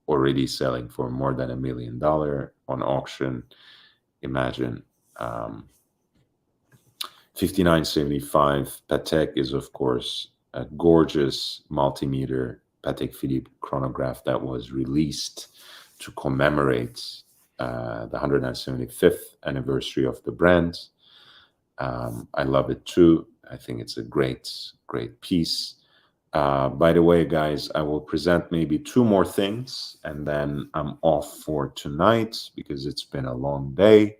already selling for more than $1 million on auction. Imagine. 5975 Patek is, of course, a gorgeous multimeter Patek Philippe chronograph that was released to commemorate the 175th anniversary of the brand. I love it too. I think it's a great, great piece. By the way, guys, I will present maybe 2 more things and then I'm off for tonight because it's been a long day.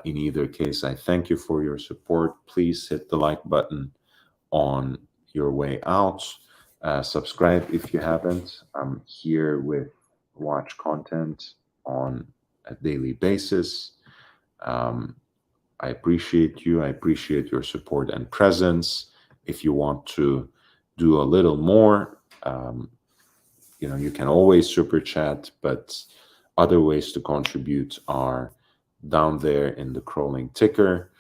In either case, I thank you for your support. Please hit the like button on your way out. Subscribe if you haven't. I'm here with watch content on a daily basis. I appreciate you. I appreciate your support and presence. If you want to do a little more, you can always super chat, but other ways to contribute are down there in the crawling ticker,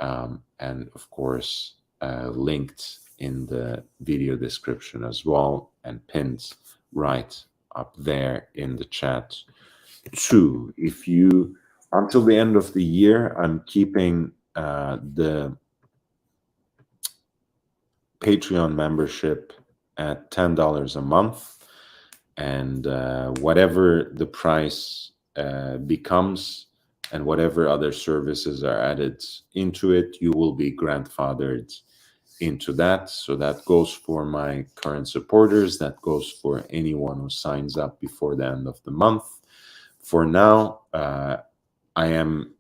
and of course linked in the video description as well and pinned right up there in the chat too. If you, until the end of the year, I'm keeping the Patreon membership at $10 a month, and whatever the price becomes and whatever other services are added into it, you will be grandfathered into that. So that goes for my current supporters. That goes for anyone who signs up before the end of the month. For now, I am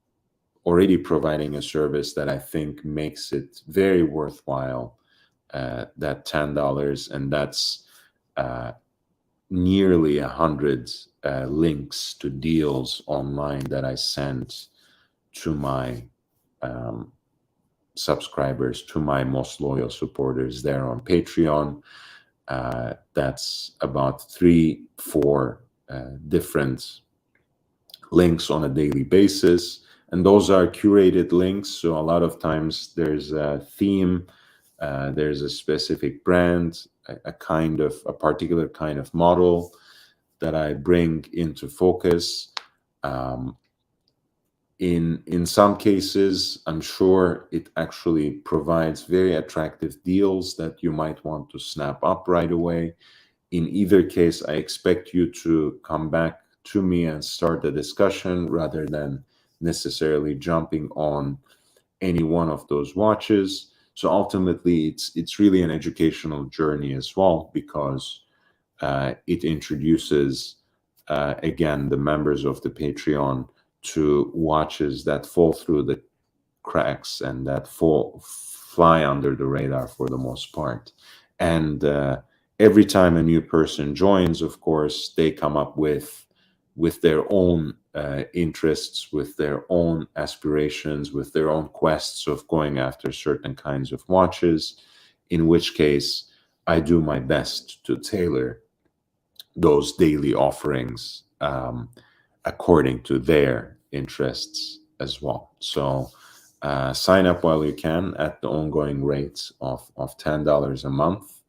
already providing a service that I think makes it very worthwhile, that $10, and that's nearly 100 links to deals online that I sent to my subscribers, to my most loyal supporters there on Patreon. That's about 3-4 different links on a daily basis, and those are curated links. So a lot of times there's a theme, there's a specific brand, a particular kind of model that I bring into focus. In some cases, I'm sure it actually provides very attractive deals that you might want to snap up right away. In either case, I expect you to come back to me and start a discussion rather than necessarily jumping on any one of those watches. So ultimately, it's really an educational journey as well, because it introduces, again, the members of the Patreon to watches that fall through the cracks and that fly under the radar for the most part. And every time a new person joins, of course, they come up with their own interests, with their own aspirations, with their own quests of going after certain kinds of watches, in which case I do my best to tailor those daily offerings according to their interests as well. So sign up while you can at the ongoing rates of $10 a month,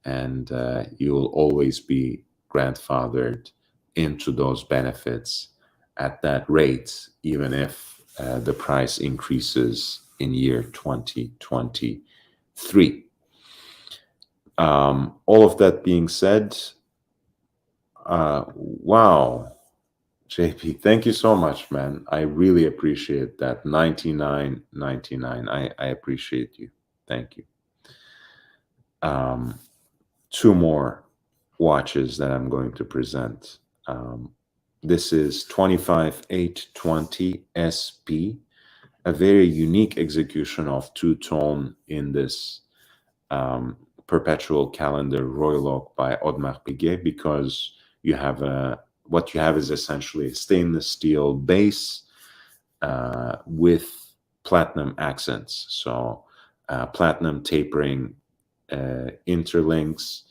and you'll always be grandfathered into those benefits at that rate, even if the price increases in year 2023. All of that being said, wow, JP, thank you so much, man. I really appreciate that. 99.99. I appreciate you. Thank you. 2 more watches that I'm going to present. This is 25820 SP, a very unique execution of two-tone in this perpetual calendar Royal Oak by Audemars Piguet, because you have what you have is essentially a stainless steel base with platinum accents. So platinum tapering interlinks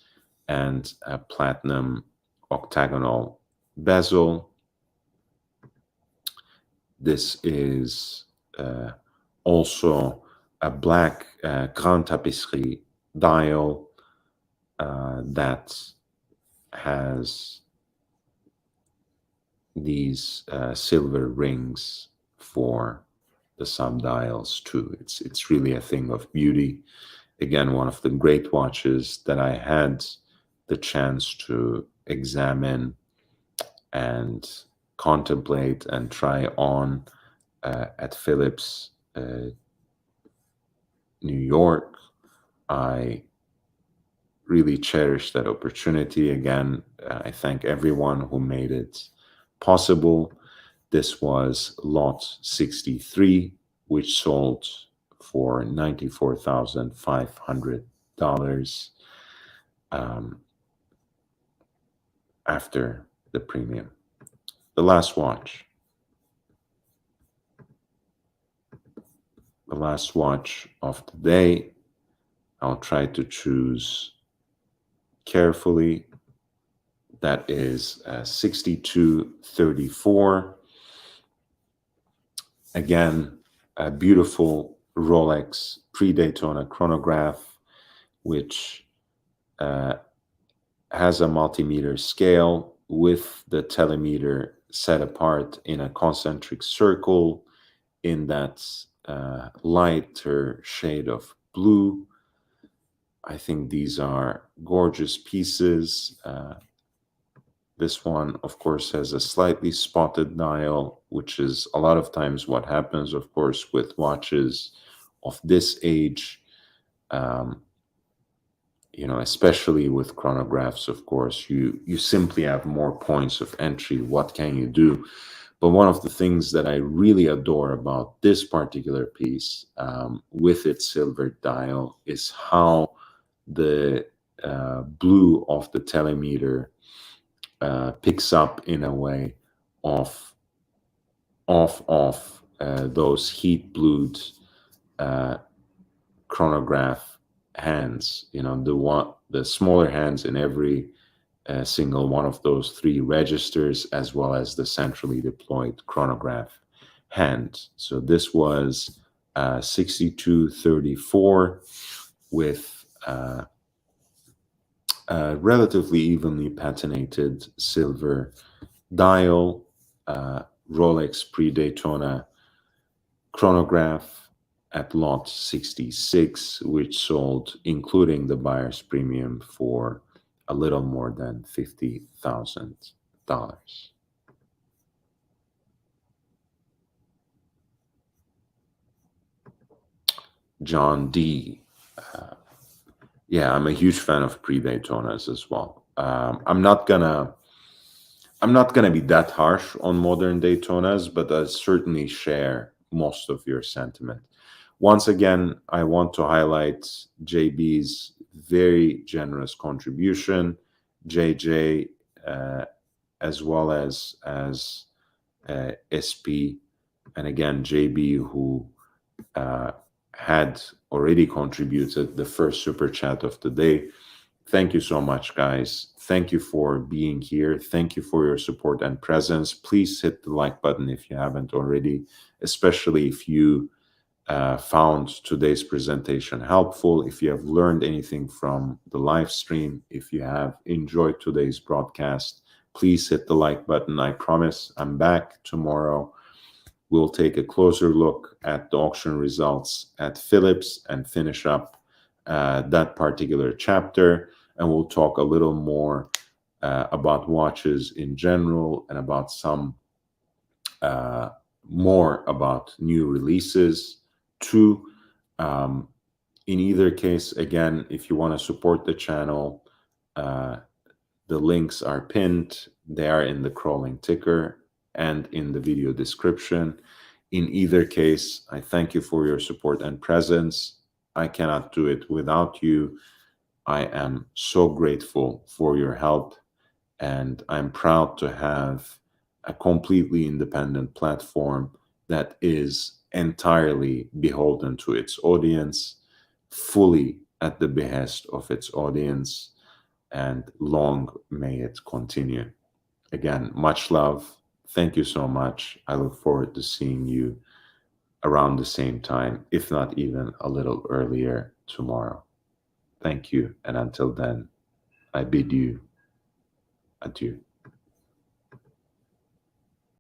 and a platinum octagonal bezel. This is also a black Grande Tapisserie dial that has these silver rings for the subdials too. It's really a thing of beauty. Again, one of the great watches that I had the chance to examine and contemplate and try on at Philips New York. I really cherish that opportunity. Again, I thank everyone who made it possible. This was lot 63, which sold for $94,500 after the premium. The last watch. The last watch of the day. I'll try to choose carefully. That is 6234. Again, a beautiful Rolex pre-Daytona chronograph, which has a multimeter scale with the telemeter set apart in a concentric circle in that lighter shade of blue. I think these are gorgeous pieces. This one, of course, has a slightly spotted dial, which is a lot of times what happens, of course, with watches of this age. You know, especially with chronographs, of course, you simply have more points of entry. What can you do? But one of the things that I really adore about this particular piece with its silver dial is how the blue of the telemeter picks up in a way off those heat blued chronograph hands. You know, the smaller hands in every single one of those three registers, as well as the centrally deployed chronograph hand. So this was 6234 with relatively evenly patinated silver dial, Rolex pre-Daytona chronograph at lot 66, which sold, including the buyer's premium, for a little more than $50,000. John D. Yeah, I'm a huge fan of pre-Daytonas as well. I'm not gonna be that harsh on modern Daytonas, but I certainly share most of your sentiment. Once again, I want to highlight JB's very generous contribution, JJ, as well as SP, and again JB, who had already contributed the first super chat of the day. Thank you so much, guys. Thank you for being here. Thank you for your support and presence. Please hit the like button if you haven't already, especially if you found today's presentation helpful, if you have learned anything from the live stream, if you have enjoyed today's broadcast, please hit the like button. I promise I'm back tomorrow. We'll take a closer look at the auction results at Philips and finish up that particular chapter. And we'll talk a little more about watches in general and about some more about new releases too. In either case, again, if you want to support the channel, the links are pinned. They are in the crawling ticker and in the video description. In either case, I thank you for your support and presence. I cannot do it without you. I am so grateful for your help, and I'm proud to have a completely independent platform that is entirely beholden to its audience, fully at the behest of its audience, and long may it continue. Again, much love. Thank you so much. I look forward to seeing you around the same time, if not even a little earlier tomorrow. Thank you. And until then, I bid you adieu.